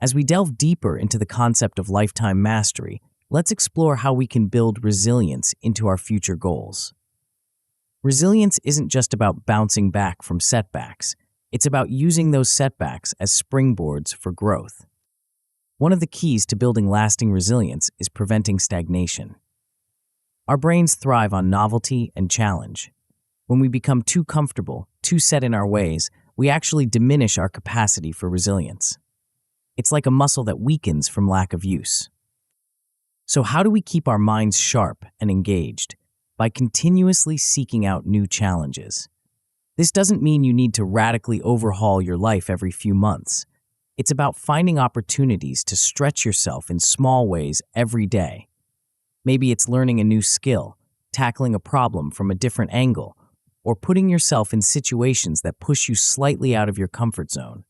A: As we delve deeper into the concept of lifetime mastery, let's explore how we can build resilience into our future goals. Resilience isn't just about bouncing back from setbacks. It's about using those setbacks as springboards for growth. One of the keys to building lasting resilience is preventing stagnation. Our brains thrive on novelty and challenge. When we become too comfortable, too set in our ways, we actually diminish our capacity for resilience. It's like a muscle that weakens from lack of use. So how do we keep our minds sharp and engaged? By continuously seeking out new challenges. This doesn't mean you need to radically overhaul your life every few months. It's about finding opportunities to stretch yourself in small ways every day. Maybe it's learning a new skill, tackling a problem from a different angle, or putting yourself in situations that push you slightly out of your comfort zone.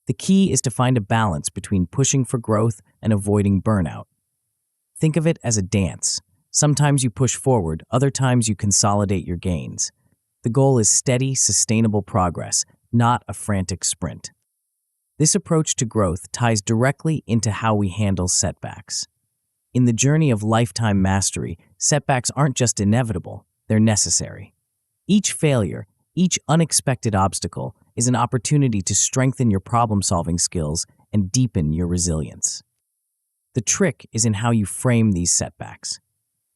A: The key is to find a balance between pushing for growth and avoiding burnout. Think of it as a dance. Sometimes you push forward, other times you consolidate your gains. The goal is steady, sustainable progress, not a frantic sprint. This approach to growth ties directly into how we handle setbacks. In the journey of lifetime mastery, setbacks aren't just inevitable, they're necessary. Each failure, each unexpected obstacle is an opportunity to strengthen your problem-solving skills and deepen your resilience. The trick is in how you frame these setbacks.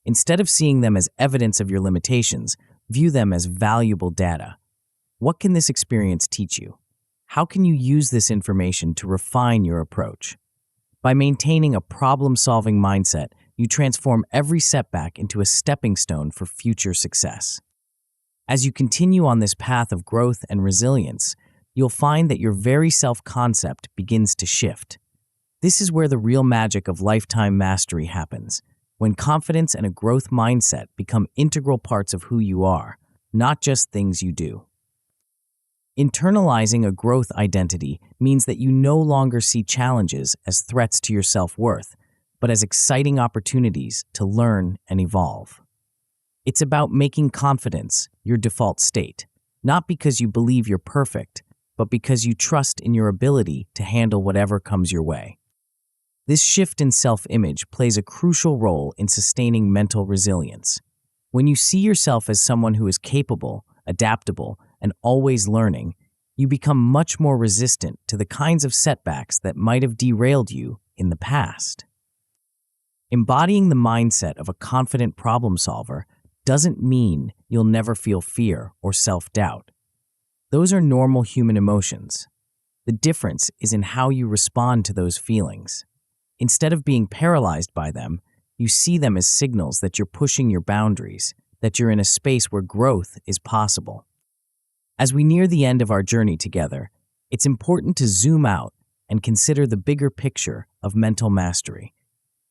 A: Instead of seeing them as evidence of your limitations, view them as valuable data. What can this experience teach you? How can you use this information to refine your approach? By maintaining a problem-solving mindset, you transform every setback into a stepping stone for future success. As you continue on this path of growth and resilience, you'll find that your very self-concept begins to shift. This is where the real magic of lifetime mastery happens, when confidence and a growth mindset become integral parts of who you are, not just things you do. Internalizing a growth identity means that you no longer see challenges as threats to your self-worth, but as exciting opportunities to learn and evolve. It's about making confidence your default state, not because you believe you're perfect, but because you trust in your ability to handle whatever comes your way. This shift in self-image plays a crucial role in sustaining mental resilience. When you see yourself as someone who is capable, adaptable, and always learning, you become much more resistant to the kinds of setbacks that might have derailed you in the past. Embodying the mindset of a confident problem solver doesn't mean you'll never feel fear or self-doubt. Those are normal human emotions. The difference is in how you respond to those feelings. Instead of being paralyzed by them, you see them as signals that you're pushing your boundaries, that you're in a space where growth is possible. As we near the end of our journey together, it's important to zoom out and consider the bigger picture of mental mastery.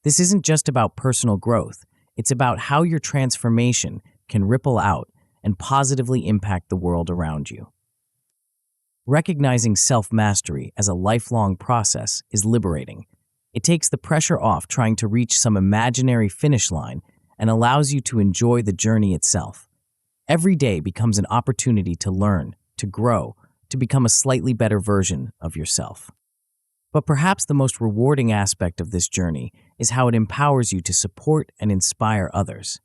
A: This isn't just about personal growth, it's about how your transformation can ripple out and positively impact the world around you. Recognizing self-mastery as a lifelong process is liberating. It takes the pressure off trying to reach some imaginary finish line and allows you to enjoy the journey itself. Every day becomes an opportunity to learn, to grow, to become a slightly better version of yourself. But perhaps the most rewarding aspect of this journey is how it empowers you to support and inspire others.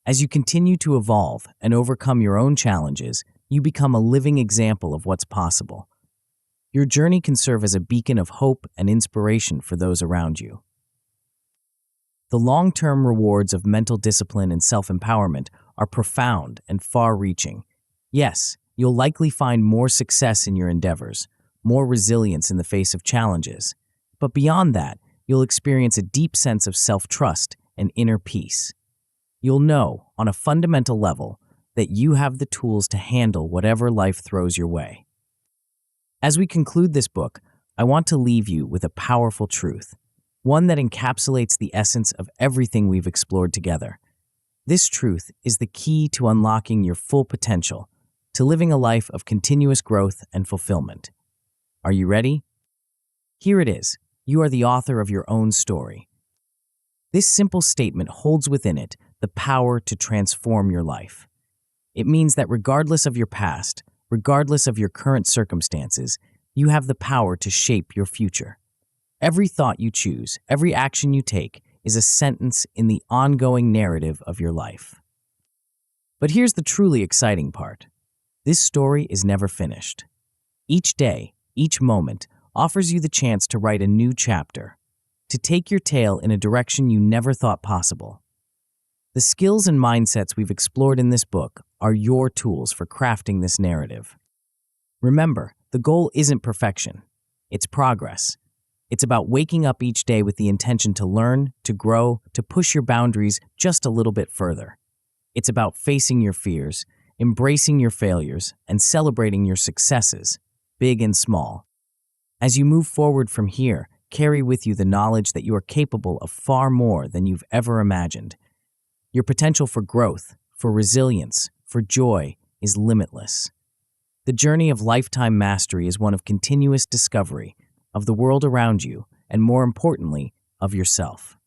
A: As you continue to evolve and overcome your own challenges, you become a living example of what's possible. Your journey can serve as a beacon of hope and inspiration for those around you. The long-term rewards of mental discipline and self-empowerment are profound and far-reaching. Yes, you'll likely find more success in your endeavors, more resilience in the face of challenges. But beyond that, you'll experience a deep sense of self-trust and inner peace. You'll know, on a fundamental level, that you have the tools to handle whatever life throws your way. As we conclude this book, I want to leave you with a powerful truth, one that encapsulates the essence of everything we've explored together. This truth is the key to unlocking your full potential, to living a life of continuous growth and fulfillment. Are you ready? Here it is. You are the author of your own story. This simple statement holds within it the power to transform your life. It means that regardless of your past, regardless of your current circumstances, you have the power to shape your future. Every thought you choose, every action you take, is a sentence in the ongoing narrative of your life. But here's the truly exciting part. This story is never finished. Each day, each moment, offers you the chance to write a new chapter, to take your tale in a direction you never thought possible. The skills and mindsets we've explored in this book are your tools for crafting this narrative. Remember, the goal isn't perfection. It's progress. It's about waking up each day with the intention to learn, to grow, to push your boundaries just a little bit further. It's about facing your fears, embracing your failures, and celebrating your successes, big and small. As you move forward from here, carry with you the knowledge that you are capable of far more than you've ever imagined. Your potential for growth, for resilience, for joy is limitless. The journey of lifetime mastery is one of continuous discovery of the world around you, and more importantly, of yourself.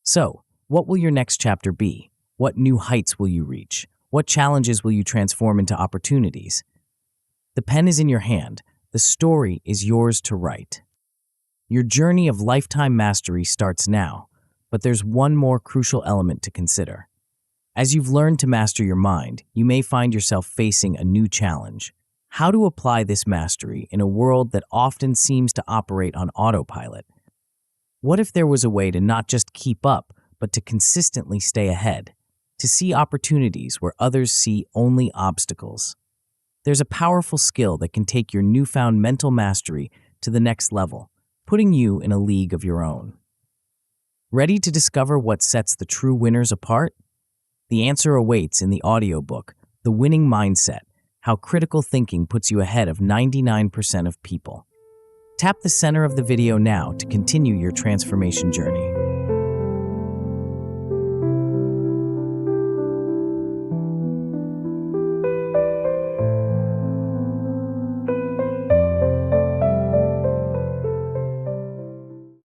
A: So, what will your next chapter be? What new heights will you reach? What challenges will you transform into opportunities? The pen is in your hand. The story is yours to write. Your journey of lifetime mastery starts now, but there's one more crucial element to consider. As you've learned to master your mind, you may find yourself facing a new challenge. How to apply this mastery in a world that often seems to operate on autopilot? What if there was a way to not just keep up, but to consistently stay ahead, to see opportunities where others see only obstacles? There's a powerful skill that can take your newfound mental mastery to the next level, putting you in a league of your own. Ready to discover what sets the true winners apart? The answer awaits in the audiobook, The Winning Mindset: How Critical Thinking Puts You Ahead of 99% of People. Tap the center of the video now to continue your transformation journey.